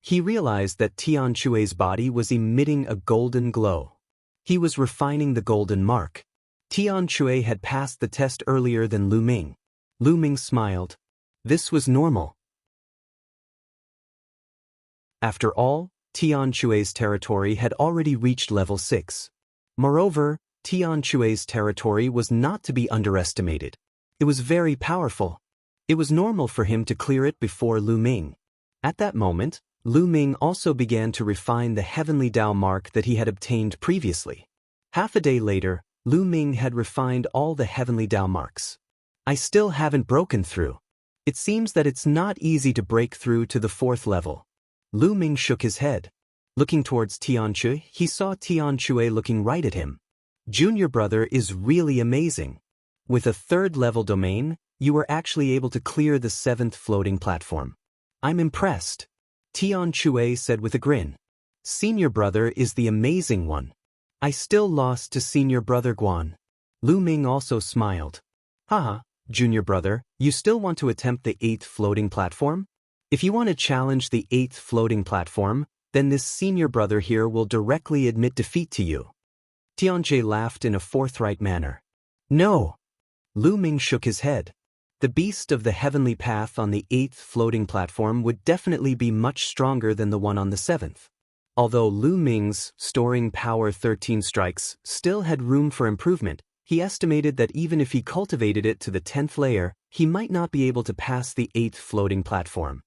He realized that Tianchu's body was emitting a golden glow. He was refining the golden mark. Tianchu had passed the test earlier than Lu Ming. Lu Ming smiled. This was normal. After all, Tianchu's territory had already reached level 6. Moreover, Tianchu's territory was not to be underestimated. It was very powerful. It was normal for him to clear it before Lu Ming. At that moment, Lu Ming also began to refine the heavenly Dao mark that he had obtained previously. Half a day later, Lu Ming had refined all the heavenly Dao marks. I still haven't broken through. It seems that it's not easy to break through to the 4th level. Lu Ming shook his head. Looking towards Tianchu, he saw Tianchu looking right at him. Junior brother is really amazing. With a 3rd level domain, you were actually able to clear the 7th floating platform. I'm impressed. Tianchu said with a grin. Senior brother is the amazing one. I still lost to senior brother Guan. Lu Ming also smiled. Haha, junior brother, you still want to attempt the 8th floating platform? If you want to challenge the 8th floating platform, then this senior brother here will directly admit defeat to you. Tianjie laughed in a forthright manner. No. Lu Ming shook his head. The beast of the heavenly path on the 8th floating platform would definitely be much stronger than the one on the 7th. Although Lu Ming's storing power 13 strikes still had room for improvement, he estimated that even if he cultivated it to the 10th layer, he might not be able to pass the 8th floating platform.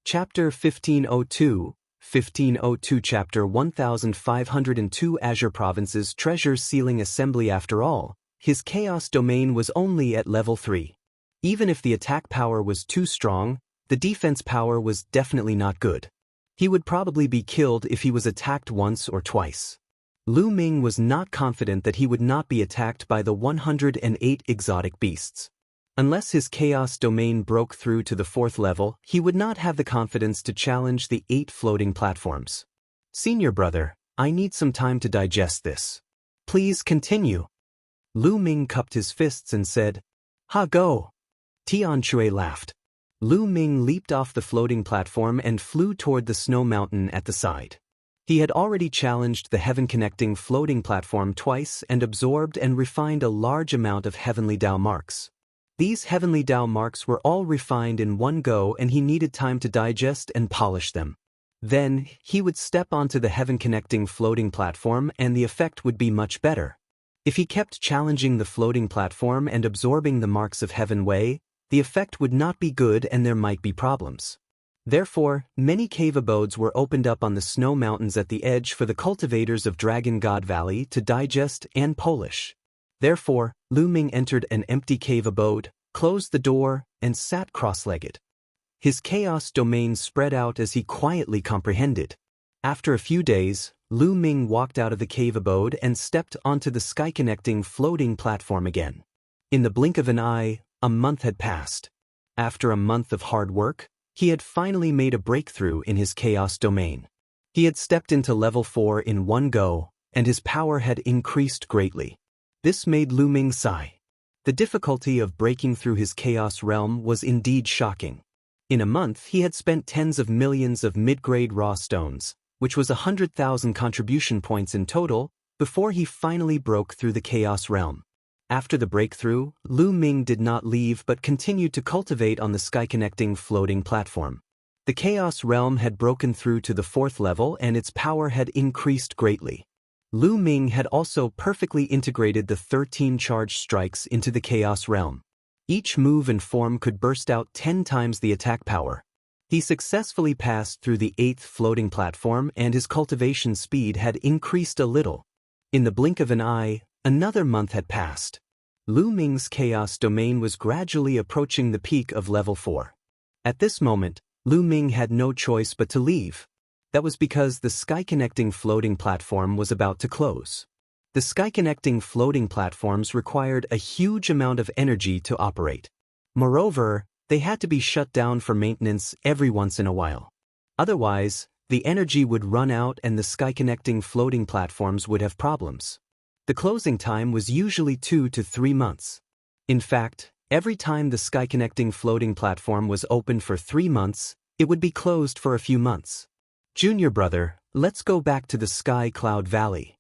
Chapter 1502, 1502 Chapter 1502 Azure Province's Treasure Sealing Assembly. After all, his Chaos Domain was only at level 3. Even if the attack power was too strong, the defense power was definitely not good. He would probably be killed if he was attacked once or twice. Lu Ming was not confident that he would not be attacked by the 108 exotic beasts. Unless his chaos domain broke through to the 4th level, he would not have the confidence to challenge the 8 floating platforms. Senior brother, I need some time to digest this. Please continue. Lu Ming cupped his fists and said, "Ha, go." Tian Shui laughed. Lu Ming leaped off the floating platform and flew toward the snow mountain at the side. He had already challenged the heaven-connecting floating platform twice and absorbed and refined a large amount of heavenly Dao marks. These heavenly Dao marks were all refined in one go, and he needed time to digest and polish them. Then, he would step onto the heaven-connecting floating platform and the effect would be much better. If he kept challenging the floating platform and absorbing the marks of Heaven Wei, the effect would not be good and there might be problems. Therefore, many cave abodes were opened up on the snow mountains at the edge for the cultivators of Dragon God Valley to digest and polish. Therefore, Lu Ming entered an empty cave abode, closed the door, and sat cross-legged. His chaos domain spread out as he quietly comprehended. After a few days, Lu Ming walked out of the cave abode and stepped onto the sky-connecting floating platform again. In the blink of an eye, a month had passed. After a month of hard work, he had finally made a breakthrough in his chaos domain. He had stepped into level 4 in one go, and his power had increased greatly. This made Lu Ming sigh. The difficulty of breaking through his chaos realm was indeed shocking. In a month he had spent tens of millions of mid-grade raw stones, which was 100,000 contribution points in total, before he finally broke through the chaos realm. After the breakthrough, Lu Ming did not leave but continued to cultivate on the sky-connecting floating platform. The chaos realm had broken through to the 4th level and its power had increased greatly. Lu Ming had also perfectly integrated the 13 charged strikes into the chaos realm. Each move and form could burst out 10 times the attack power. He successfully passed through the 8th floating platform and his cultivation speed had increased a little. In the blink of an eye, another month had passed. Lu Ming's chaos domain was gradually approaching the peak of level 4. At this moment, Lu Ming had no choice but to leave. That was because the sky-connecting floating platform was about to close. The sky-connecting floating platforms required a huge amount of energy to operate. Moreover, they had to be shut down for maintenance every once in a while. Otherwise, the energy would run out and the sky-connecting floating platforms would have problems. The closing time was usually 2 to 3 months. In fact, every time the sky-connecting floating platform was opened for 3 months, it would be closed for a few months. Junior brother, let's go back to the Sky Cloud Valley.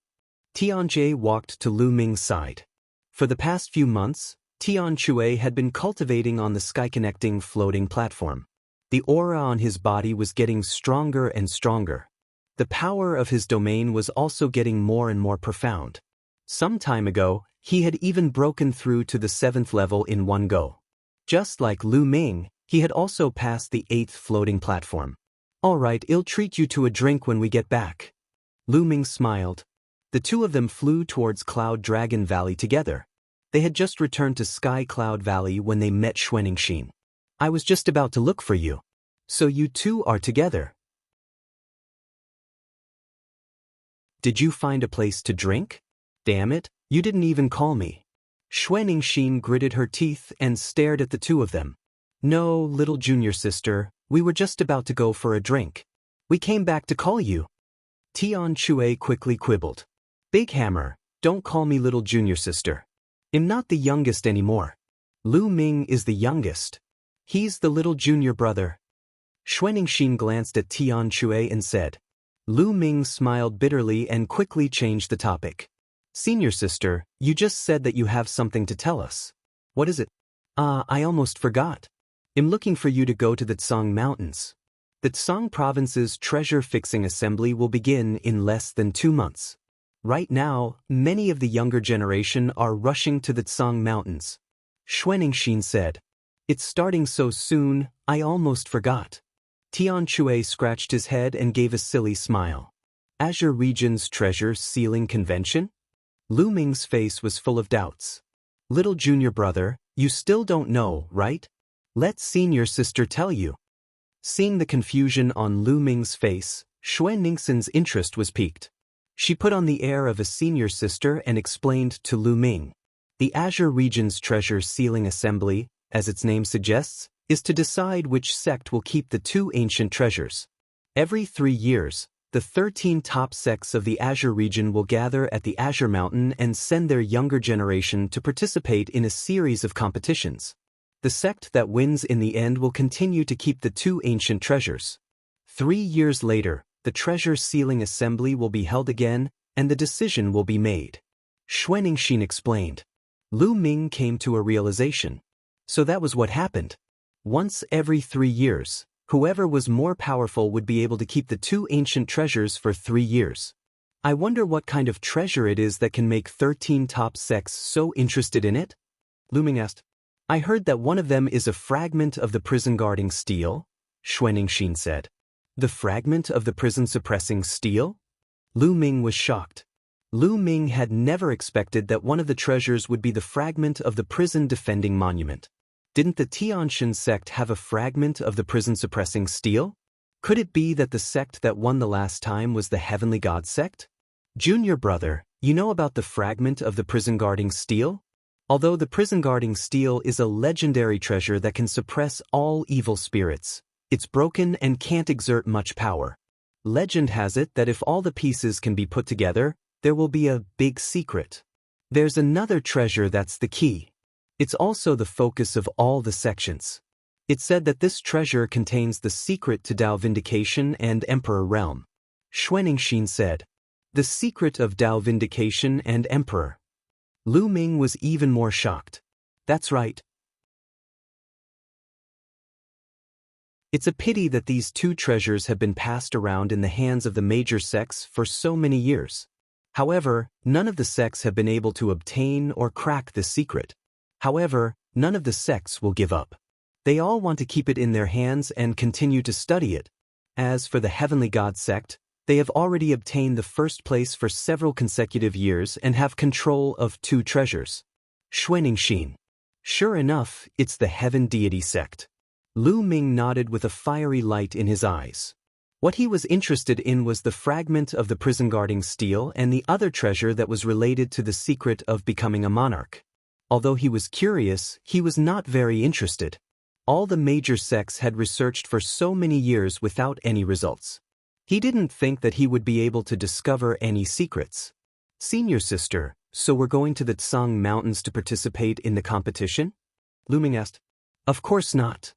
Tianjie walked to Lu Ming's side. For the past few months, Tian Shui had been cultivating on the sky-connecting floating platform. The aura on his body was getting stronger and stronger. The power of his domain was also getting more and more profound. Some time ago, he had even broken through to the 7th level in one go. Just like Lu Ming, he had also passed the 8th floating platform. "All right, I'll treat you to a drink when we get back." Lu Ming smiled. The two of them flew towards Cloud Dragon Valley together. They had just returned to Sky Cloud Valley when they met Xuanixin. "I was just about to look for you. So you two are together. Did you find a place to drink? Damn it, you didn't even call me." Xuanixin gritted her teeth and stared at the two of them. "No, little junior sister, we were just about to go for a drink. We came back to call you." Tian Shui quickly quibbled. "Big Hammer, don't call me little junior sister. I'm not the youngest anymore. Lu Ming is the youngest. He's the little junior brother." Xuanixin glanced at Tian Shui and said. Lu Ming smiled bitterly and quickly changed the topic. "Senior sister, you just said that you have something to tell us. What is it?" I almost forgot. I'm looking for you to go to the Tsang Mountains. The Tsang Province's treasure-fixing assembly will begin in less than 2 months. Right now, many of the younger generation are rushing to the Tsang Mountains. Xuanixin said. "It's starting so soon, I almost forgot." Tian Shui scratched his head and gave a silly smile. "Azure Region's treasure sealing convention?" Lu Ming's face was full of doubts. "Little junior brother, you still don't know, right? Let senior sister tell you." Seeing the confusion on Lu Ming's face, Xuanixin's interest was piqued. She put on the air of a senior sister and explained to Lu Ming. The Azure Region's treasure sealing assembly, as its name suggests, is to decide which sect will keep the 2 ancient treasures. Every 3 years, the 13 top sects of the Azure region will gather at the Azure Mountain and send their younger generation to participate in a series of competitions. The sect that wins in the end will continue to keep the 2 ancient treasures. 3 years later, the treasure sealing assembly will be held again, and the decision will be made. Xuanixin explained. Lu Ming came to a realization. So that was what happened. Once every 3 years, whoever was more powerful would be able to keep the 2 ancient treasures for 3 years. I wonder what kind of treasure it is that can make 13 top sects so interested in it? Lu Ming asked. I heard that one of them is a fragment of the prison-guarding steel, Xuanixin said. The fragment of the prison-suppressing steel? Lu Ming was shocked. Lu Ming had never expected that one of the treasures would be the fragment of the prison-defending monument. Didn't the Tianshan sect have a fragment of the prison-suppressing steel? Could it be that the sect that won the last time was the Heavenly God sect? Junior brother, you know about the fragment of the prison-guarding steel? Although the prison-guarding steel is a legendary treasure that can suppress all evil spirits, it's broken and can't exert much power. Legend has it that if all the pieces can be put together, there will be a big secret. There's another treasure that's the key. It's also the focus of all the sections. It's said that this treasure contains the secret to Dao Vindication and Emperor Realm. Xuanixin said. The secret of Dao Vindication and Emperor. Lu Ming was even more shocked. That's right. It's a pity that these 2 treasures have been passed around in the hands of the major sects for so many years. However, none of the sects have been able to obtain or crack this secret. However, none of the sects will give up. They all want to keep it in their hands and continue to study it. As for the Heavenly God sect, they have already obtained the first place for several consecutive years and have control of 2 treasures. Xuanixin. Sure enough, it's the Heaven Deity sect. Lu Ming nodded with a fiery light in his eyes. What he was interested in was the fragment of the prison-guarding steel and the other treasure that was related to the secret of becoming a monarch. Although he was curious, he was not very interested. All the major sects had researched for so many years without any results. He didn't think that he would be able to discover any secrets. Senior sister, so we're going to the Tsang Mountains to participate in the competition? Lu Ming asked. Of course not.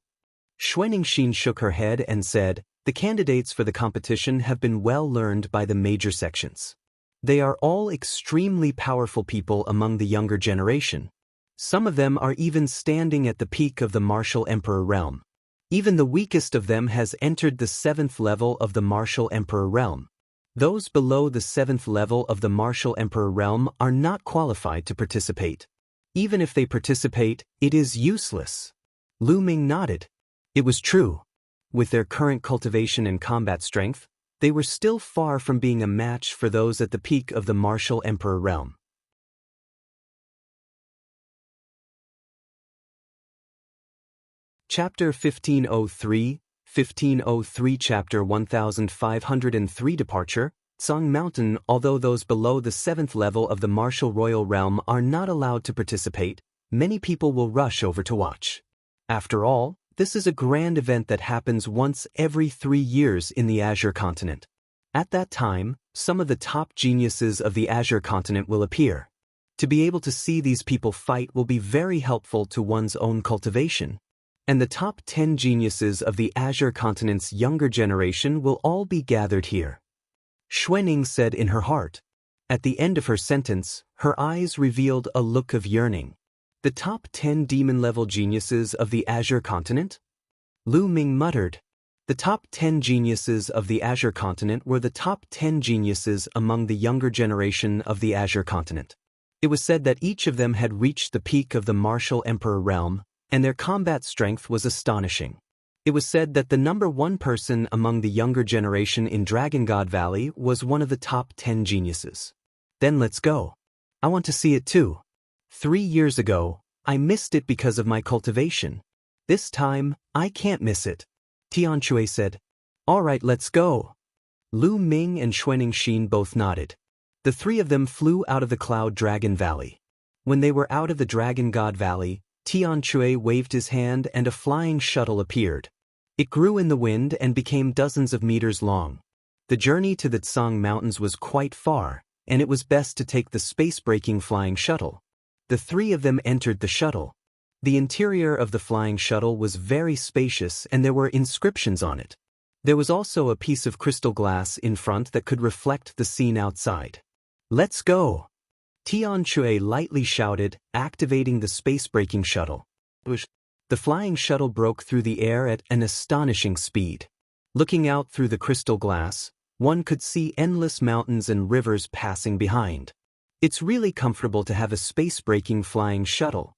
Xuanixin shook her head and said, the candidates for the competition have been well learned by the major sections. They are all extremely powerful people among the younger generation. Some of them are even standing at the peak of the martial emperor realm. Even the weakest of them has entered the 7th level of the martial emperor realm. Those below the 7th level of the martial emperor realm are not qualified to participate. Even if they participate, it is useless. Lu Ming nodded. It was true. With their current cultivation and combat strength, they were still far from being a match for those at the peak of the martial emperor realm. Chapter 1503, 1503 Chapter 1503 Departure, Tsang Mountain. Although those below the 7th level of the martial royal realm are not allowed to participate, many people will rush over to watch. After all, this is a grand event that happens once every 3 years in the Azure continent. At that time, some of the top geniuses of the Azure continent will appear. To be able to see these people fight will be very helpful to one's own cultivation. And the top 10 geniuses of the Azure continent's younger generation will all be gathered here. Xuanixin said in her heart. At the end of her sentence, her eyes revealed a look of yearning. The top 10 demon-level geniuses of the Azure continent? Lu Ming muttered. The top 10 geniuses of the Azure continent were the top 10 geniuses among the younger generation of the Azure continent. It was said that each of them had reached the peak of the martial emperor realm, and their combat strength was astonishing. It was said that the number 1 person among the younger generation in Dragon God Valley was one of the top 10 geniuses. Then let's go. I want to see it too. 3 years ago, I missed it because of my cultivation. This time, I can't miss it. Tianshui said. All right, let's go. Lu Ming and Xuanixin both nodded. The 3 of them flew out of the Cloud Dragon Valley. When they were out of the Dragon God Valley, Tian Chui waved his hand and a flying shuttle appeared. It grew in the wind and became dozens of meters long. The journey to the Tsang Mountains was quite far, and it was best to take the space-breaking flying shuttle. The three of them entered the shuttle. The interior of the flying shuttle was very spacious and there were inscriptions on it. There was also a piece of crystal glass in front that could reflect the scene outside. "Let's go!" Tian Chui lightly shouted, activating the space-breaking shuttle. The flying shuttle broke through the air at an astonishing speed. Looking out through the crystal glass, one could see endless mountains and rivers passing behind. It's really comfortable to have a space-breaking flying shuttle.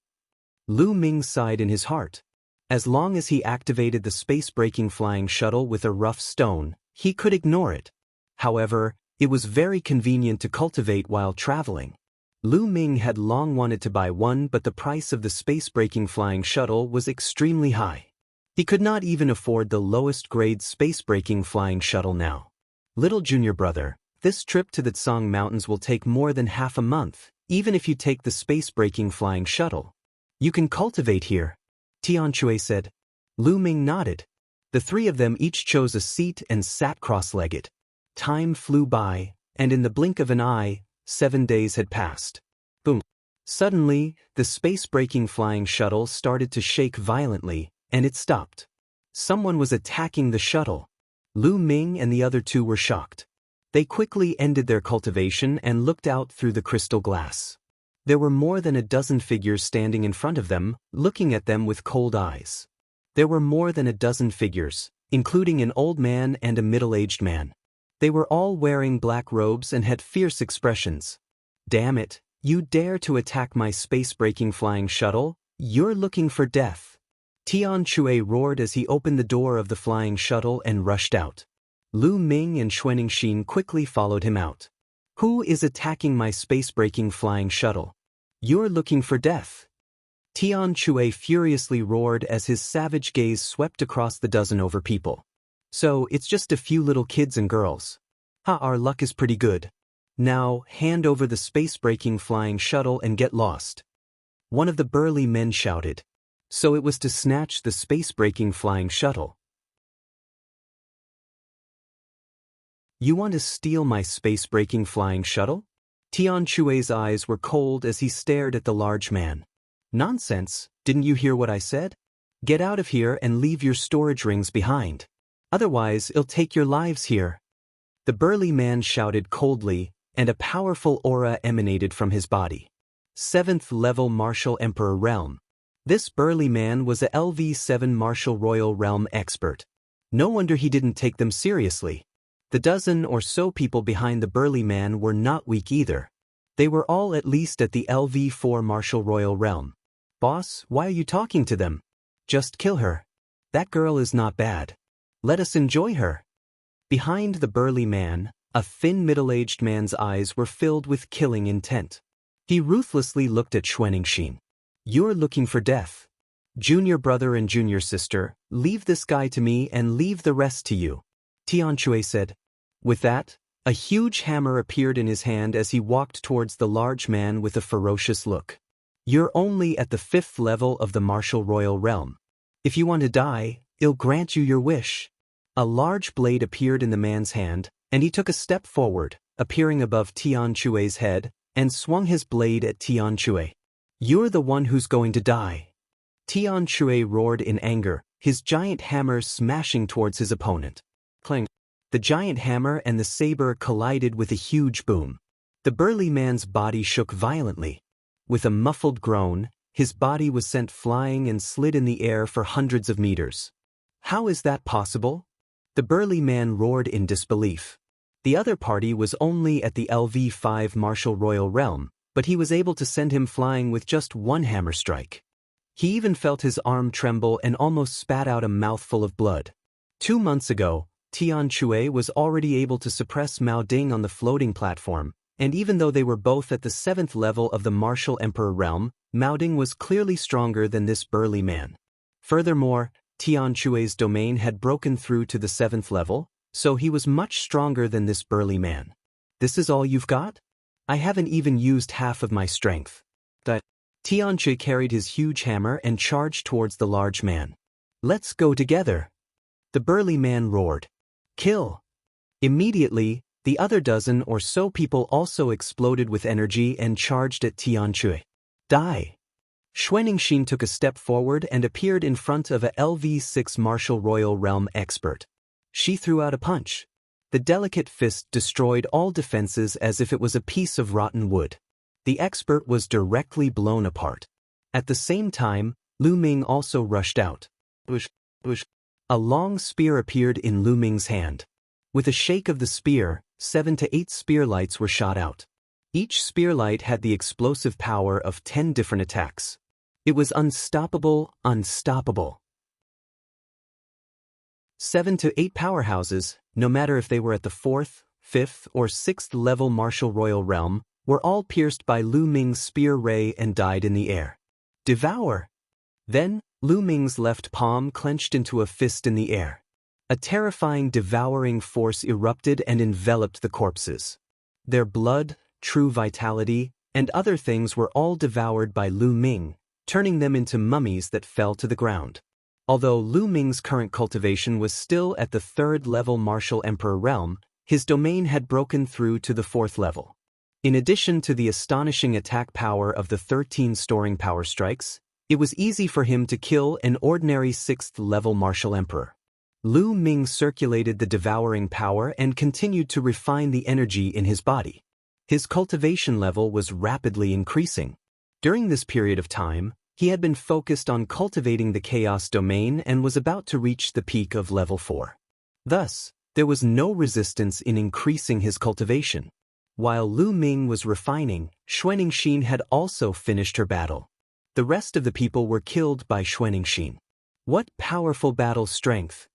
Lu Ming sighed in his heart. As long as he activated the space-breaking flying shuttle with a rough stone, he could ignore it. However, it was very convenient to cultivate while traveling. Lu Ming had long wanted to buy one, but the price of the space-breaking flying shuttle was extremely high. He could not even afford the lowest-grade space-breaking flying shuttle now. "Little junior brother, this trip to the Tsang Mountains will take more than half a month, even if you take the space-breaking flying shuttle. You can cultivate here," Tian Chui said. Lu Ming nodded. The three of them each chose a seat and sat cross-legged. Time flew by, and in the blink of an eye, 7 days had passed. Boom. Suddenly, the space-breaking flying shuttle started to shake violently, and it stopped. Someone was attacking the shuttle. Lu Ming and the other two were shocked. They quickly ended their cultivation and looked out through the crystal glass. There were more than a dozen figures standing in front of them, looking at them with cold eyes. There were more than a dozen figures, including an old man and a middle-aged man. They were all wearing black robes and had fierce expressions. "Damn it, you dare to attack my space-breaking flying shuttle? You're looking for death." Tian Chui roared as he opened the door of the flying shuttle and rushed out. Lu Ming and Xuanxin quickly followed him out. "Who is attacking my space-breaking flying shuttle? You're looking for death." Tian Chui furiously roared as his savage gaze swept across the dozen over people. "So, it's just a few little kids and girls. Our luck is pretty good. Now, hand over the space-breaking flying shuttle and get lost." One of the burly men shouted. So it was to snatch the space-breaking flying shuttle. "You want to steal my space-breaking flying shuttle?" Tian Chui's eyes were cold as he stared at the large man. "Nonsense, didn't you hear what I said? Get out of here and leave your storage rings behind. Otherwise, it'll take your lives here." The burly man shouted coldly, and a powerful aura emanated from his body. 7th level Martial Emperor Realm. This burly man was a LV7 Martial Royal Realm expert. No wonder he didn't take them seriously. The dozen or so people behind the burly man were not weak either. They were all at least at the LV4 Martial Royal Realm. "Boss, why are you talking to them? Just kill her. That girl is not bad. Let us enjoy her." Behind the burly man, a thin middle-aged man's eyes were filled with killing intent. He ruthlessly looked at Xuanxin. "You're looking for death. Junior brother and junior sister, leave this guy to me and leave the rest to you," Tian Chui said. With that, a huge hammer appeared in his hand as he walked towards the large man with a ferocious look. "You're only at the 5th level of the Martial Royal Realm. If you want to die, I'll grant you your wish." A large blade appeared in the man's hand, and he took a step forward, appearing above Tian Chui's head, and swung his blade at Tian Chui. "You're the one who's going to die." Tian Chui roared in anger, his giant hammer smashing towards his opponent. Clang! The giant hammer and the saber collided with a huge boom. The burly man's body shook violently. With a muffled groan, his body was sent flying and slid in the air for hundreds of meters. "How is that possible?" The burly man roared in disbelief. The other party was only at the LV5 Martial Royal Realm, but he was able to send him flying with just one hammer strike. He even felt his arm tremble and almost spat out a mouthful of blood. 2 months ago, Tian Chui was already able to suppress Mao Ding on the floating platform, and even though they were both at the 7th level of the Martial Emperor Realm, Mao Ding was clearly stronger than this burly man. Furthermore, Tian Chui's domain had broken through to the 7th level, so he was much stronger than this burly man. "This is all you've got? I haven't even used half of my strength." Tianchi carried his huge hammer and charged towards the large man. "Let's go together!" The burly man roared. "Kill!" Immediately, the other dozen or so people also exploded with energy and charged at Tianchi. "Die!" Xuanixin took a step forward and appeared in front of a LV6 Martial Royal Realm expert. She threw out a punch. The delicate fist destroyed all defenses as if it was a piece of rotten wood. The expert was directly blown apart. At the same time, Lu Ming also rushed out. Bush, bush. A long spear appeared in Lu Ming's hand. With a shake of the spear, 7 to 8 spear lights were shot out. Each spear light had the explosive power of 10 different attacks. It was unstoppable, unstoppable. 7 to 8 powerhouses, no matter if they were at the 4th, 5th, or 6th level Martial Royal Realm, were all pierced by Lu Ming's spear ray and died in the air. Devour! Then, Lu Ming's left palm clenched into a fist in the air. A terrifying devouring force erupted and enveloped the corpses. Their blood, true vitality, and other things were all devoured by Lu Ming, turning them into mummies that fell to the ground. Although Lu Ming's current cultivation was still at the 3rd level Martial Emperor realm, his domain had broken through to the 4th level. In addition to the astonishing attack power of the 13 storing power strikes, it was easy for him to kill an ordinary 6th level Martial Emperor. Lu Ming circulated the devouring power and continued to refine the energy in his body. His cultivation level was rapidly increasing. During this period of time, he had been focused on cultivating the Chaos domain and was about to reach the peak of level 4. Thus, there was no resistance in increasing his cultivation. While Lu Ming was refining, Xuanixin had also finished her battle. The rest of the people were killed by Xuanixin. What powerful battle strength!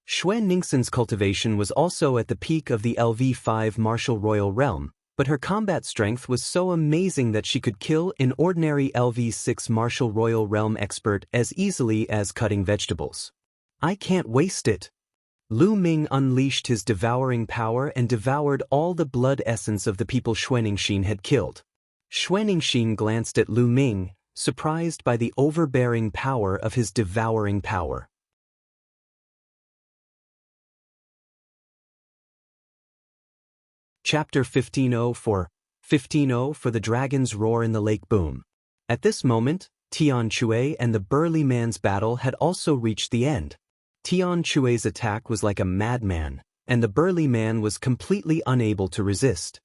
Xuanixin's cultivation was also at the peak of the LV5 Martial Royal Realm, but her combat strength was so amazing that she could kill an ordinary LV6 Martial Royal Realm expert as easily as cutting vegetables. I can't waste it. Lu Ming unleashed his devouring power and devoured all the blood essence of the people Xuanixin had killed. Xuanixin glanced at Lu Ming, surprised by the overbearing power of his devouring power. Chapter 1504 15:0 For the Dragon's Roar in the Lake Boom. At this moment, Tian Chui and the burly man's battle had also reached the end. Tian Chui's attack was like a madman, and the burly man was completely unable to resist.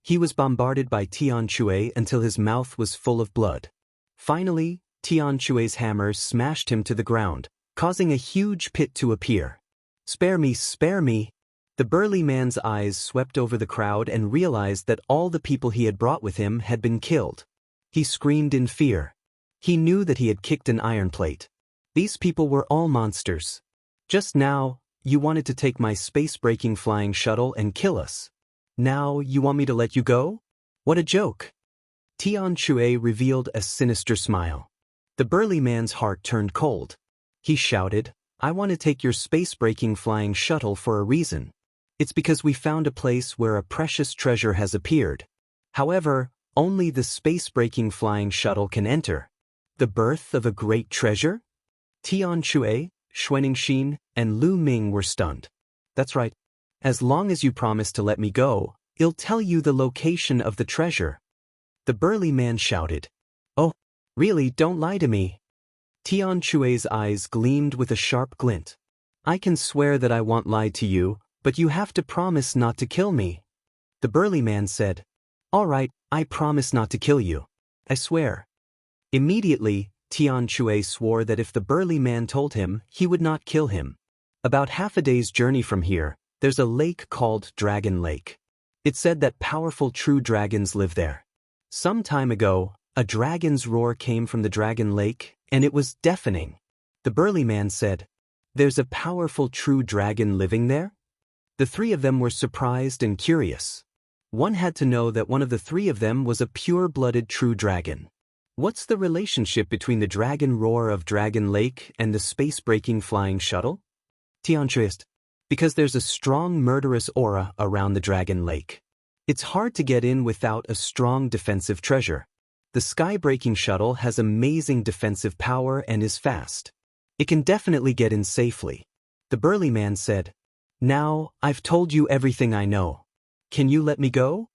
He was bombarded by Tian Chui until his mouth was full of blood. Finally, Tian Chui's hammer smashed him to the ground, causing a huge pit to appear. "Spare me, spare me!" The burly man's eyes swept over the crowd and realized that all the people he had brought with him had been killed. He screamed in fear. He knew that he had kicked an iron plate. These people were all monsters. Just now, you wanted to take my space-breaking flying shuttle and kill us. Now you want me to let you go? What a joke! Tian Chui revealed a sinister smile. The burly man's heart turned cold. He shouted, "I want to take your space-breaking flying shuttle for a reason. It's because we found a place where a precious treasure has appeared. However, only the space-breaking flying shuttle can enter. The birth of a great treasure?" Tian Chui, Xuanixin, and Lu Ming were stunned. "That's right. As long as you promise to let me go, I'll tell you the location of the treasure." The burly man shouted. "Oh, really, don't lie to me." Tian Chui's eyes gleamed with a sharp glint. "I can swear that I won't lie to you, but you have to promise not to kill me." The burly man said, "All right, I promise not to kill you. I swear." Immediately, Tian Chui swore that if the burly man told him, he would not kill him. About half a day's journey from here, there's a lake called Dragon Lake. It said that powerful true dragons live there. Some time ago, a dragon's roar came from the Dragon Lake, and it was deafening. The burly man said, "There's a powerful true dragon living there?" The three of them were surprised and curious. One had to know that one of the three of them was a pure-blooded true dragon. What's the relationship between the dragon roar of Dragon Lake and the space-breaking flying shuttle? Tian Chui, because there's a strong murderous aura around the Dragon Lake. It's hard to get in without a strong defensive treasure. The sky-breaking shuttle has amazing defensive power and is fast. It can definitely get in safely. The burly man said, "Now, I've told you everything I know. Can you let me go?"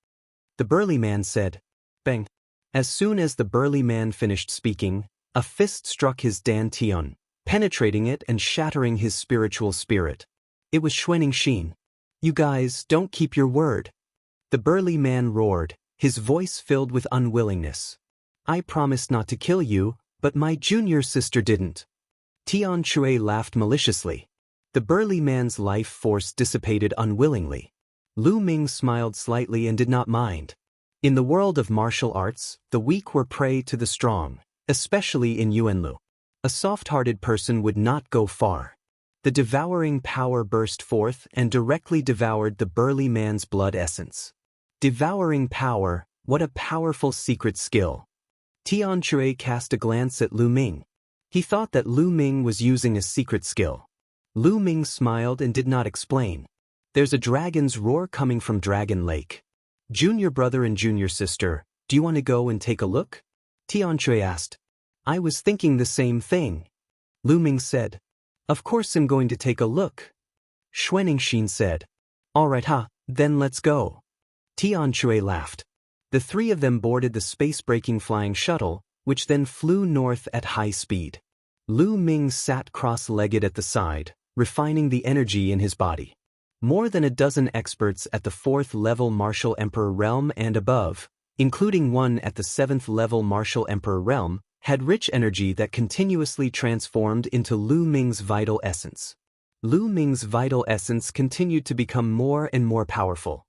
The burly man said, "Bang." As soon as the burly man finished speaking, a fist struck his dantian, penetrating it and shattering his spiritual spirit. It was Xuanxin. "You guys don't keep your word." The burly man roared, his voice filled with unwillingness. "I promised not to kill you, but my junior sister didn't." Tian Shui laughed maliciously. The burly man's life force dissipated unwillingly. Lu Ming smiled slightly and did not mind. In the world of martial arts, the weak were prey to the strong, especially in Yuanlu. A soft-hearted person would not go far. The devouring power burst forth and directly devoured the burly man's blood essence. Devouring power, what a powerful secret skill. Tian Shui cast a glance at Lu Ming. He thought that Lu Ming was using a secret skill. Lu Ming smiled and did not explain. "There's a dragon's roar coming from Dragon Lake. Junior brother and junior sister, do you want to go and take a look?" Tian Shui asked. "I was thinking the same thing." Lu Ming said, "Of course I'm going to take a look." Xuanxin said, "All right, then let's go." Tian Shui laughed. The three of them boarded the space-breaking flying shuttle, which then flew north at high speed. Lu Ming sat cross-legged at the side, refining the energy in his body. More than a dozen experts at the 4th level Martial Emperor realm and above, including one at the 7th level Martial Emperor realm, had rich energy that continuously transformed into Lu Ming's vital essence. Lu Ming's vital essence continued to become more and more powerful.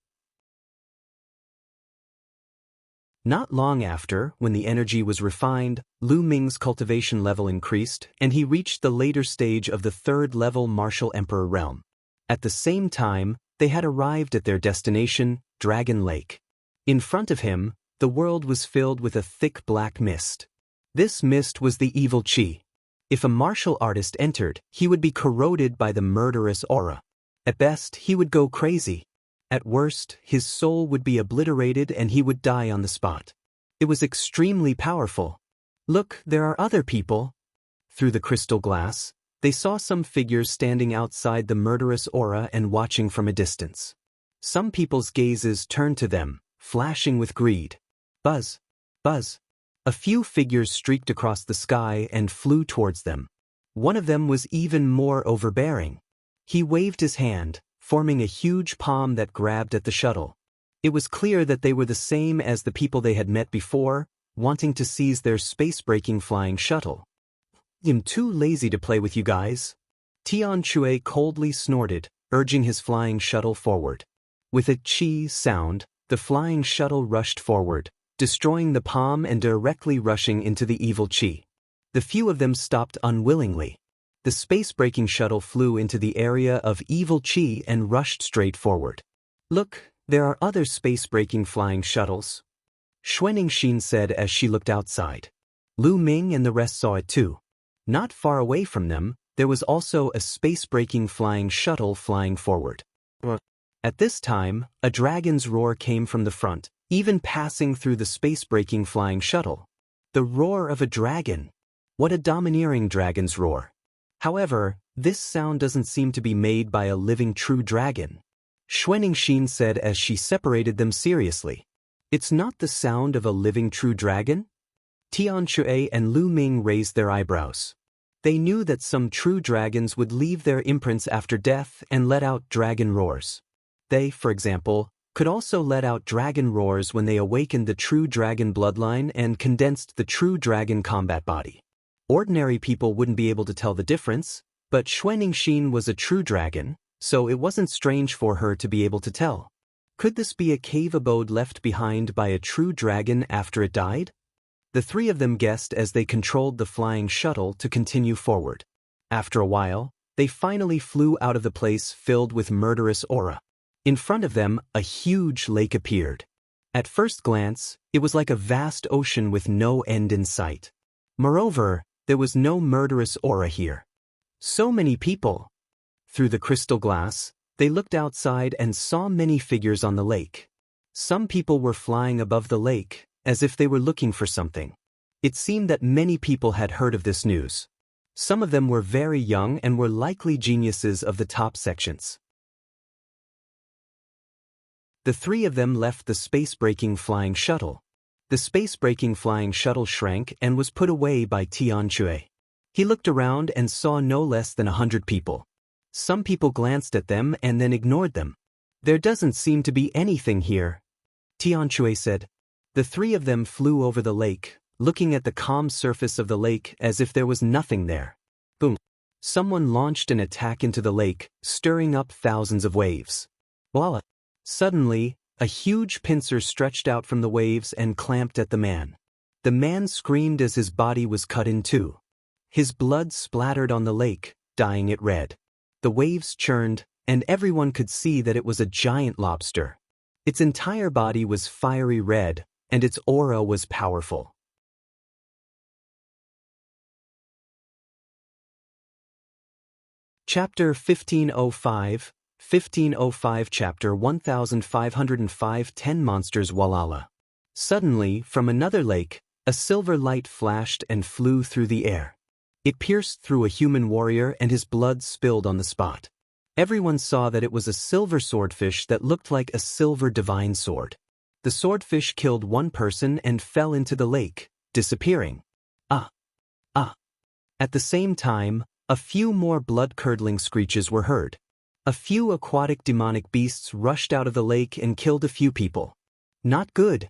Not long after, when the energy was refined, Lu Ming's cultivation level increased, and he reached the later stage of the 3rd level Martial Emperor realm. At the same time, they had arrived at their destination, Dragon Lake. In front of him, the world was filled with a thick black mist. This mist was the evil qi. If a martial artist entered, he would be corroded by the murderous aura. At best, he would go crazy. At worst, his soul would be obliterated and he would die on the spot. It was extremely powerful. "Look, there are other people." Through the crystal glass, they saw some figures standing outside the murderous aura and watching from a distance. Some people's gazes turned to them, flashing with greed. Buzz! Buzz! A few figures streaked across the sky and flew towards them. One of them was even more overbearing. He waved his hand, forming a huge palm that grabbed at the shuttle. It was clear that they were the same as the people they had met before, wanting to seize their space-breaking flying shuttle. "I'm too lazy to play with you guys." Tian Shui coldly snorted, urging his flying shuttle forward. With a chi sound, the flying shuttle rushed forward, destroying the palm and directly rushing into the evil qi. The few of them stopped unwillingly. The space-breaking shuttle flew into the area of evil qi and rushed straight forward. "Look, there are other space-breaking flying shuttles," Xuanxin said as she looked outside. Lu Ming and the rest saw it too. Not far away from them, there was also a space-breaking flying shuttle flying forward. At this time, a dragon's roar came from the front, even passing through the space-breaking flying shuttle. The roar of a dragon. What a domineering dragon's roar. However, this sound doesn't seem to be made by a living true dragon. Xuanxin said as she separated them seriously. "It's not the sound of a living true dragon?" Tian Shui and Lu Ming raised their eyebrows. They knew that some true dragons would leave their imprints after death and let out dragon roars. They, for example, could also let out dragon roars when they awakened the true dragon bloodline and condensed the true dragon combat body. Ordinary people wouldn't be able to tell the difference, but Xuanxin was a true dragon, so it wasn't strange for her to be able to tell. Could this be a cave abode left behind by a true dragon after it died? The three of them guessed as they controlled the flying shuttle to continue forward. After a while, they finally flew out of the place filled with murderous aura. In front of them, a huge lake appeared. At first glance, it was like a vast ocean with no end in sight. Moreover, there was no murderous aura here. So many people. Through the crystal glass, they looked outside and saw many figures on the lake. Some people were flying above the lake, as if they were looking for something. It seemed that many people had heard of this news. Some of them were very young and were likely geniuses of the top sections. The three of them left the space-breaking flying shuttle. The space-breaking flying shuttle shrank and was put away by Tianque. He looked around and saw no less than 100 people. Some people glanced at them and then ignored them. There doesn't seem to be anything here, Tianque said. The three of them flew over the lake, looking at the calm surface of the lake as if there was nothing there. Boom! Someone launched an attack into the lake, stirring up thousands of waves. Voila! Suddenly, a huge pincer stretched out from the waves and clamped at the man. The man screamed as his body was cut in two. His blood splattered on the lake, dyeing it red. The waves churned, and everyone could see that it was a giant lobster. Its entire body was fiery red, and its aura was powerful. Chapter 1505, 1505 Chapter 1505 10 Monsters Walala. Suddenly, from another lake, a silver light flashed and flew through the air. It pierced through a human warrior and his blood spilled on the spot. Everyone saw that it was a silver swordfish that looked like a silver divine sword. The swordfish killed one person and fell into the lake, disappearing. At the same time, a few more blood-curdling screeches were heard. A few aquatic demonic beasts rushed out of the lake and killed a few people. Not good.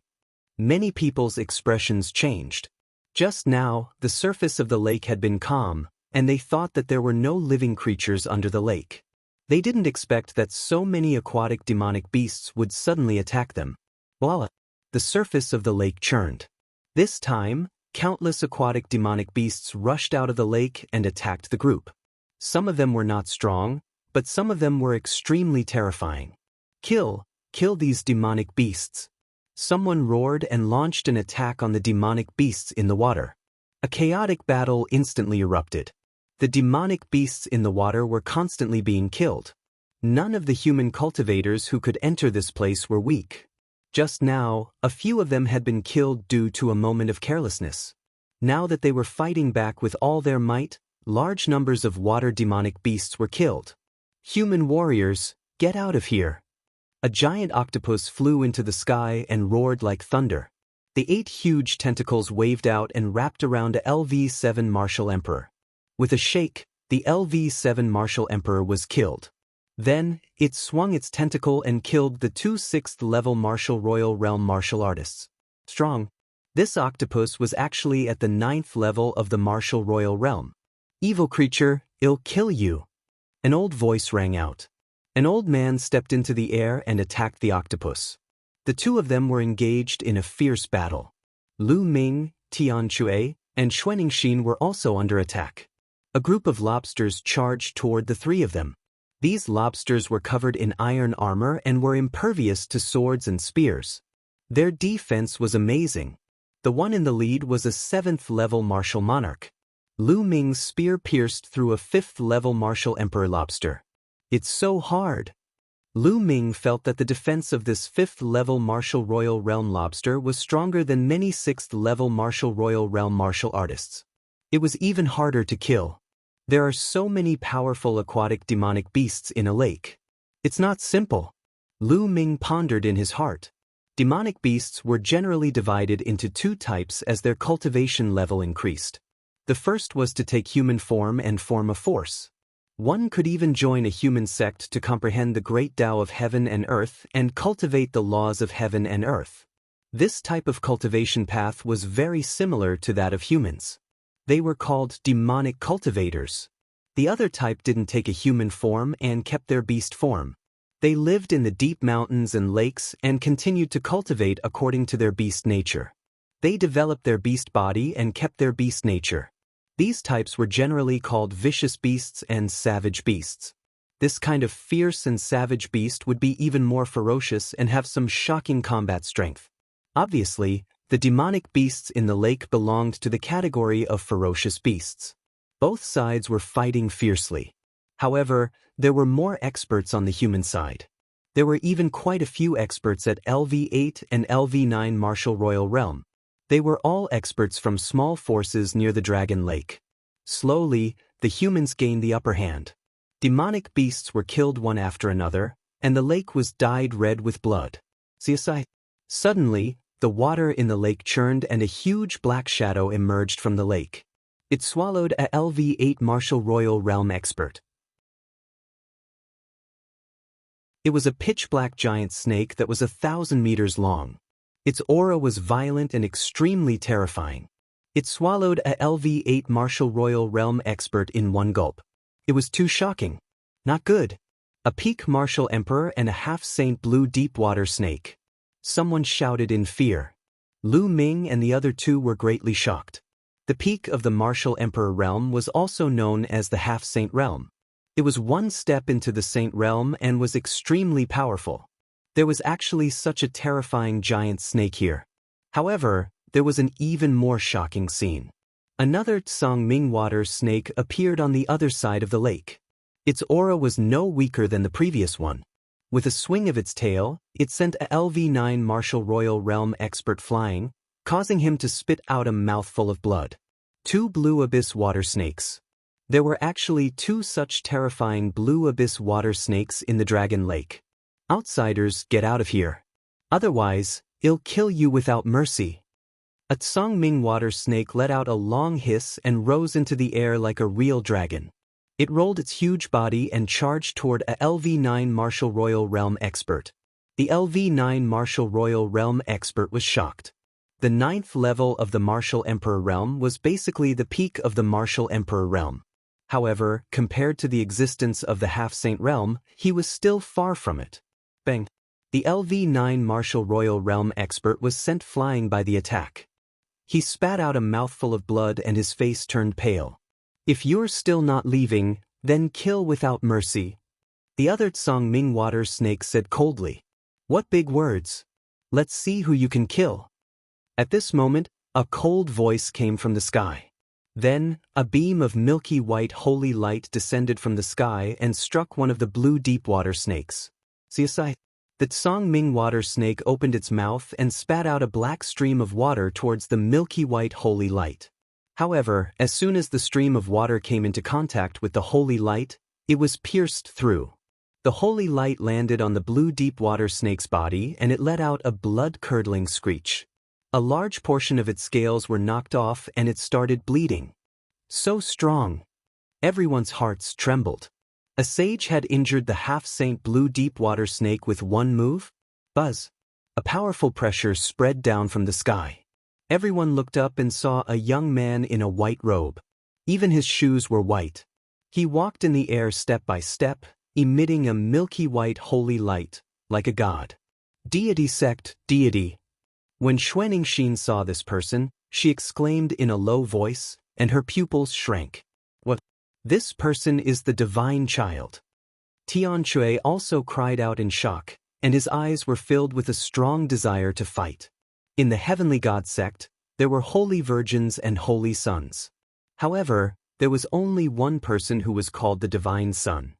Many people's expressions changed. Just now, the surface of the lake had been calm, and they thought that there were no living creatures under the lake. They didn't expect that so many aquatic demonic beasts would suddenly attack them. Voila! The surface of the lake churned. This time, countless aquatic demonic beasts rushed out of the lake and attacked the group. Some of them were not strong, but some of them were extremely terrifying. Kill these demonic beasts. Someone roared and launched an attack on the demonic beasts in the water. A chaotic battle instantly erupted. The demonic beasts in the water were constantly being killed. None of the human cultivators who could enter this place were weak. Just now, a few of them had been killed due to a moment of carelessness. Now that they were fighting back with all their might, large numbers of water demonic beasts were killed. Human warriors, get out of here! A giant octopus flew into the sky and roared like thunder. The 8 huge tentacles waved out and wrapped around a LV-7 Martial Emperor. With a shake, the LV-7 Martial Emperor was killed. Then, it swung its tentacle and killed the 2 6th-level Martial Royal Realm martial artists. Strong. This octopus was actually at the 9th level of the Martial Royal Realm. Evil creature, I'll kill you. An old voice rang out. An old man stepped into the air and attacked the octopus. The two of them were engaged in a fierce battle. Lu Ming, Tianque, and Xuanixin were also under attack. A group of lobsters charged toward the three of them. These lobsters were covered in iron armor and were impervious to swords and spears. Their defense was amazing. The one in the lead was a 7th-level martial monarch. Lu Ming's spear pierced through a 5th-level martial emperor lobster. It's so hard. Lu Ming felt that the defense of this 5th-level martial royal realm lobster was stronger than many 6th-level martial royal realm martial artists. It was even harder to kill. There are so many powerful aquatic demonic beasts in a lake. It's not simple. Lu Ming pondered in his heart. Demonic beasts were generally divided into 2 types as their cultivation level increased. The first was to take human form and form a force. One could even join a human sect to comprehend the great Tao of heaven and earth and cultivate the laws of heaven and earth. This type of cultivation path was very similar to that of humans. They were called demonic cultivators. The other type didn't take a human form and kept their beast form. They lived in the deep mountains and lakes and continued to cultivate according to their beast nature. They developed their beast body and kept their beast nature. These types were generally called vicious beasts and savage beasts. This kind of fierce and savage beast would be even more ferocious and have some shocking combat strength. Obviously, the demonic beasts in the lake belonged to the category of ferocious beasts. Both sides were fighting fiercely. However, there were more experts on the human side. There were even quite a few experts at LV-8 and LV-9 Martial Royal Realm. They were all experts from small forces near the Dragon Lake. Slowly, the humans gained the upper hand. Demonic beasts were killed one after another, and the lake was dyed red with blood. CSI. Suddenly, the water in the lake churned and a huge black shadow emerged from the lake. It swallowed a LV-8 Martial Royal Realm expert. It was a pitch-black giant snake that was 1,000 meters long. Its aura was violent and extremely terrifying. It swallowed a LV-8 Martial Royal Realm expert in one gulp. It was too shocking. Not good. A peak martial emperor and a half-saint blue deep-water snake. Someone shouted in fear. Lu Ming and the other two were greatly shocked. The peak of the martial emperor realm was also known as the half-saint realm. It was one step into the saint realm and was extremely powerful. There was actually such a terrifying giant snake here. However, there was an even more shocking scene. Another Tsangming water snake appeared on the other side of the lake. Its aura was no weaker than the previous one. With a swing of its tail, it sent a LV-9 Martial Royal Realm expert flying, causing him to spit out a mouthful of blood. 2 blue abyss water snakes. There were actually 2 such terrifying blue abyss water snakes in the Dragon Lake. Outsiders, get out of here. Otherwise, it'll kill you without mercy. A Tsangming water snake let out a long hiss and rose into the air like a real dragon. It rolled its huge body and charged toward a LV-9 Martial Royal Realm expert. The LV-9 Martial Royal Realm expert was shocked. The 9th level of the Martial Emperor Realm was basically the peak of the Martial Emperor Realm. However, compared to the existence of the Half-Saint Realm, he was still far from it. Bang! The LV-9 Martial Royal Realm expert was sent flying by the attack. He spat out a mouthful of blood and his face turned pale. If you're still not leaving, then kill without mercy. The other Tsangming water snake said coldly. What big words. Let's see who you can kill. At this moment, a cold voice came from the sky. Then, a beam of milky white holy light descended from the sky and struck one of the blue deep water snakes. CSI. The Tsangming water snake opened its mouth and spat out a black stream of water towards the milky white holy light. However, as soon as the stream of water came into contact with the holy light, it was pierced through. The holy light landed on the blue deep water snake's body and it let out a blood-curdling screech. A large portion of its scales were knocked off and it started bleeding. So strong. Everyone's hearts trembled. A sage had injured the half-saint blue deep water snake with one move? Buzz. A powerful pressure spread down from the sky. Everyone looked up and saw a young man in a white robe. Even his shoes were white. He walked in the air step by step, emitting a milky white holy light, like a god. Deity sect, deity. When Xuanixin saw this person, she exclaimed in a low voice, and her pupils shrank. What? This person is the divine child. Tianchui also cried out in shock, and his eyes were filled with a strong desire to fight. In the heavenly god sect, there were holy virgins and holy sons. However, there was only one person who was called the divine son.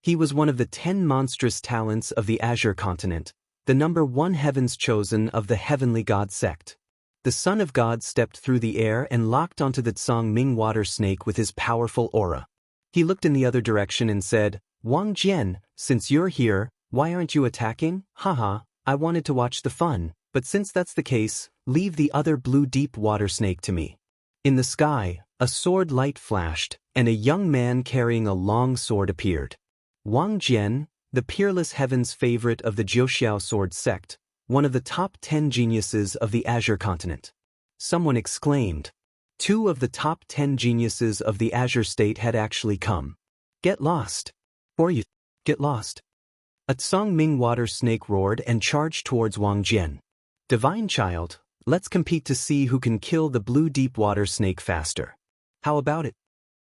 He was one of the 10 monstrous talents of the Azure continent, the number 1 heavens chosen of the heavenly god sect. The Son of God stepped through the air and locked onto the Tsangming water snake with his powerful aura. He looked in the other direction and said, Wang Jian, since you're here, why aren't you attacking? Haha, I wanted to watch the fun, but since that's the case, leave the other blue deep water snake to me. In the sky, a sword light flashed, and a young man carrying a long sword appeared. Wang Jian, the peerless heaven's favorite of the Jiuxiao sword sect, one of the top 10 geniuses of the Azure continent. Someone exclaimed. 2 of the top 10 geniuses of the Azure state had actually come. Get lost. Or you get lost. A Tsangming water snake roared and charged towards Wang Jian. Divine child, let's compete to see who can kill the blue deep water snake faster. How about it?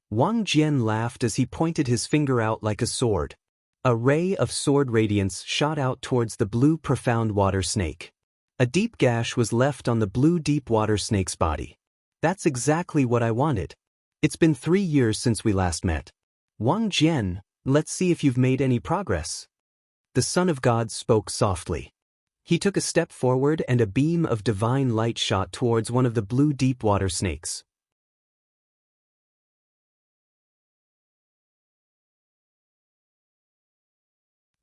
Wang Jian laughed as he pointed his finger out like a sword. A ray of sword radiance shot out towards the blue profound water snake. A deep gash was left on the blue deep water snake's body. That's exactly what I wanted. It's been 3 years since we last met. Wang Jian, let's see if you've made any progress. The Son of God spoke softly. He took a step forward and a beam of divine light shot towards one of the blue deep water snakes.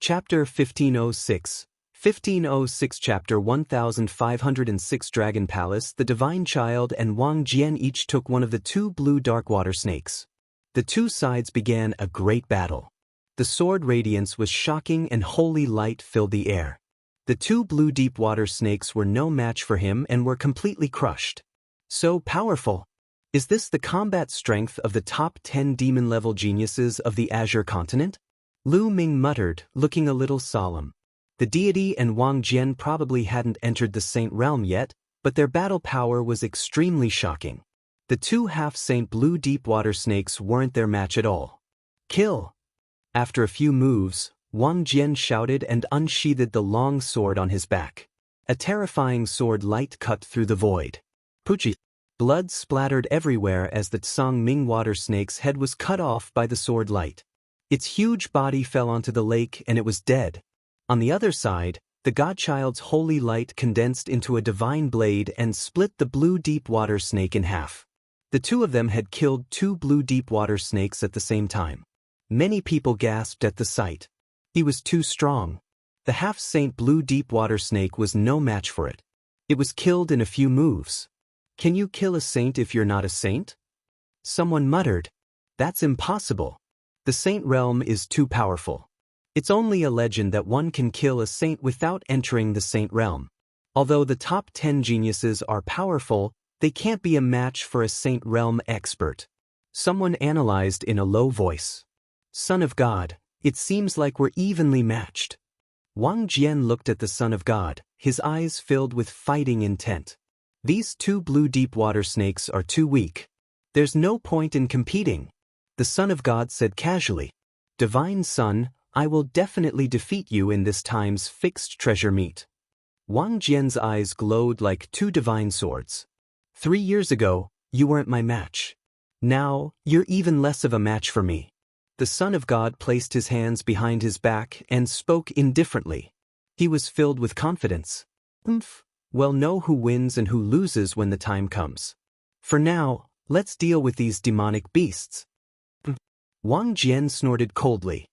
Chapter 1506. 1506 Chapter 1506 Dragon Palace. The Divine Child and Wang Jian each took one of the two blue dark water snakes. The two sides began a great battle. The sword radiance was shocking and holy light filled the air. The two blue deep water snakes were no match for him and were completely crushed. So powerful! Is this the combat strength of the top 10 demon-level geniuses of the Azure continent? Lu Ming muttered, looking a little solemn. The deity and Wang Jian probably hadn't entered the saint realm yet, but their battle power was extremely shocking. The two half-saint blue deep water snakes weren't their match at all. Kill! After a few moves, Wang Jian shouted and unsheathed the long sword on his back. A terrifying sword light cut through the void. Puchi! Blood splattered everywhere as the Tsang Ming water snake's head was cut off by the sword light. Its huge body fell onto the lake and it was dead. On the other side, the Godchild's holy light condensed into a divine blade and split the blue deep water snake in half. The two of them had killed two blue deep water snakes at the same time. Many people gasped at the sight. He was too strong. The half-saint blue deep water snake was no match for it. It was killed in a few moves. Can you kill a saint if you're not a saint? Someone muttered. That's impossible. The saint realm is too powerful. It's only a legend that one can kill a saint without entering the saint realm. Although the top 10 geniuses are powerful, they can't be a match for a saint realm expert. Someone analyzed in a low voice. Son of God, it seems like we're evenly matched. Wang Jian looked at the Son of God, his eyes filled with fighting intent. These two blue deep water snakes are too weak. There's no point in competing. The Son of God said casually. Divine Son, I will definitely defeat you in this time's fixed treasure meet. Wang Jian's eyes glowed like two divine swords. 3 years ago, you weren't my match. Now, you're even less of a match for me. The Son of God placed his hands behind his back and spoke indifferently. He was filled with confidence. Well, know who wins and who loses when the time comes. For now, let's deal with these demonic beasts. Wang Jian snorted coldly.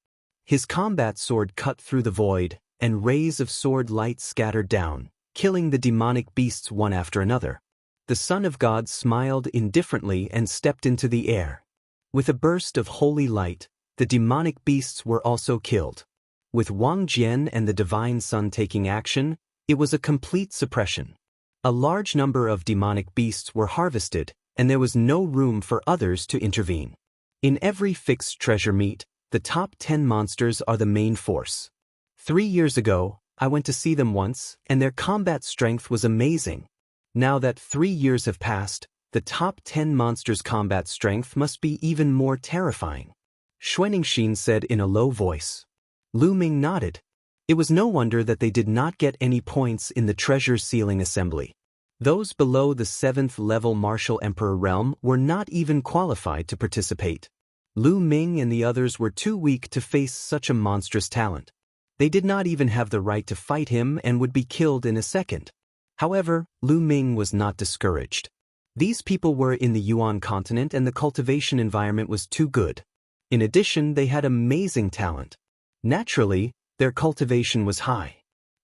His combat sword cut through the void, and rays of sword light scattered down, killing the demonic beasts one after another. The Son of God smiled indifferently and stepped into the air. With a burst of holy light, the demonic beasts were also killed. With Wang Jian and the Divine Son taking action, it was a complete suppression. A large number of demonic beasts were harvested, and there was no room for others to intervene. In every fixed treasure meet, the top 10 monsters are the main force. 3 years ago, I went to see them once, and their combat strength was amazing. Now that 3 years have passed, the top 10 monsters' combat strength must be even more terrifying. Xuanixin said in a low voice. Lu Ming nodded. It was no wonder that they did not get any points in the treasure sealing assembly. Those below the 7th level Martial Emperor realm were not even qualified to participate. Lu Ming and the others were too weak to face such a monstrous talent. They did not even have the right to fight him and would be killed in a second. However, Lu Ming was not discouraged. These people were in the Yuan continent and the cultivation environment was too good. In addition, they had amazing talent. Naturally, their cultivation was high.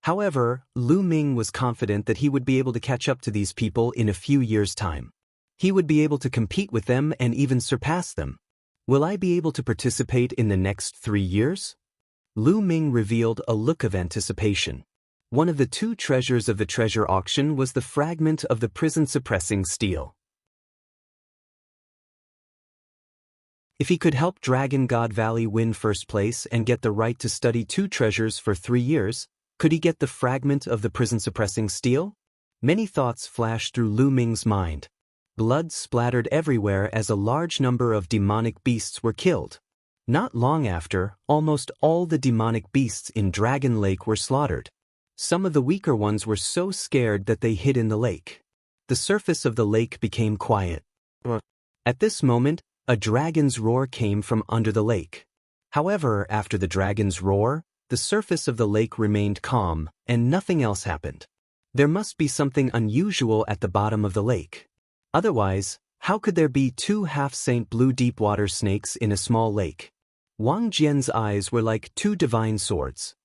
However, Lu Ming was confident that he would be able to catch up to these people in a few years' time. He would be able to compete with them and even surpass them. Will I be able to participate in the next 3 years? Lu Ming revealed a look of anticipation. One of the 2 treasures of the treasure auction was the fragment of the prison-suppressing steel. If he could help Dragon God Valley win first place and get the right to study 2 treasures for 3 years, could he get the fragment of the prison-suppressing steel? Many thoughts flashed through Lu Ming's mind. Blood splattered everywhere as a large number of demonic beasts were killed. Not long after, almost all the demonic beasts in Dragon Lake were slaughtered. Some of the weaker ones were so scared that they hid in the lake. The surface of the lake became quiet. At this moment, a dragon's roar came from under the lake. However, after the dragon's roar, the surface of the lake remained calm, and nothing else happened. There must be something unusual at the bottom of the lake. Otherwise, how could there be two half-saint blue deep-water snakes in a small lake? Wang Jian's eyes were like two divine swords.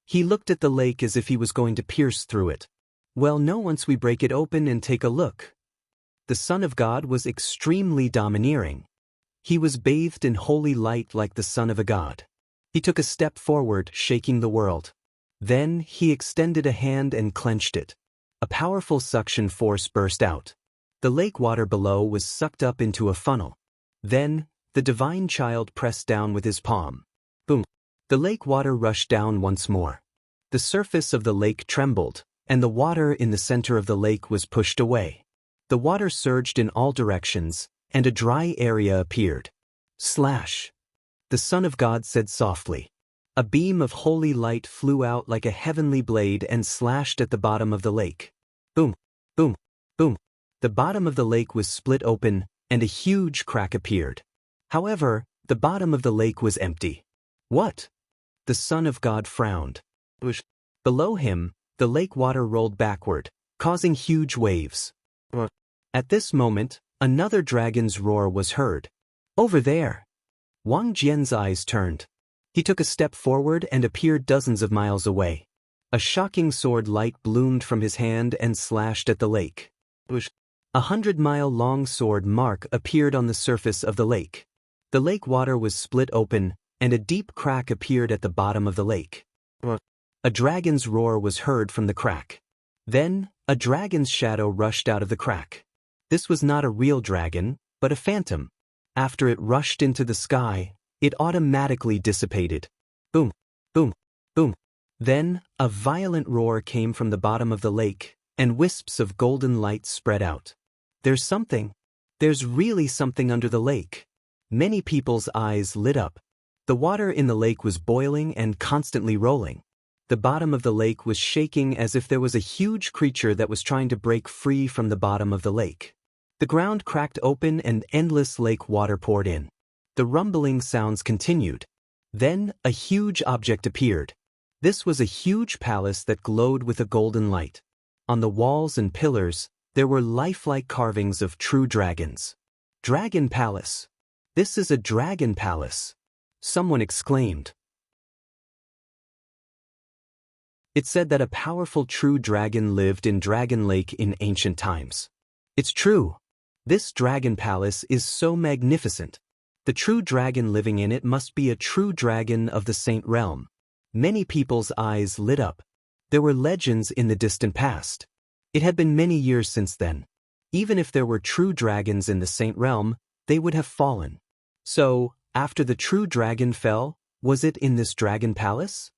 He looked at the lake as if he was going to pierce through it. Well, no, once we break it open and take a look. The Son of God was extremely domineering. He was bathed in holy light like the son of a god. He took a step forward, shaking the world. Then he extended a hand and clenched it. A powerful suction force burst out. The lake water below was sucked up into a funnel. Then, the divine child pressed down with his palm. Boom! The lake water rushed down once more. The surface of the lake trembled, and the water in the center of the lake was pushed away. The water surged in all directions, and a dry area appeared. Slash! The Son of God said softly. A beam of holy light flew out like a heavenly blade and slashed at the bottom of the lake. Boom! Boom! Boom! The bottom of the lake was split open, and a huge crack appeared. However, the bottom of the lake was empty. What? The Son of God frowned. Below him, the lake water rolled backward, causing huge waves. At this moment, another dragon's roar was heard. Over there! Wang Jian's eyes turned. He took a step forward and appeared dozens of miles away. A shocking sword light bloomed from his hand and slashed at the lake. A 100-mile-long sword mark appeared on the surface of the lake. The lake water was split open, and a deep crack appeared at the bottom of the lake. A dragon's roar was heard from the crack. Then, a dragon's shadow rushed out of the crack. This was not a real dragon, but a phantom. After it rushed into the sky, it automatically dissipated. Boom! Boom! Boom! Then, a violent roar came from the bottom of the lake, and wisps of golden light spread out. There's something. There's really something under the lake. Many people's eyes lit up. The water in the lake was boiling and constantly rolling. The bottom of the lake was shaking as if there was a huge creature that was trying to break free from the bottom of the lake. The ground cracked open and endless lake water poured in. The rumbling sounds continued. Then, a huge object appeared. This was a huge palace that glowed with a golden light. On the walls and pillars, there were lifelike carvings of true dragons. Dragon Palace! This is a dragon palace! Someone exclaimed. It said that a powerful true dragon lived in Dragon Lake in ancient times. It's true. This dragon palace is so magnificent. The true dragon living in it must be a true dragon of the Saint Realm. Many people's eyes lit up. There were legends in the distant past. It had been many years since then. Even if there were true dragons in the Saint Realm, they would have fallen. So, after the true dragon fell, was it in this dragon palace?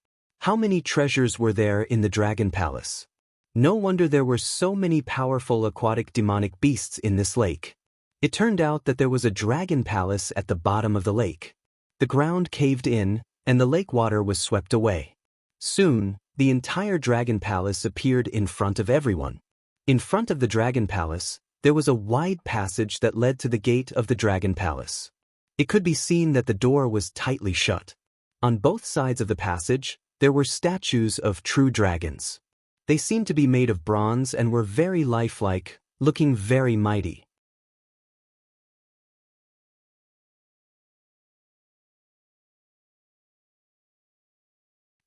How many treasures were there in the dragon palace? No wonder there were so many powerful aquatic demonic beasts in this lake. It turned out that there was a dragon palace at the bottom of the lake. The ground caved in, and the lake water was swept away. Soon, the entire dragon palace appeared in front of everyone. In front of the dragon palace, there was a wide passage that led to the gate of the dragon palace. It could be seen that the door was tightly shut. On both sides of the passage, there were statues of true dragons. They seemed to be made of bronze and were very lifelike, looking very mighty.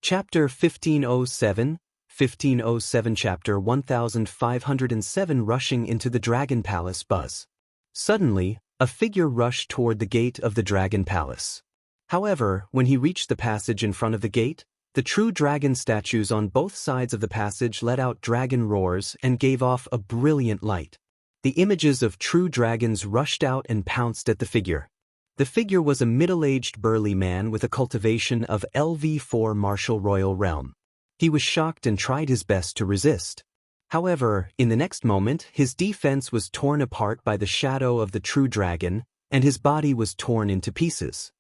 Chapter 1507, 1507 Chapter 1507 Rushing into the Dragon Palace Buzz. Suddenly, a figure rushed toward the gate of the Dragon Palace. However, when he reached the passage in front of the gate, the true dragon statues on both sides of the passage let out dragon roars and gave off a brilliant light. The images of true dragons rushed out and pounced at the figure. The figure was a middle-aged burly man with a cultivation of LV4 martial royal realm. He was shocked and tried his best to resist. However, in the next moment, his defense was torn apart by the shadow of the true dragon, and his body was torn into pieces.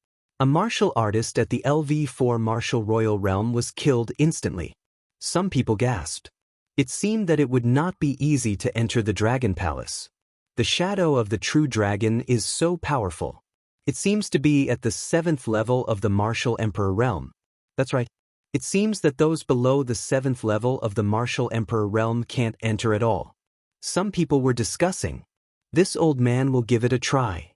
A martial artist at the LV4 martial royal realm was killed instantly. Some people gasped. It seemed that it would not be easy to enter the dragon palace. The shadow of the true dragon is so powerful. It seems to be at the 7th level of the martial emperor realm. That's right. It seems that those below the 7th level of the martial emperor realm can't enter at all. Some people were discussing. This old man will give it a try.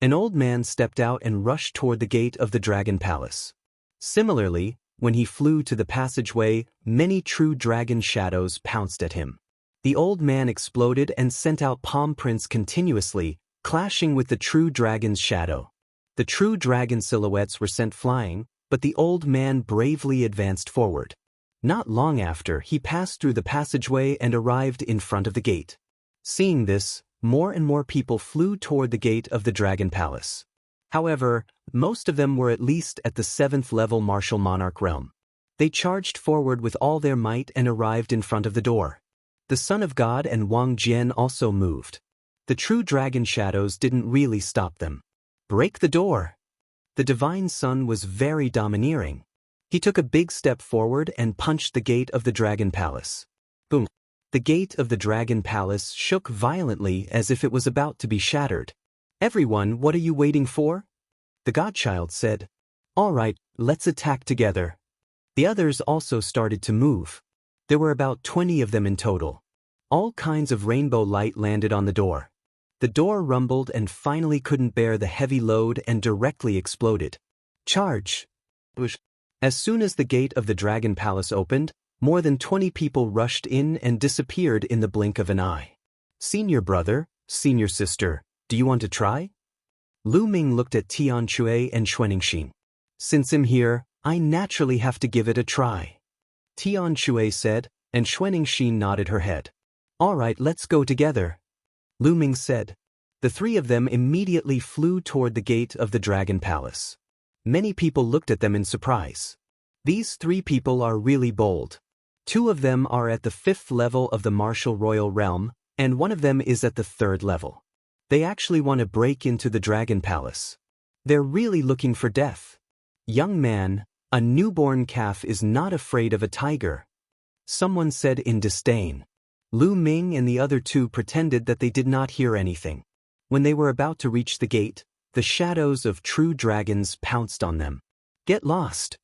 An old man stepped out and rushed toward the gate of the dragon palace. Similarly, when he flew to the passageway, many true dragon shadows pounced at him. The old man exploded and sent out palm prints continuously, clashing with the true dragon's shadow. The true dragon silhouettes were sent flying, but the old man bravely advanced forward. Not long after, he passed through the passageway and arrived in front of the gate. Seeing this, more and more people flew toward the gate of the dragon palace. However, most of them were at least at the 7th level martial monarch realm. They charged forward with all their might and arrived in front of the door. The son of God and Wang Jian also moved. The true dragon shadows didn't really stop them. Break the door! The divine son was very domineering. He took a big step forward and punched the gate of the dragon palace. Boom! The gate of the dragon palace shook violently as if it was about to be shattered. Everyone, what are you waiting for? The godchild said. All right, let's attack together. The others also started to move. There were about 20 of them in total. All kinds of rainbow light landed on the door. The door rumbled and finally couldn't bear the heavy load and directly exploded. Charge! As soon as the gate of the dragon palace opened, more than 20 people rushed in and disappeared in the blink of an eye. Senior brother, senior sister, do you want to try? Lu Ming looked at Tian Shui and Xuanixin. Since I'm here, I naturally have to give it a try. Tian Shui said, and Xuanixin nodded her head. All right, let's go together. Lu Ming said. The three of them immediately flew toward the gate of the dragon palace. Many people looked at them in surprise. These three people are really bold. Two of them are at the 5th level of the martial royal realm, and one of them is at the 3rd level. They actually want to break into the dragon palace. They're really looking for death. Young man, a newborn calf is not afraid of a tiger. Someone said in disdain. Lu Ming and the other two pretended that they did not hear anything. When they were about to reach the gate, the shadows of true dragons pounced on them. Get lost!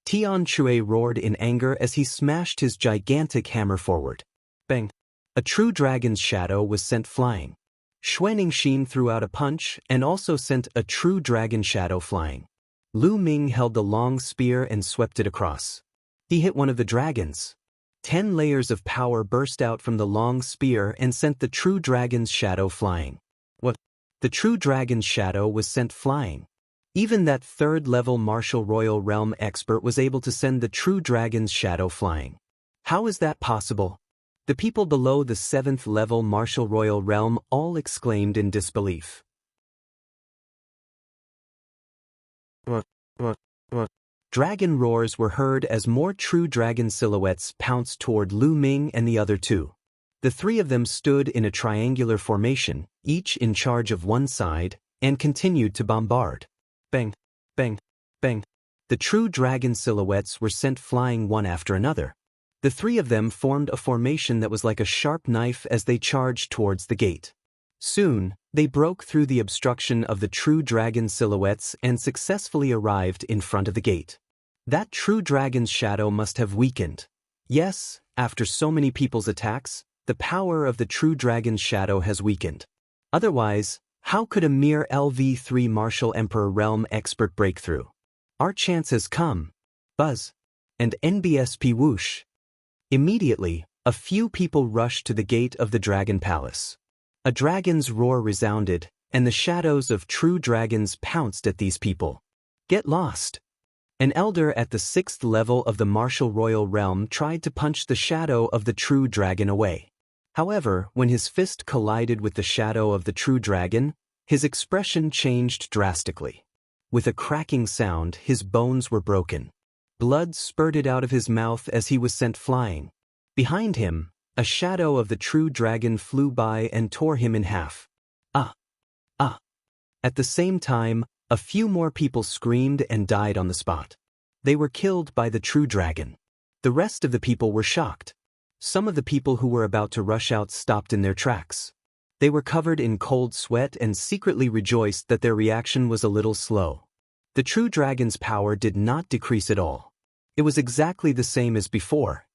Tian Shui roared in anger as he smashed his gigantic hammer forward. Bang! A true dragon's shadow was sent flying. Xuanixin threw out a punch and also sent a true dragon shadow flying. Lu Ming held the long spear and swept it across. He hit one of the dragons. 10 layers of power burst out from the long spear and sent the true dragon's shadow flying. What? The true dragon's shadow was sent flying. Even that 3rd level martial royal realm expert was able to send the true dragon's shadow flying. How is that possible? The people below the 7th level martial royal realm all exclaimed in disbelief. Dragon roars were heard as more true dragon silhouettes pounced toward Lu Ming and the other two. The three of them stood in a triangular formation, each in charge of one side, and continued to bombard. Bang, bang, bang. The true dragon silhouettes were sent flying one after another. The three of them formed a formation that was like a sharp knife as they charged towards the gate. Soon, they broke through the obstruction of the true dragon silhouettes and successfully arrived in front of the gate. That true dragon's shadow must have weakened. Yes, after so many people's attacks, the power of the true dragon's shadow has weakened. Otherwise, how could a mere LV3 Martial Emperor Realm expert break through? Our chance has come. Buzz. And NBSP whoosh. Immediately, a few people rushed to the gate of the dragon palace. A dragon's roar resounded, and the shadows of true dragons pounced at these people. Get lost. An elder at the 6th level of the martial royal realm tried to punch the shadow of the true dragon away. However, when his fist collided with the shadow of the true dragon, his expression changed drastically. With a cracking sound, his bones were broken. Blood spurted out of his mouth as he was sent flying. Behind him, a shadow of the true dragon flew by and tore him in half. Ah! Ah! At the same time, a few more people screamed and died on the spot. They were killed by the true dragon. The rest of the people were shocked. Some of the people who were about to rush out stopped in their tracks. They were covered in cold sweat and secretly rejoiced that their reaction was a little slow. The true dragon's power did not decrease at all. It was exactly the same as before.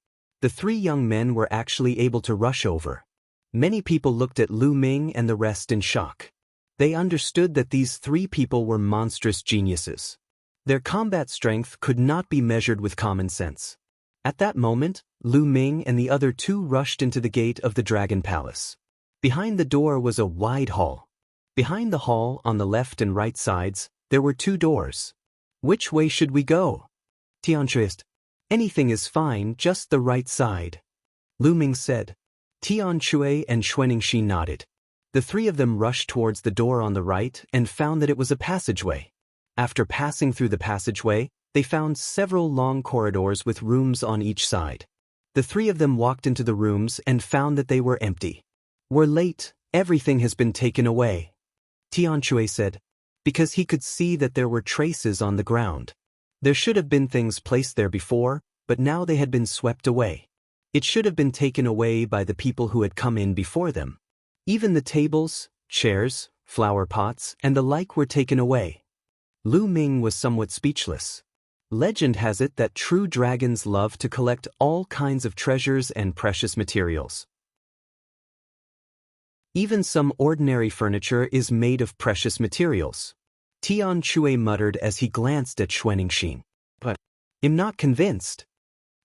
The three young men were actually able to rush over. Many people looked at Lu Ming and the rest in shock. They understood that these three people were monstrous geniuses. Their combat strength could not be measured with common sense. At that moment, Lu Ming and the other two rushed into the gate of the Dragon Palace. Behind the door was a wide hall. Behind the hall, on the left and right sides, there were two doors. Which way should we go? Tianshui asked. Anything is fine, just the right side. Lu Ming said. Tianshui and Xuaningxi nodded. The three of them rushed towards the door on the right and found that it was a passageway. After passing through the passageway, they found several long corridors with rooms on each side. The three of them walked into the rooms and found that they were empty. We're late, everything has been taken away. Tianshui said, because he could see that there were traces on the ground. There should have been things placed there before, but now they had been swept away. It should have been taken away by the people who had come in before them. Even the tables, chairs, flower pots, and the like were taken away. Lu Ming was somewhat speechless. Legend has it that true dragons love to collect all kinds of treasures and precious materials. Even some ordinary furniture is made of precious materials. Tianshui muttered as he glanced at Xuaningxi. But I'm not convinced.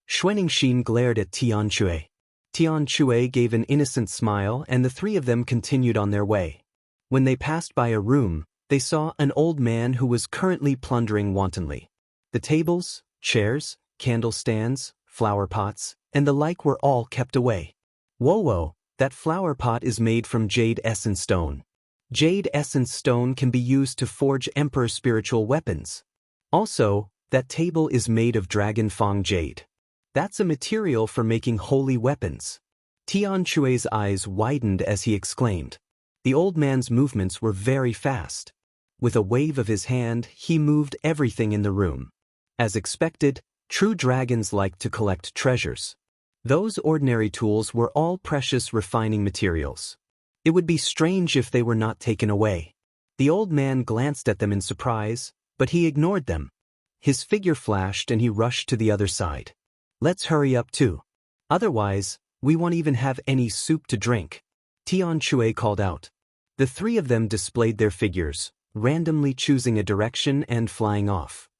Xuaningxi glared at Tianshui. Tianshui gave an innocent smile and the three of them continued on their way. When they passed by a room, they saw an old man who was currently plundering wantonly. The tables, chairs, candle stands, flower pots, and the like were all kept away. Whoa, that flower pot is made from jade essence stone. Jade essence stone can be used to forge emperor spiritual weapons. Also, that table is made of dragon fang jade. That's a material for making holy weapons. Tianshui's eyes widened as he exclaimed. The old man's movements were very fast. With a wave of his hand, he moved everything in the room. As expected, true dragons like to collect treasures. Those ordinary tools were all precious refining materials. It would be strange if they were not taken away. The old man glanced at them in surprise, but he ignored them. His figure flashed and he rushed to the other side. Let's hurry up too. Otherwise, we won't even have any soup to drink. Tianshui called out. The three of them displayed their figures, randomly choosing a direction and flying off.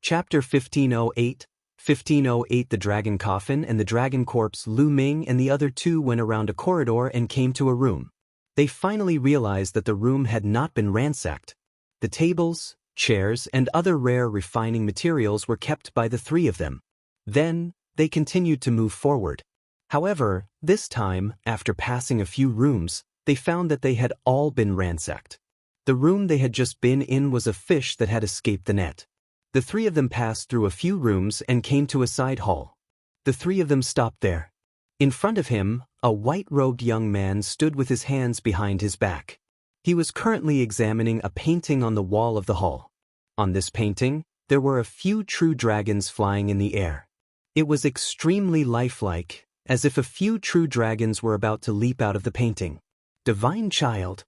Chapter 1508, 1508 The Dragon Coffin and the Dragon Corpse. Lu Ming and the other two went around a corridor and came to a room. They finally realized that the room had not been ransacked. The tables, chairs, and other rare refining materials were kept by the three of them. Then, they continued to move forward. However, this time, after passing a few rooms, they found that they had all been ransacked. The room they had just been in was a fish that had escaped the net. The three of them passed through a few rooms and came to a side hall. The three of them stopped there. In front of him, a white-robed young man stood with his hands behind his back. He was currently examining a painting on the wall of the hall. On this painting, there were a few true dragons flying in the air. It was extremely lifelike, as if a few true dragons were about to leap out of the painting. Divine child.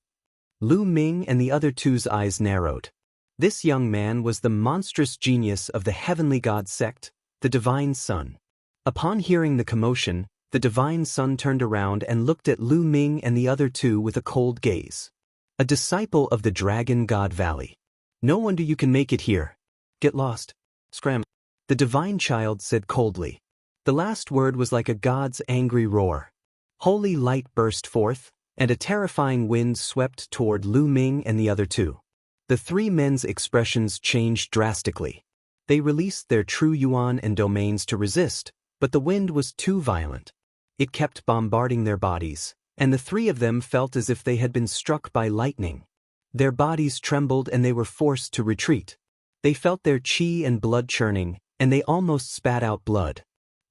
Lu Ming and the other two's eyes narrowed. This young man was the monstrous genius of the heavenly god sect, the Divine Sun. Upon hearing the commotion, the Divine Sun turned around and looked at Lu Ming and the other two with a cold gaze. A disciple of the Dragon God Valley. No wonder you can make it here. Get lost. Scram. The divine child said coldly. The last word was like a god's angry roar. Holy light burst forth, and a terrifying wind swept toward Lu Ming and the other two. The three men's expressions changed drastically. They released their true yuan and domains to resist, but the wind was too violent. It kept bombarding their bodies, and the three of them felt as if they had been struck by lightning. Their bodies trembled and they were forced to retreat. They felt their chi and blood churning, and they almost spat out blood.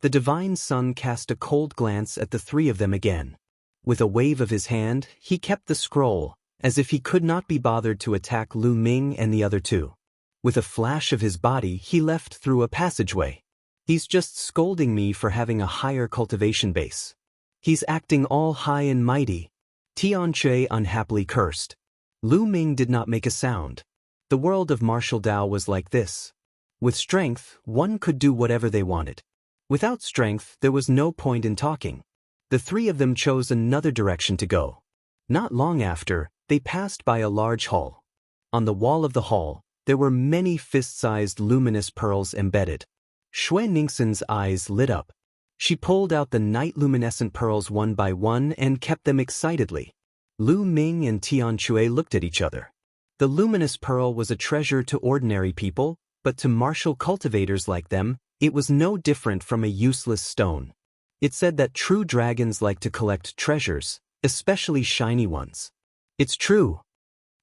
The Divine Sun cast a cold glance at the three of them again. With a wave of his hand, he kept the scroll, as if he could not be bothered to attack Lu Ming and the other two. With a flash of his body, he left through a passageway. He's just scolding me for having a higher cultivation base. He's acting all high and mighty. Tianque unhappily cursed. Lu Ming did not make a sound. The world of martial Dao was like this. With strength, one could do whatever they wanted. Without strength, there was no point in talking. The three of them chose another direction to go. Not long after, they passed by a large hall. On the wall of the hall, there were many fist-sized luminous pearls embedded. Xue Ningxin's eyes lit up. She pulled out the night-luminescent pearls one by one and kept them excitedly. Lu Ming and Tianque looked at each other. The luminous pearl was a treasure to ordinary people, but to martial cultivators like them, it was no different from a useless stone. It said that true dragons like to collect treasures, especially shiny ones. It's true.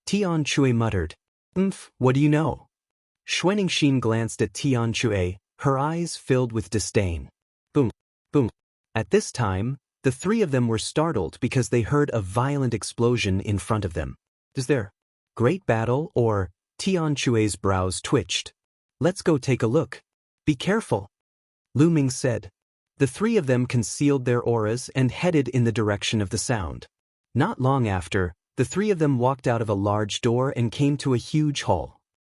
Tianque muttered. What do you know? Xue Ningxin glanced at Tianque, her eyes filled with disdain. Boom, boom. At this time, the three of them were startled because they heard a violent explosion in front of them. Is there great battle or? Tianque's brows twitched. Let's go take a look. Be careful. Lu Ming said. The three of them concealed their auras and headed in the direction of the sound. Not long after, the three of them walked out of a large door and came to a huge hall.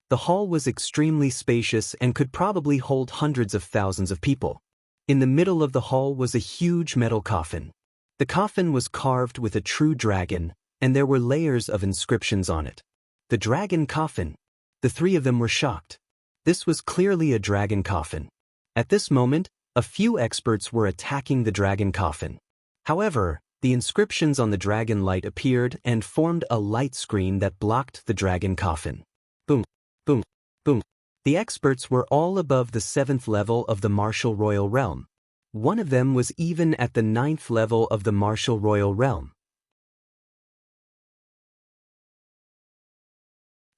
The hall was extremely spacious and could probably hold hundreds of thousands of people. In the middle of the hall was a huge metal coffin. The coffin was carved with a true dragon, and there were layers of inscriptions on it. The dragon coffin. The three of them were shocked. This was clearly a dragon coffin. At this moment, a few experts were attacking the dragon coffin. However, the inscriptions on the dragon light appeared and formed a light screen that blocked the dragon coffin. Boom, boom, boom. The experts were all above the 7th level of the martial royal realm. One of them was even at the 9th level of the martial royal realm.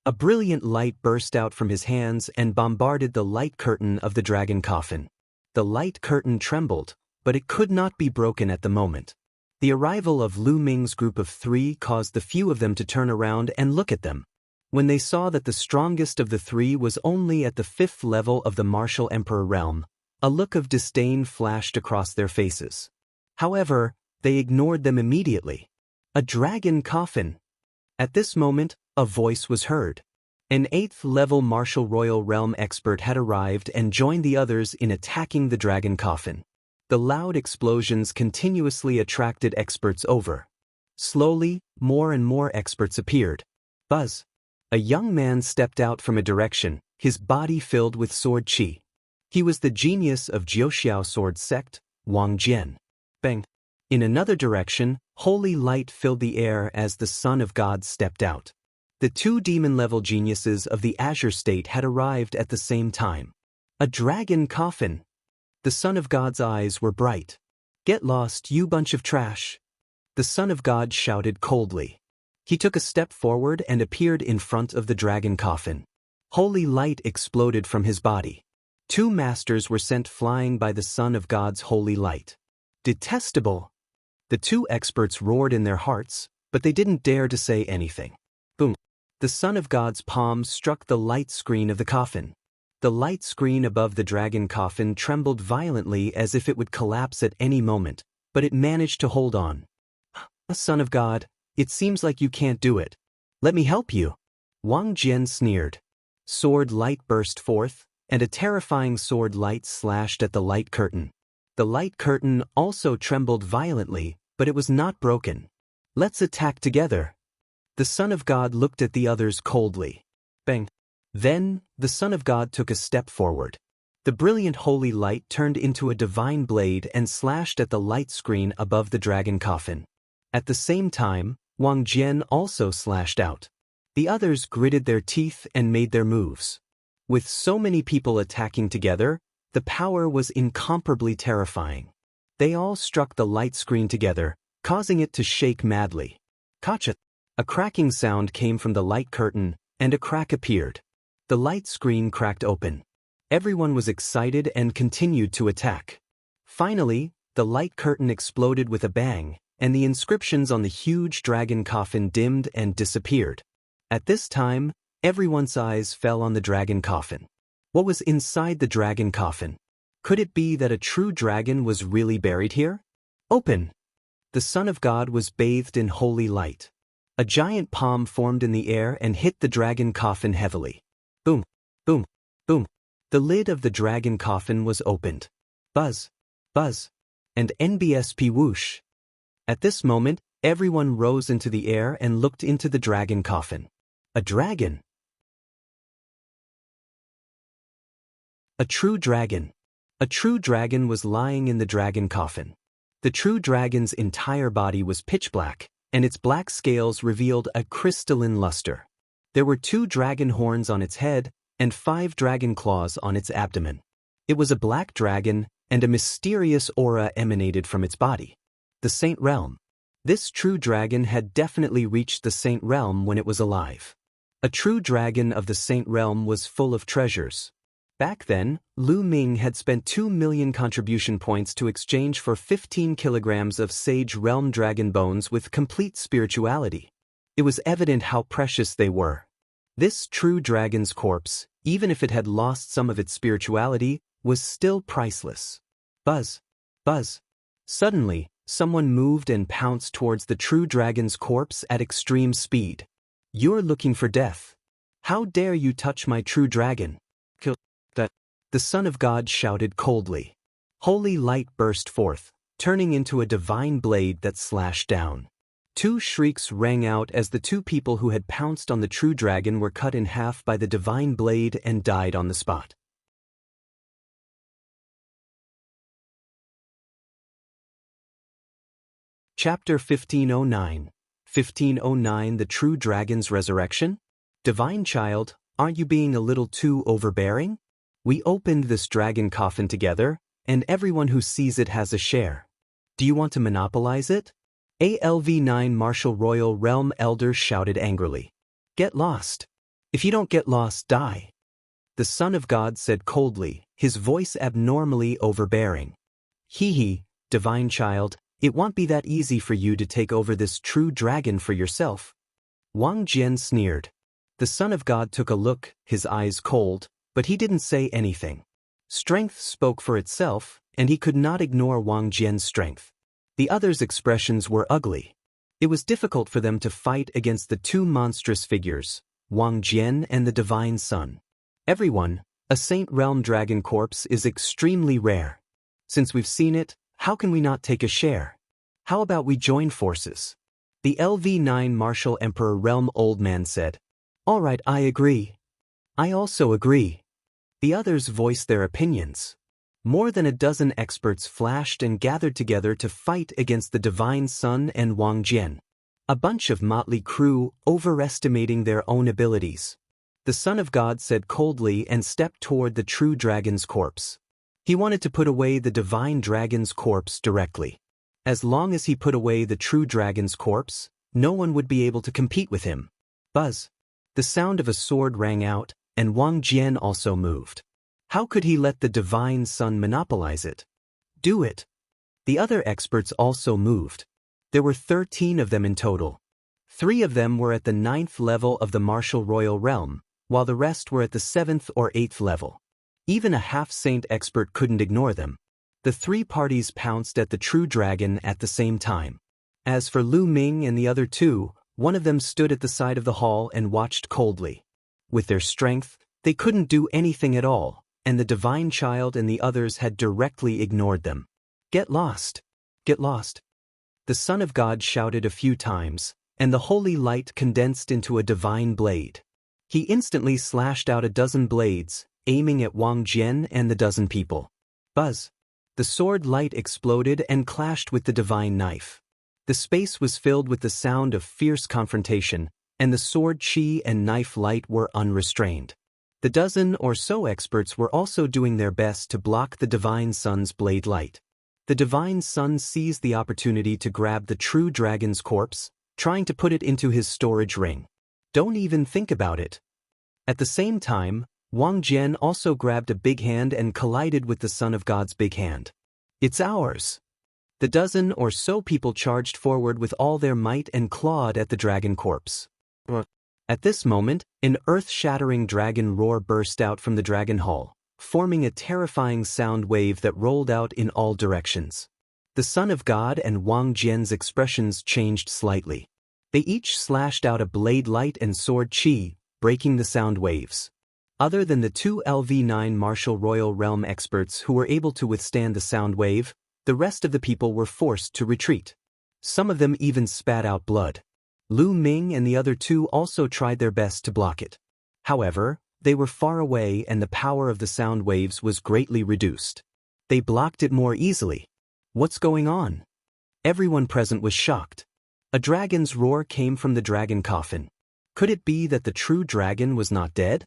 A brilliant light burst out from his hands and bombarded the light curtain of the dragon coffin. The light curtain trembled, but it could not be broken at the moment. The arrival of Lu Ming's group of three caused the few of them to turn around and look at them. When they saw that the strongest of the three was only at the 5th level of the martial emperor realm, a look of disdain flashed across their faces. However, they ignored them immediately. A dragon coffin. At this moment, a voice was heard. An 8th-level martial royal realm expert had arrived and joined the others in attacking the dragon coffin. The loud explosions continuously attracted experts over. Slowly, more and more experts appeared. Buzz. A young man stepped out from a direction, his body filled with sword qi. He was the genius of Jiuxiao sword sect, Wang Jian. Bang. In another direction, holy light filled the air as the Son of God stepped out. The two demon-level geniuses of the Azure State had arrived at the same time. A dragon coffin. The Son of God's eyes were bright. Get lost, you bunch of trash. The Son of God shouted coldly. He took a step forward and appeared in front of the dragon coffin. Holy light exploded from his body. Two masters were sent flying by the Son of God's holy light. Detestable! The two experts roared in their hearts, but they didn't dare to say anything. Boom! The Son of God's palm struck the light screen of the coffin. The light screen above the dragon coffin trembled violently as if it would collapse at any moment, but it managed to hold on. Son of God, it seems like you can't do it. Let me help you. Wang Jian sneered. Sword light burst forth, and a terrifying sword light slashed at the light curtain. The light curtain also trembled violently, but it was not broken. Let's attack together. The Son of God looked at the others coldly. Bang. Then, the Son of God took a step forward. The brilliant holy light turned into a divine blade and slashed at the light screen above the dragon coffin. At the same time, Wang Jian also slashed out. The others gritted their teeth and made their moves. With so many people attacking together, the power was incomparably terrifying. They all struck the light screen together, causing it to shake madly. Kacha! A cracking sound came from the light curtain, and a crack appeared. The light screen cracked open. Everyone was excited and continued to attack. Finally, the light curtain exploded with a bang, and the inscriptions on the huge dragon coffin dimmed and disappeared. At this time, everyone's eyes fell on the dragon coffin. What was inside the dragon coffin? Could it be that a true dragon was really buried here? Open! The Son of God was bathed in holy light. A giant palm formed in the air and hit the dragon coffin heavily. Boom, boom, boom. The lid of the dragon coffin was opened. Buzz, buzz, and NBSP whoosh. At this moment, everyone rose into the air and looked into the dragon coffin. A dragon. A true dragon. A true dragon was lying in the dragon coffin. The true dragon's entire body was pitch black, and its black scales revealed a crystalline luster. There were 2 dragon horns on its head and 5 dragon claws on its abdomen. It was a black dragon, and a mysterious aura emanated from its body. The Saint Realm. This true dragon had definitely reached the Saint Realm when it was alive. A true dragon of the Saint Realm was full of treasures. Back then, Lu Ming had spent 2 million contribution points to exchange for 15 kilograms of Sage Realm dragon bones with complete spirituality. It was evident how precious they were. This true dragon's corpse, even if it had lost some of its spirituality, was still priceless. Buzz, buzz. Suddenly, someone moved and pounced towards the true dragon's corpse at extreme speed. You're looking for death. How dare you touch my true dragon? Kill that. The Son of God shouted coldly. Holy light burst forth, turning into a divine blade that slashed down. 2 shrieks rang out as the 2 people who had pounced on the true dragon were cut in half by the divine blade and died on the spot. Chapter 1509. 1509 The True Dragon's Resurrection? Divine Child, aren't you being a little too overbearing? We opened this dragon coffin together, and everyone who sees it has a share. Do you want to monopolize it? ALV9 Martial Royal Realm Elder shouted angrily. Get lost. If you don't get lost, die. The Son of God said coldly, his voice abnormally overbearing. Hee, Divine Child, it won't be that easy for you to take over this true dragon for yourself. Wang Jian sneered. The Son of God took a look, his eyes cold, but he didn't say anything. Strength spoke for itself, and he could not ignore Wang Jian's strength. The others' expressions were ugly. It was difficult for them to fight against the 2 monstrous figures, Wang Jian and the Divine Son. Everyone, a Saint Realm dragon corpse is extremely rare. Since we've seen it, how can we not take a share? How about we join forces? The LV9 Martial Emperor Realm Old Man said. All right, I agree. I also agree. The others voiced their opinions. More than a dozen experts flashed and gathered together to fight against the Divine Son and Wang Jian. A bunch of motley crew overestimating their own abilities. The Son of God said coldly and stepped toward the true dragon's corpse. He wanted to put away the divine dragon's corpse directly. As long as he put away the true dragon's corpse, no one would be able to compete with him. Buzz. The sound of a sword rang out, and Wang Jian also moved. How could he let the Divine Son monopolize it? Do it. The other experts also moved. There were 13 of them in total. 3 of them were at the 9th level of the Martial Royal Realm, while the rest were at the 7th or 8th level. Even a half-saint expert couldn't ignore them. The 3 parties pounced at the true dragon at the same time. As for Lu Ming and the other 2, one of them stood at the side of the hall and watched coldly. With their strength, they couldn't do anything at all, and the Divine Child and the others had directly ignored them. Get lost. Get lost. The Son of God shouted a few times, and the holy light condensed into a divine blade. He instantly slashed out a dozen blades, aiming at Wang Jian and the dozen people. Buzz. The sword light exploded and clashed with the divine knife. The space was filled with the sound of fierce confrontation, and the sword chi and knife light were unrestrained. The dozen or so experts were also doing their best to block the Divine Son's blade light. The Divine Son seized the opportunity to grab the true dragon's corpse, trying to put it into his storage ring. Don't even think about it. At the same time, Wang Jian also grabbed a big hand and collided with the Son of God's big hand. It's ours. The dozen or so people charged forward with all their might and clawed at the dragon corpse. At this moment, an earth-shattering dragon roar burst out from the dragon hall, forming a terrifying sound wave that rolled out in all directions. The Son of God and Wang Jian's expressions changed slightly. They each slashed out a blade light and sword chi, breaking the sound waves. Other than the two LV9 martial royal realm experts who were able to withstand the sound wave, the rest of the people were forced to retreat. Some of them even spat out blood. Lu Ming and the other two also tried their best to block it. However, they were far away and the power of the sound waves was greatly reduced. They blocked it more easily. What's going on? Everyone present was shocked. A dragon's roar came from the dragon coffin. Could it be that the true dragon was not dead?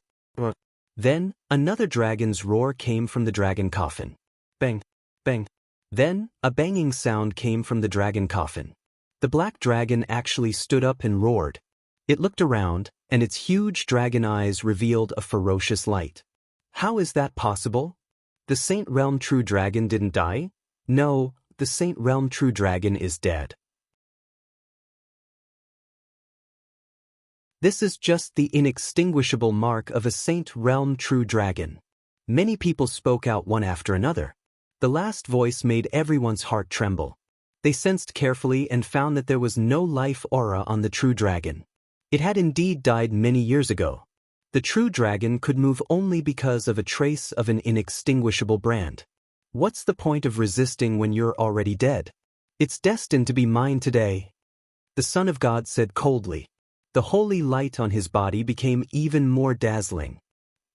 Then, another dragon's roar came from the dragon coffin. Bang, bang. Then, a banging sound came from the dragon coffin. The black dragon actually stood up and roared. It looked around, and its huge dragon eyes revealed a ferocious light. How is that possible? The Saint Realm True Dragon didn't die? No, the Saint Realm True Dragon is dead. This is just the inextinguishable mark of a Saint Realm True Dragon. Many people spoke out one after another. The last voice made everyone's heart tremble. They sensed carefully and found that there was no life aura on the true dragon. It had indeed died many years ago. The true dragon could move only because of a trace of an inextinguishable brand. What's the point of resisting when you're already dead? It's destined to be mine today. The Son of God said coldly. The holy light on his body became even more dazzling.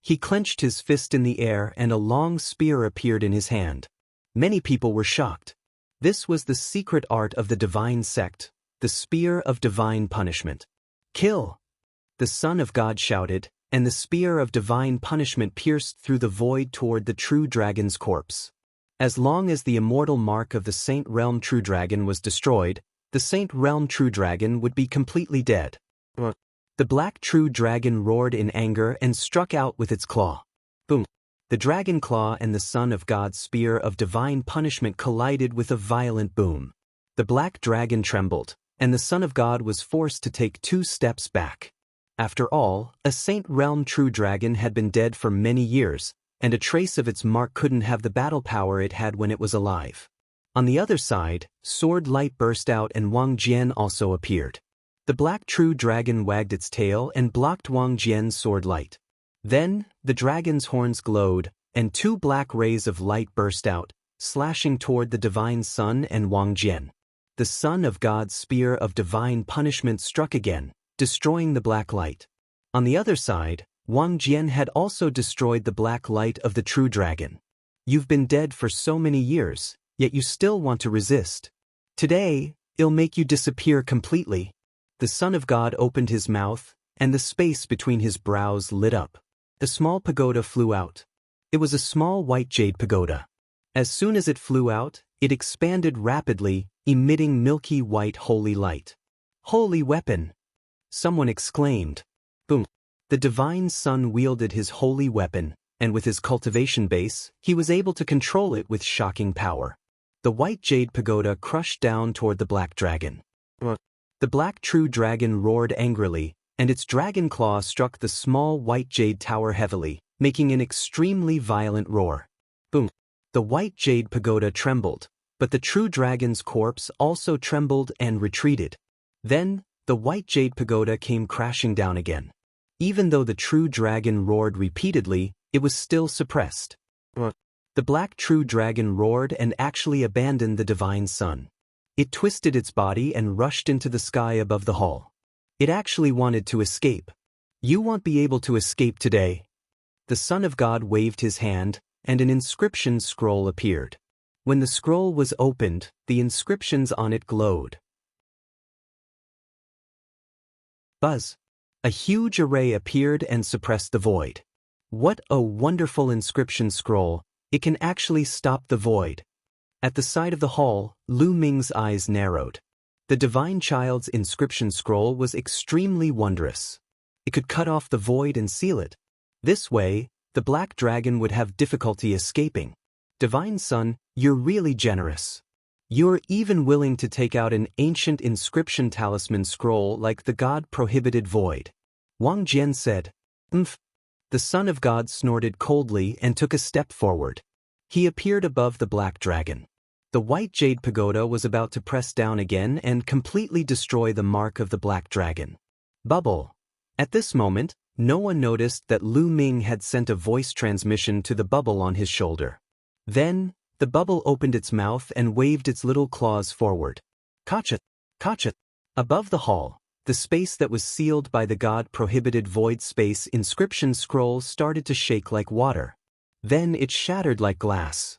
He clenched his fist in the air and a long spear appeared in his hand. Many people were shocked. This was the secret art of the divine sect, the spear of divine punishment. Kill! The Son of God shouted, and the spear of divine punishment pierced through the void toward the true dragon's corpse. As long as the immortal mark of the Saint Realm True Dragon was destroyed, the Saint Realm True Dragon would be completely dead. The black true dragon roared in anger and struck out with its claw. Boom! The dragon claw and the Son of God's spear of divine punishment collided with a violent boom. The black dragon trembled, and the Son of God was forced to take 2 steps back. After all, a Saint Realm True Dragon had been dead for many years, and a trace of its mark couldn't have the battle power it had when it was alive. On the other side, sword light burst out and Wang Jian also appeared. The black true dragon wagged its tail and blocked Wang Jian's sword light. Then, the dragon's horns glowed, and 2 black rays of light burst out, slashing toward the divine sun and Wang Jian. The Son of God's spear of divine punishment struck again, destroying the black light. On the other side, Wang Jian had also destroyed the black light of the true dragon. You've been dead for so many years, yet you still want to resist. Today, it'll make you disappear completely. The Son of God opened his mouth, and the space between his brows lit up. The small pagoda flew out. It was a small white jade pagoda. As soon as it flew out, it expanded rapidly, emitting milky white holy light. Holy weapon! Someone exclaimed. Boom! The divine sun wielded his holy weapon, and with his cultivation base, he was able to control it with shocking power. The white jade pagoda crushed down toward the black dragon. The black true dragon roared angrily, and its dragon claw struck the small white jade tower heavily, making an extremely violent roar. Boom! The white jade pagoda trembled, but the true dragon's corpse also trembled and retreated. Then, the white jade pagoda came crashing down again. Even though the true dragon roared repeatedly, it was still suppressed. The black true dragon roared and actually abandoned the divine sun. It twisted its body and rushed into the sky above the hall. It actually wanted to escape. You won't be able to escape today. The Son of God waved his hand, and an inscription scroll appeared. When the scroll was opened, the inscriptions on it glowed. Buzz! A huge array appeared and suppressed the void. What a wonderful inscription scroll! It can actually stop the void. At the side of the hall, Lu Ming's eyes narrowed. The divine child's inscription scroll was extremely wondrous. It could cut off the void and seal it. This way, the black dragon would have difficulty escaping. Divine Son, you're really generous. You're even willing to take out an ancient inscription talisman scroll like the God-prohibited void. Wang Jian said. Umph. The Son of God snorted coldly and took a step forward. He appeared above the black dragon. The white jade pagoda was about to press down again and completely destroy the mark of the black dragon. Bubble. At this moment, no one noticed that Lu Ming had sent a voice transmission to the bubble on his shoulder. Then, the bubble opened its mouth and waved its little claws forward. Kachat! Kachat! Above the hall, the space that was sealed by the God-prohibited void space inscription scroll started to shake like water. Then it shattered like glass.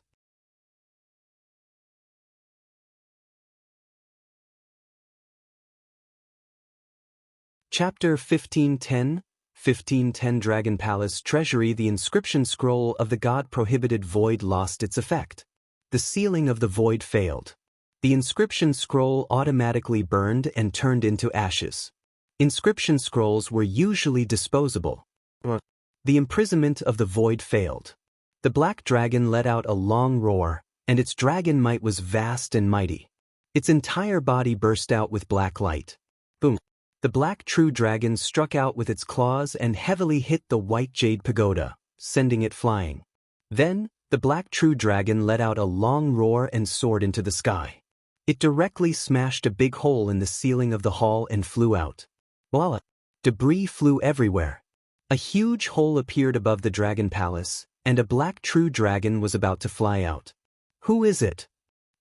Chapter 1510 Dragon Palace Treasury. The inscription scroll of the God-prohibited void lost its effect. The sealing of the void failed. The inscription scroll automatically burned and turned into ashes. Inscription scrolls were usually disposable. The imprisonment of the void failed. The black dragon let out a long roar, and its dragon might was vast and mighty. Its entire body burst out with black light. Boom! The black true dragon struck out with its claws and heavily hit the white jade pagoda, sending it flying. Then, the black true dragon let out a long roar and soared into the sky. It directly smashed a big hole in the ceiling of the hall and flew out. Voila! Debris flew everywhere. A huge hole appeared above the dragon palace, and a black true dragon was about to fly out. Who is it?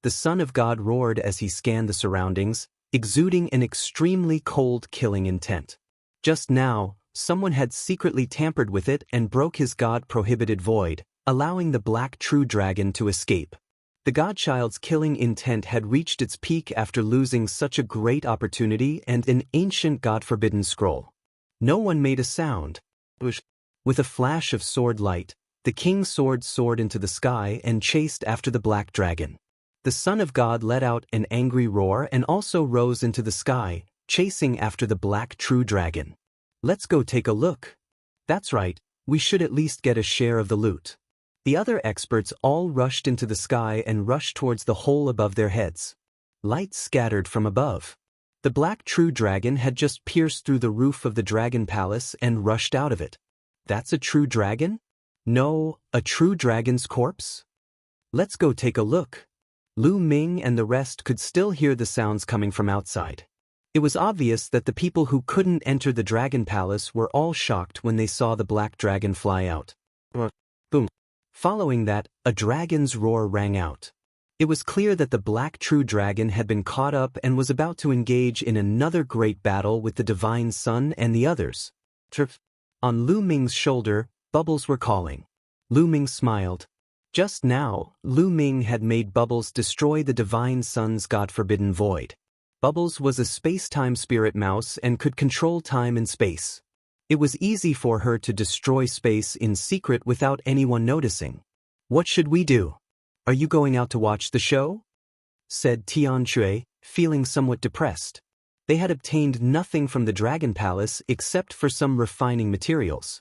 The Son of God roared as he scanned the surroundings, exuding an extremely cold, killing intent. Just now, someone had secretly tampered with it and broke his God-prohibited void, allowing the black true dragon to escape. The Godchild's killing intent had reached its peak after losing such a great opportunity and an ancient God-forbidden scroll. No one made a sound. With a flash of sword light, the king's sword soared into the sky and chased after the black dragon. The Son of God let out an angry roar and also rose into the sky, chasing after the black true dragon. Let's go take a look. That's right, we should at least get a share of the loot. The other experts all rushed into the sky and rushed towards the hole above their heads. Light scattered from above. The black true dragon had just pierced through the roof of the dragon palace and rushed out of it. That's a true dragon? No, a true dragon's corpse? Let's go take a look. Lu Ming and the rest could still hear the sounds coming from outside. It was obvious that the people who couldn't enter the dragon palace were all shocked when they saw the black dragon fly out. Boom. Following that, a dragon's roar rang out. It was clear that the black true dragon had been caught up and was about to engage in another great battle with the divine sun and the others. On Lu Ming's shoulder, bubbles were calling. Lu Ming smiled. Just now, Lu Ming had made Bubbles destroy the divine sun's God-forbidden void. Bubbles was a space-time spirit mouse and could control time and space. It was easy for her to destroy space in secret without anyone noticing. What should we do? Are you going out to watch the show? Said Tian Shui, feeling somewhat depressed. They had obtained nothing from the Dragon Palace except for some refining materials.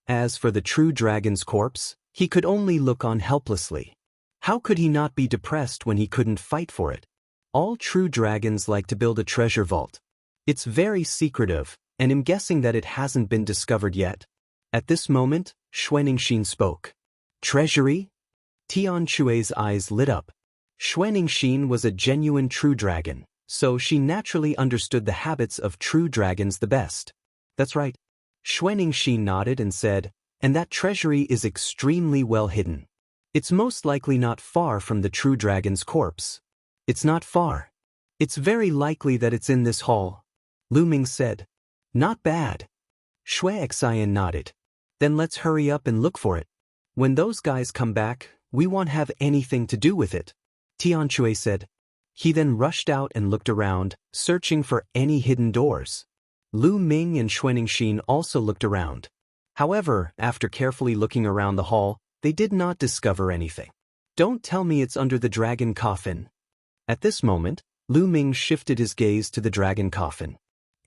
As for the true dragon's corpse, he could only look on helplessly. How could he not be depressed when he couldn't fight for it? All true dragons like to build a treasure vault. It's very secretive, and I'm guessing that it hasn't been discovered yet. At this moment, Xuanixin spoke. Treasury? Tian Shui's eyes lit up. Xuanixin was a genuine true dragon, so she naturally understood the habits of true dragons the best. That's right. Xuanixin nodded and said, and that treasury is extremely well hidden. It's most likely not far from the true dragon's corpse. It's not far. It's very likely that it's in this hall. Lu Ming said. Not bad. Xuexian nodded. Then let's hurry up and look for it. When those guys come back, we won't have anything to do with it. Tian Shui said. He then rushed out and looked around, searching for any hidden doors. Lu Ming and Xuanixin also looked around. However, after carefully looking around the hall, they did not discover anything. Don't tell me it's under the dragon coffin. At this moment, Lu Ming shifted his gaze to the dragon coffin.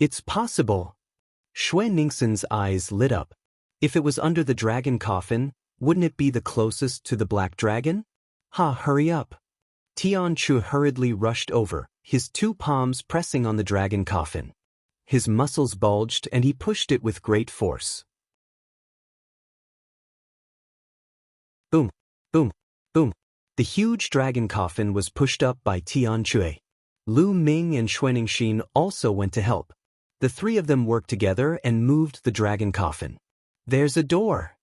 It's possible. Xuanixin's eyes lit up. If it was under the dragon coffin, wouldn't it be the closest to the black dragon? Hurry up. Tian Chu hurriedly rushed over, his two palms pressing on the dragon coffin. His muscles bulged and he pushed it with great force. Boom, boom, boom. The huge dragon coffin was pushed up by Tianchui. Lu Ming and Xuanixin also went to help. The three of them worked together and moved the dragon coffin. There's a door.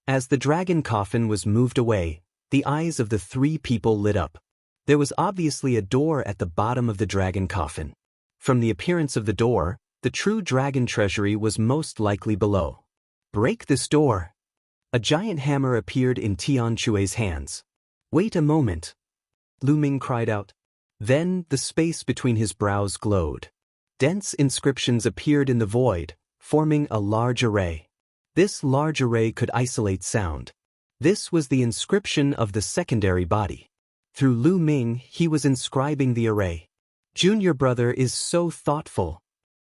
As the dragon coffin was moved away, the eyes of the three people lit up. There was obviously a door at the bottom of the dragon coffin. From the appearance of the door, the true dragon treasury was most likely below. Break this door. A giant hammer appeared in Tianchui's hands. Wait a moment. Lu Ming cried out. Then the space between his brows glowed. Dense inscriptions appeared in the void, forming a large array. This large array could isolate sound. This was the inscription of the secondary body. Through Lu Ming, he was inscribing the array. Junior brother is so thoughtful.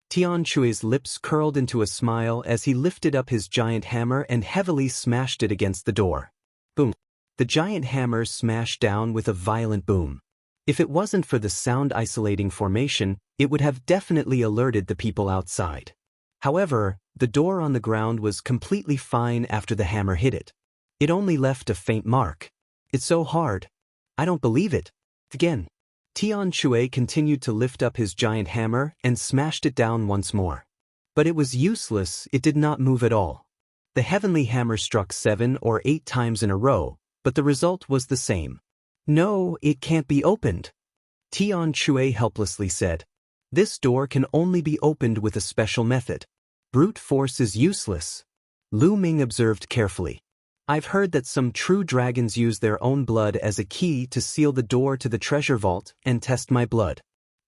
Tianchui's lips curled into a smile as he lifted up his giant hammer and heavily smashed it against the door. Boom. The giant hammer smashed down with a violent boom. If it wasn't for the sound-isolating formation, it would have definitely alerted the people outside. However, the door on the ground was completely fine after the hammer hit it. It only left a faint mark. It's so hard. I don't believe it. Again. Tianchui continued to lift up his giant hammer and smashed it down once more. But it was useless, it did not move at all. The heavenly hammer struck 7 or 8 times in a row, but the result was the same. No, it can't be opened. Tianchui helplessly said. This door can only be opened with a special method. Brute force is useless. Lu Ming observed carefully. I've heard that some true dragons use their own blood as a key to seal the door to the treasure vault and test my blood.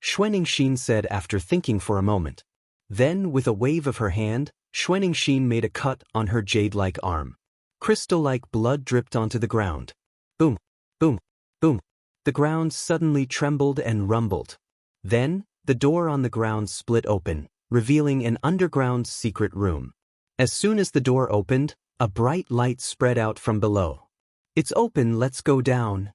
Xuanixin said after thinking for a moment. Then, with a wave of her hand, Xuanixin made a cut on her jade-like arm. Crystal-like blood dripped onto the ground. Boom, boom, boom. The ground suddenly trembled and rumbled. Then, the door on the ground split open, revealing an underground secret room. As soon as the door opened, a bright light spread out from below. It's open, let's go down.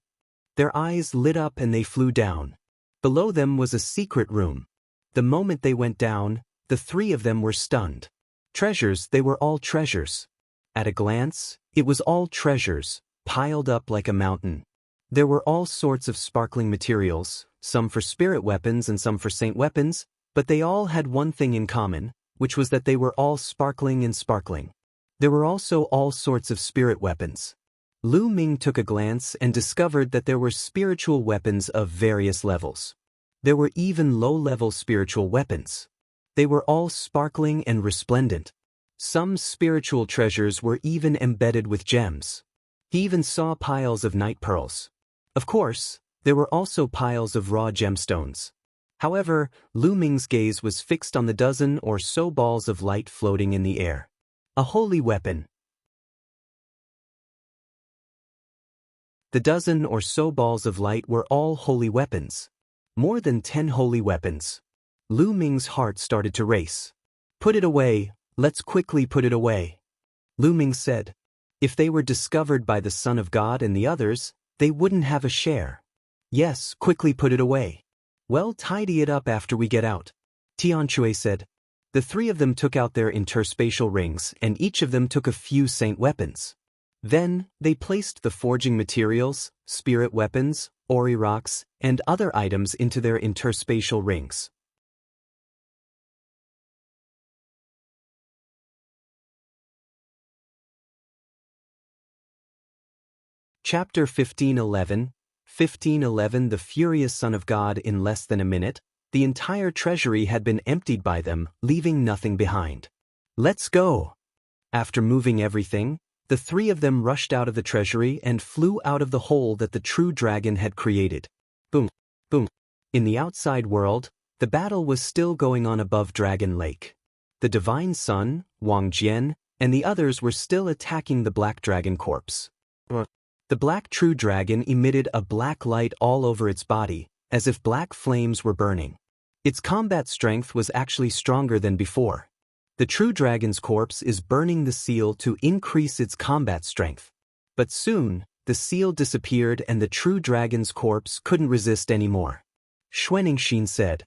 Their eyes lit up and they flew down. Below them was a secret room. The moment they went down, the three of them were stunned. Treasures, they were all treasures. At a glance, it was all treasures, piled up like a mountain. There were all sorts of sparkling materials, some for spirit weapons and some for saint weapons, but they all had one thing in common, which was that they were all sparkling and sparkling. There were also all sorts of spirit weapons. Lu Ming took a glance and discovered that there were spiritual weapons of various levels. There were even low-level spiritual weapons. They were all sparkling and resplendent. Some spiritual treasures were even embedded with gems. He even saw piles of night pearls. Of course, there were also piles of raw gemstones. However, Lu Ming's gaze was fixed on the dozen or so balls of light floating in the air. A holy weapon. The dozen or so balls of light were all holy weapons. More than 10 holy weapons. Lu Ming's heart started to race. Put it away, let's quickly put it away. Lu Ming said. If they were discovered by the Son of God and the others, they wouldn't have a share. Yes, quickly put it away. Well, tidy it up after we get out. Tianchui said. The three of them took out their interspatial rings and each of them took a few saint weapons. Then, they placed the forging materials, spirit weapons, ori rocks, and other items into their interspatial rings. Chapter 1511. 1511 The furious Son of God. In less than a minute, the entire treasury had been emptied by them, leaving nothing behind. Let's go! After moving everything, the three of them rushed out of the treasury and flew out of the hole that the true dragon had created. Boom, boom. In the outside world, the battle was still going on above Dragon Lake. The Divine Son, Wang Jian, and the others were still attacking the Black Dragon corpse. The Black True Dragon emitted a black light all over its body, as if black flames were burning. Its combat strength was actually stronger than before. The True Dragon's corpse is burning the seal to increase its combat strength. But soon, the seal disappeared and the True Dragon's corpse couldn't resist anymore. Xuanixin said.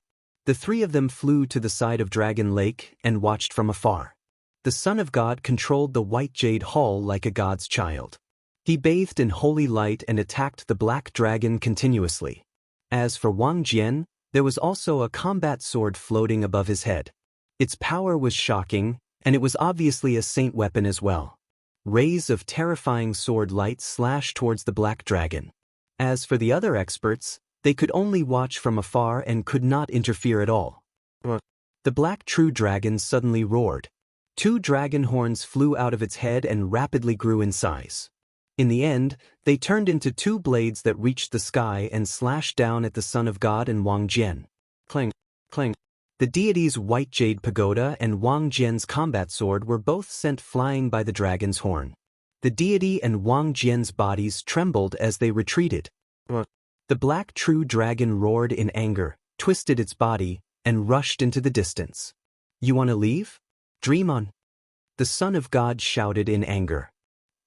The three of them flew to the side of Dragon Lake and watched from afar. The Son of God controlled the White Jade Hall like a god's child. He bathed in holy light and attacked the black dragon continuously. As for Wang Jian, there was also a combat sword floating above his head. Its power was shocking, and it was obviously a saint weapon as well. Rays of terrifying sword light slashed towards the black dragon. As for the other experts, they could only watch from afar and could not interfere at all. The black true dragon suddenly roared. 2 dragon horns flew out of its head and rapidly grew in size. In the end, they turned into 2 blades that reached the sky and slashed down at the Son of God and Wang Jian. Clang, clang. The deity's white jade pagoda and Wang Jian's combat sword were both sent flying by the dragon's horn. The deity and Wang Jian's bodies trembled as they retreated. The black true dragon roared in anger, twisted its body, and rushed into the distance. You want to leave? Dream on. The Son of God shouted in anger.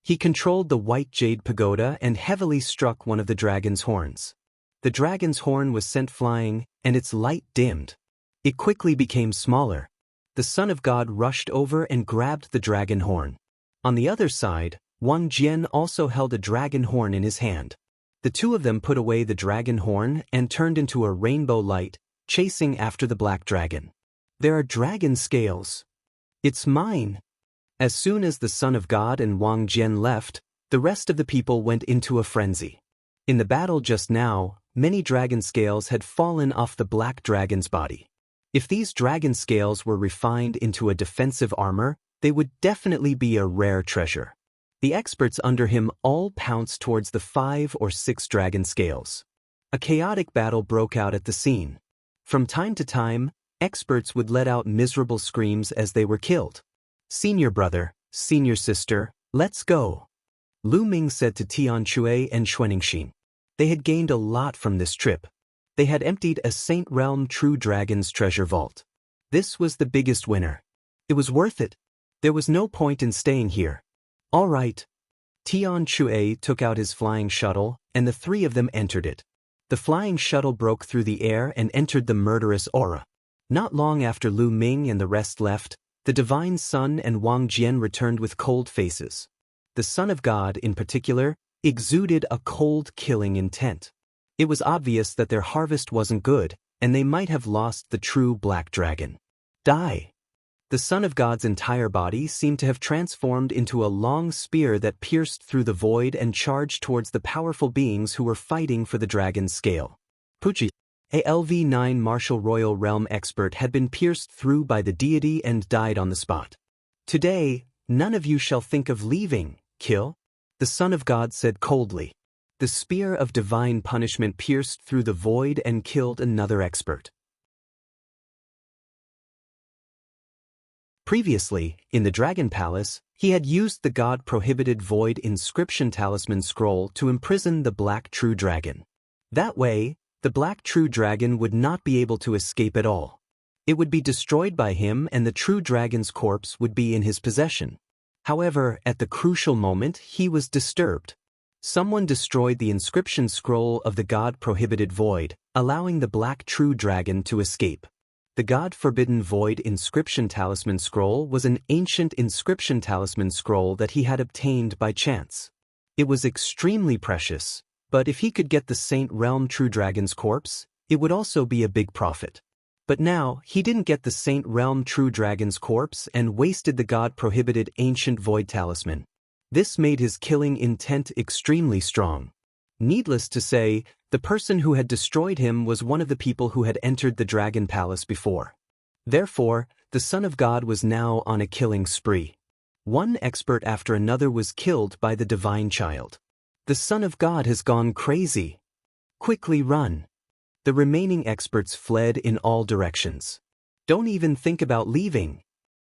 He controlled the white jade pagoda and heavily struck one of the dragon's horns. The dragon's horn was sent flying, and its light dimmed. It quickly became smaller. The Son of God rushed over and grabbed the dragon horn. On the other side, Wang Jian also held a dragon horn in his hand. The 2 of them put away the dragon horn and turned into a rainbow light, chasing after the black dragon. There are dragon scales. It's mine. As soon as the Son of God and Wang Jian left, the rest of the people went into a frenzy. In the battle just now, many dragon scales had fallen off the black dragon's body. If these dragon scales were refined into a defensive armor, they would definitely be a rare treasure. The experts under him all pounced towards the 5 or 6 dragon scales. A chaotic battle broke out at the scene. From time to time, experts would let out miserable screams as they were killed. Senior brother, senior sister, let's go. Lu Ming said to Tian Chui and Xuaningxin. They had gained a lot from this trip. They had emptied a Saint Realm True Dragon's treasure vault. This was the biggest winner. It was worth it. There was no point in staying here. All right. Tian Chui took out his flying shuttle, and the 3 of them entered it. The flying shuttle broke through the air and entered the murderous aura. Not long after Lu Ming and the rest left, the Divine Sun and Wang Jian returned with cold faces. The Son of God, in particular, exuded a cold, killing intent. It was obvious that their harvest wasn't good, and they might have lost the true black dragon. Die! The Son of God's entire body seemed to have transformed into a long spear that pierced through the void and charged towards the powerful beings who were fighting for the dragon's scale. Pucci, a LV9 Martial Royal Realm expert, had been pierced through by the deity and died on the spot. Today, none of you shall think of leaving, kill, the Son of God said coldly. The spear of divine punishment pierced through the void and killed another expert. Previously, in the Dragon Palace, he had used the God-prohibited Void Inscription Talisman Scroll to imprison the Black True Dragon. That way, the Black True Dragon would not be able to escape at all. It would be destroyed by him and the True Dragon's corpse would be in his possession. However, at the crucial moment, he was disturbed. Someone destroyed the inscription scroll of the God-prohibited Void, allowing the Black True Dragon to escape. The God-forbidden Void Inscription Talisman Scroll was an ancient inscription talisman scroll that he had obtained by chance. It was extremely precious, but if he could get the Saint Realm True Dragon's corpse, it would also be a big profit. But now, he didn't get the Saint Realm True Dragon's corpse and wasted the God-prohibited ancient Void Talisman. This made his killing intent extremely strong. Needless to say, the person who had destroyed him was one of the people who had entered the Dragon Palace before. Therefore, the Son of God was now on a killing spree. One expert after another was killed by the Divine Child. The Son of God has gone crazy. Quickly run. The remaining experts fled in all directions. Don't even think about leaving,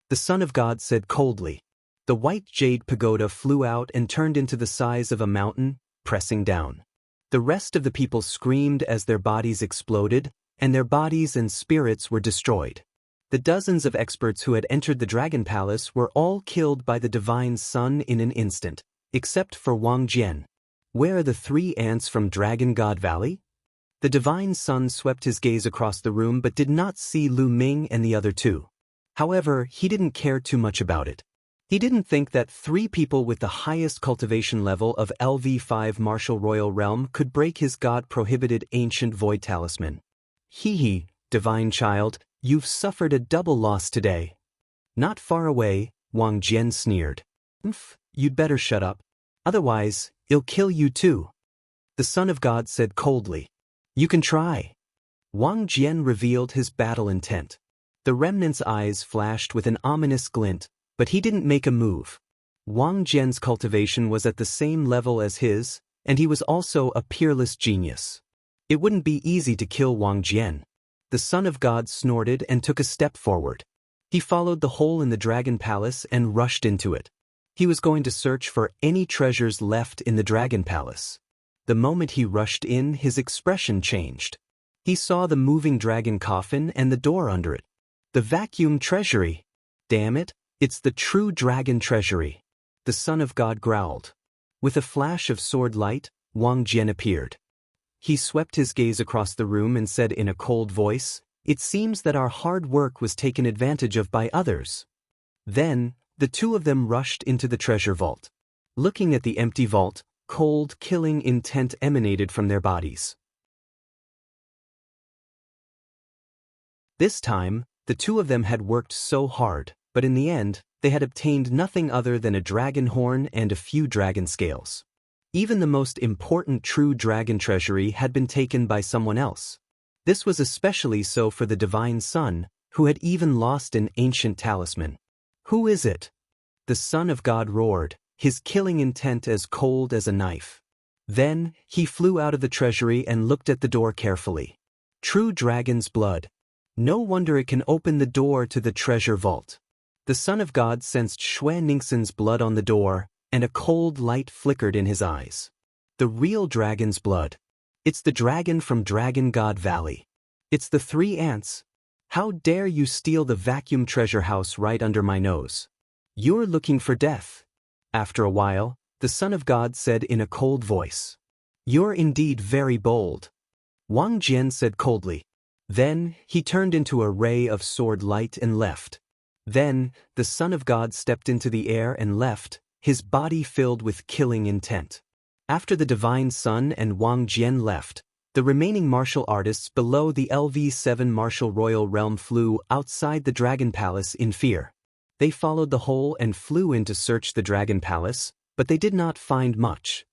the Son of God said coldly. The white jade pagoda flew out and turned into the size of a mountain, pressing down. The rest of the people screamed as their bodies exploded, and their bodies and spirits were destroyed. The dozens of experts who had entered the Dragon Palace were all killed by the Divine Sun in an instant, except for Wang Jian. Where are the 3 ants from Dragon God Valley? The Divine Sun swept his gaze across the room but did not see Lu Ming and the other 2. However, he didn't care too much about it. He didn't think that 3 people with the highest cultivation level of LV5 Martial Royal Realm could break his God-prohibited ancient void talisman. Hee, divine child, you've suffered a double loss today. Not far away, Wang Jian sneered. You'd better shut up. Otherwise, it'll kill you too. The Son of God said coldly. You can try. Wang Jian revealed his battle intent. The remnant's eyes flashed with an ominous glint, but he didn't make a move. Wang Jian's cultivation was at the same level as his, and he was also a peerless genius. It wouldn't be easy to kill Wang Jian. The Son of God snorted and took a step forward. He followed the hole in the Dragon Palace and rushed into it. He was going to search for any treasures left in the Dragon Palace. The moment he rushed in, his expression changed. He saw the moving dragon coffin and the door under it. The vacuum treasury. Damn it, it's the true dragon treasury. The Son of God growled. With a flash of sword light, Wang Jian appeared. He swept his gaze across the room and said in a cold voice, "It seems that our hard work was taken advantage of by others." Then, the 2 of them rushed into the treasure vault. Looking at the empty vault, cold, killing intent emanated from their bodies. This time, the 2 of them had worked so hard, but in the end, they had obtained nothing other than a dragon horn and a few dragon scales. Even the most important true dragon treasury had been taken by someone else. This was especially so for the Divine Son, who had even lost an ancient talisman. Who is it? The Son of God roared, his killing intent as cold as a knife. Then, he flew out of the treasury and looked at the door carefully. True dragon's blood. No wonder it can open the door to the treasure vault. The Son of God sensed Xue Ningxin's blood on the door, and a cold light flickered in his eyes. The real dragon's blood. It's the dragon from Dragon God Valley. It's the 3 ants. How dare you steal the vacuum treasure house right under my nose? You're looking for death. After a while, the Son of God said in a cold voice. You're indeed very bold. Wang Jian said coldly. Then, he turned into a ray of sword light and left. Then, the Son of God stepped into the air and left, his body filled with killing intent. After the Divine Son and Wang Jian left, the remaining martial artists below the LV7 Martial Royal Realm flew outside the Dragon Palace in fear. They followed the hole and flew in to search the Dragon Palace, but they did not find much.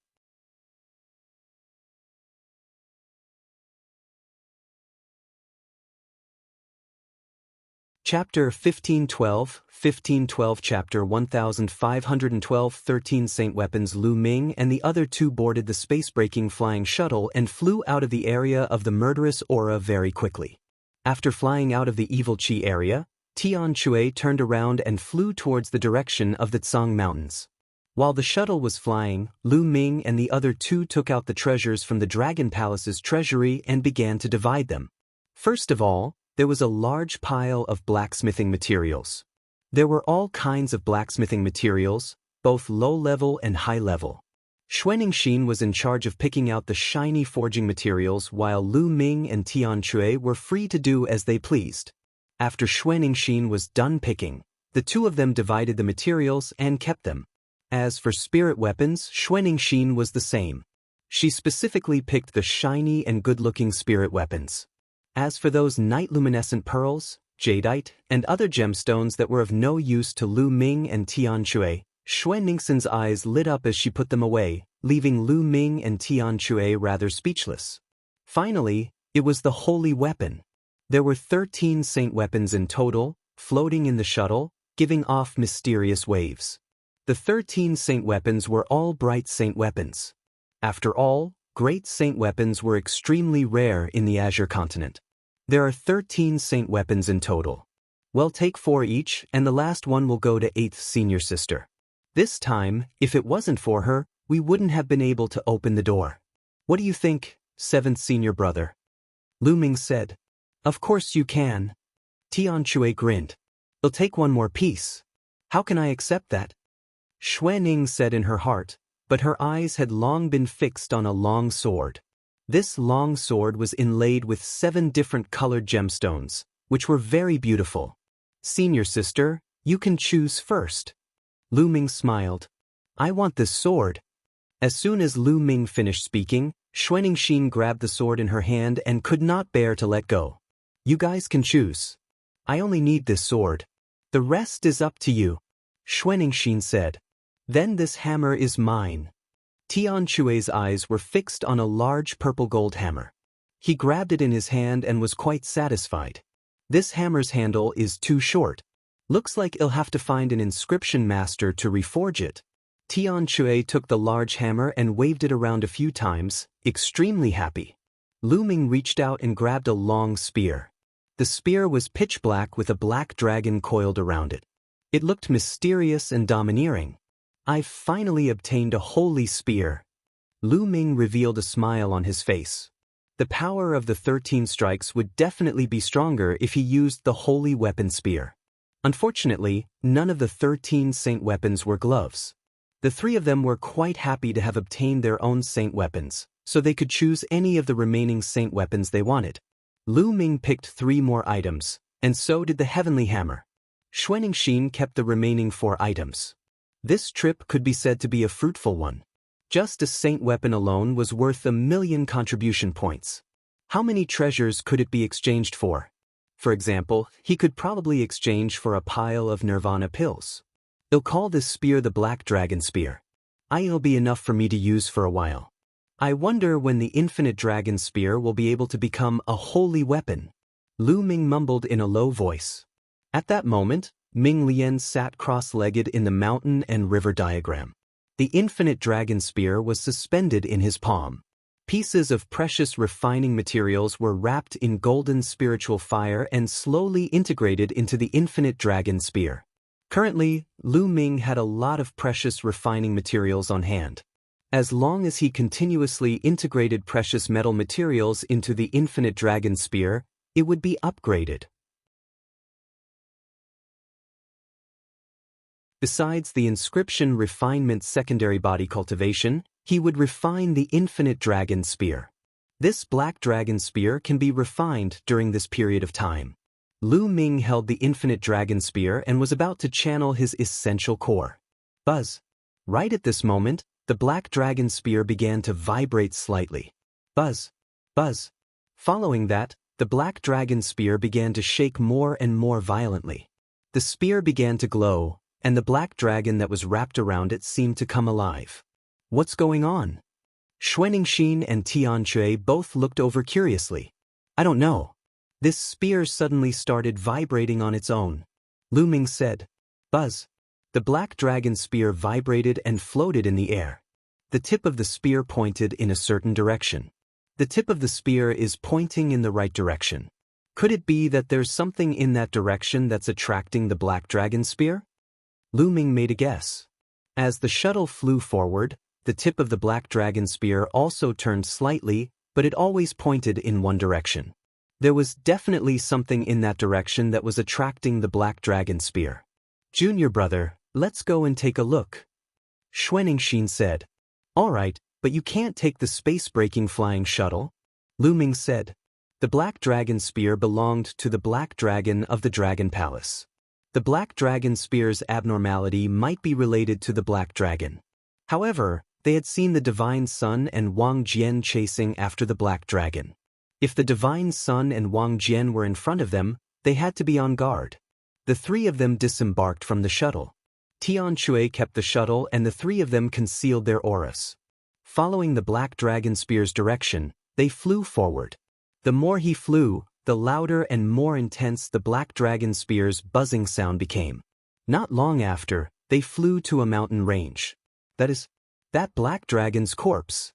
Chapter 1512 Chapter 1512 13 Saint Weapons Lu Ming and the other 2 boarded the space-breaking flying shuttle and flew out of the area of the murderous aura very quickly. After flying out of the evil Qi area, Tian Chui turned around and flew towards the direction of the Tsang Mountains. While the shuttle was flying, Lu Ming and the other 2 took out the treasures from the Dragon Palace's treasury and began to divide them. First of all, there was a large pile of blacksmithing materials. There were all kinds of blacksmithing materials, both low-level and high-level. Xue Ningxin was in charge of picking out the shiny forging materials while Lu Ming and Tian Chui were free to do as they pleased. After Xue Ningxin was done picking, the 2 of them divided the materials and kept them. As for spirit weapons, Xue Ningxin was the same. She specifically picked the shiny and good-looking spirit weapons. As for those night-luminescent pearls, jadeite, and other gemstones that were of no use to Lu Ming and Tian Chui, Xue Ningxin's eyes lit up as she put them away, leaving Lu Ming and Tian Chui rather speechless. Finally, it was the holy weapon. There were 13 saint weapons in total, floating in the shuttle, giving off mysterious waves. The 13 saint weapons were all bright saint weapons. After all, great saint weapons were extremely rare in the Azure continent. There are 13 saint weapons in total. Well, take 4 each, and the last one will go to 8th senior sister. This time, if it wasn't for her, we wouldn't have been able to open the door. What do you think, 7th senior brother? Lu Ming said. Of course you can. Tian Chui grinned. It'll take 1 more piece. How can I accept that? Xue Ning said in her heart, but her eyes had long been fixed on a long sword. This long sword was inlaid with 7 different colored gemstones, which were very beautiful. Senior sister, you can choose first. Lu Ming smiled. I want this sword. As soon as Lu Ming finished speaking, Xuaningxin grabbed the sword in her hand and could not bear to let go. You guys can choose. I only need this sword. The rest is up to you, Xuaningxin said. Then this hammer is mine. Tian Chue's eyes were fixed on a large purple gold hammer. He grabbed it in his hand and was quite satisfied. This hammer's handle is too short. Looks like he'll have to find an inscription master to reforge it. Tian Chue took the large hammer and waved it around a few times, extremely happy. Lu Ming reached out and grabbed a long spear. The spear was pitch black with a black dragon coiled around it. It looked mysterious and domineering. I've finally obtained a holy spear. Lu Ming revealed a smile on his face. The power of the 13 strikes would definitely be stronger if he used the holy weapon spear. Unfortunately, none of the 13 saint weapons were gloves. The 3 of them were quite happy to have obtained their own saint weapons, so they could choose any of the remaining saint weapons they wanted. Lu Ming picked 3 more items, and so did the heavenly hammer. Xuaningxin kept the remaining 4 items. This trip could be said to be a fruitful one. Just a saint weapon alone was worth 1,000,000 contribution points. How many treasures could it be exchanged for? For example, he could probably exchange for a pile of nirvana pills. He'll call this spear the Black Dragon Spear. It'll be enough for me to use for a while. I wonder when the Infinite Dragon Spear will be able to become a holy weapon. Lu Ming mumbled in a low voice. At that moment, Ming Lian sat cross-legged in the mountain and river diagram. The Infinite Dragon Spear was suspended in his palm. Pieces of precious refining materials were wrapped in golden spiritual fire and slowly integrated into the Infinite Dragon Spear. Currently, Lu Ming had a lot of precious refining materials on hand. As long as he continuously integrated precious metal materials into the Infinite Dragon Spear, it would be upgraded. Besides the inscription refinement secondary body cultivation, he would refine the Infinite Dragon Spear. This Black Dragon Spear can be refined during this period of time. Lu Ming held the Infinite Dragon Spear and was about to channel his essential core. Buzz. Right at this moment, the Black Dragon Spear began to vibrate slightly. Buzz. Buzz. Following that, the Black Dragon Spear began to shake more and more violently. The spear began to glow, and the black dragon that was wrapped around it seemed to come alive. What's going on? Xuaningxin and Tian Chue both looked over curiously. I don't know. This spear suddenly started vibrating on its own. Lu Ming said. Buzz. The black dragon spear vibrated and floated in the air. The tip of the spear pointed in a certain direction. The tip of the spear is pointing in the right direction. Could it be that there's something in that direction that's attracting the black dragon spear? Lu Ming made a guess. As the shuttle flew forward, the tip of the black dragon spear also turned slightly, but it always pointed in one direction. There was definitely something in that direction that was attracting the black dragon spear. Junior brother, let's go and take a look. Xuaningxin said. All right, but you can't take the space-breaking flying shuttle. Lu Ming said. The black dragon spear belonged to the black dragon of the Dragon Palace. The black dragon spear's abnormality might be related to the black dragon. However, they had seen the Divine Sun and Wang Jian chasing after the black dragon. If the Divine Sun and Wang Jian were in front of them, they had to be on guard. The 3 of them disembarked from the shuttle. Tian Chue kept the shuttle and the 3 of them concealed their auras. Following the black dragon spear's direction, they flew forward. The more he flew, the louder and more intense the black dragon spear's buzzing sound became. Not long after, they flew to a mountain range. That black dragon's corpse.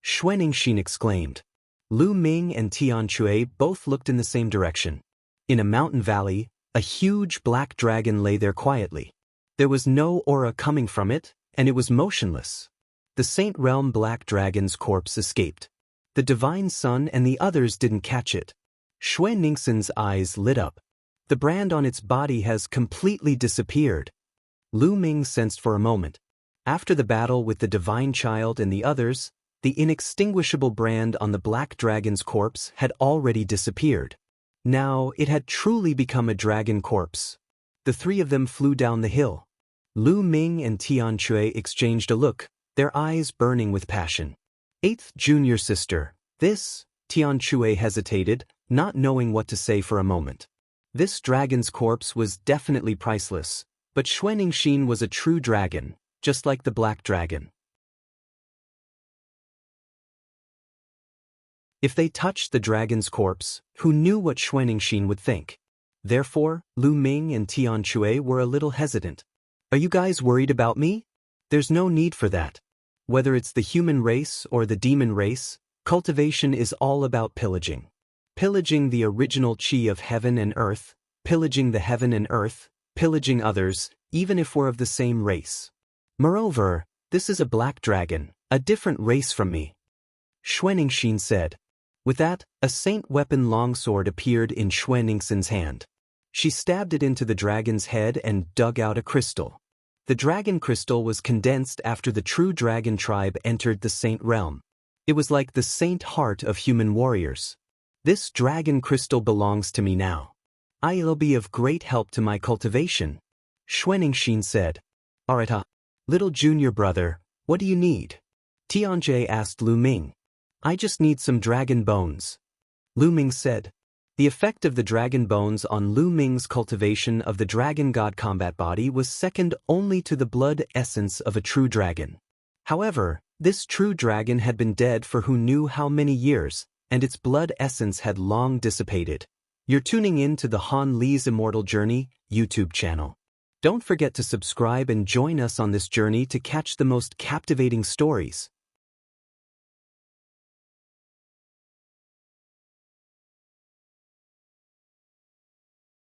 Xuaningxin exclaimed. Lu Ming and Tian Chue both looked in the same direction. In a mountain valley, a huge black dragon lay there quietly. There was no aura coming from it, and it was motionless. The Saint Realm black dragon's corpse escaped. The Divine Sun and the others didn't catch it. Xuaningxin's eyes lit up. The brand on its body has completely disappeared. Lu Ming sensed for a moment. After the battle with the Divine Child and the others, the inextinguishable brand on the black dragon's corpse had already disappeared. Now it had truly become a dragon corpse. The 3 of them flew down the hill. Lu Ming and Tian Chui exchanged a look, their eyes burning with passion. Eighth junior sister, this, Tian Chui hesitated, not knowing what to say for a moment. This dragon's corpse was definitely priceless, but Xuanixin was a true dragon, just like the black dragon. If they touched the dragon's corpse, who knew what Xuanixin would think? Therefore, Lu Ming and Tian Chui were a little hesitant. Are you guys worried about me? There's no need for that. Whether it's the human race or the demon race, cultivation is all about pillaging. Pillaging the original chi of heaven and earth, pillaging the heaven and earth, pillaging others, even if we're of the same race. Moreover, this is a black dragon, a different race from me. Xuanixin said. With that, a saint weapon longsword appeared in Xuanixin's hand. She stabbed it into the dragon's head and dug out a crystal. The dragon crystal was condensed after the true dragon tribe entered the saint realm. It was like the saint heart of human warriors. This dragon crystal belongs to me now. I'll be of great help to my cultivation. Xuanixin said. Alright, little junior brother, what do you need? Tianjie asked Lu Ming. I just need some dragon bones. Lu Ming said. The effect of the dragon bones on Lu Ming's cultivation of the dragon god combat body was second only to the blood essence of a true dragon. However, this true dragon had been dead for who knew how many years, and its blood essence had long dissipated. You're tuning in to the Han Li's Immortal Journey YouTube channel. Don't forget to subscribe and join us on this journey to catch the most captivating stories.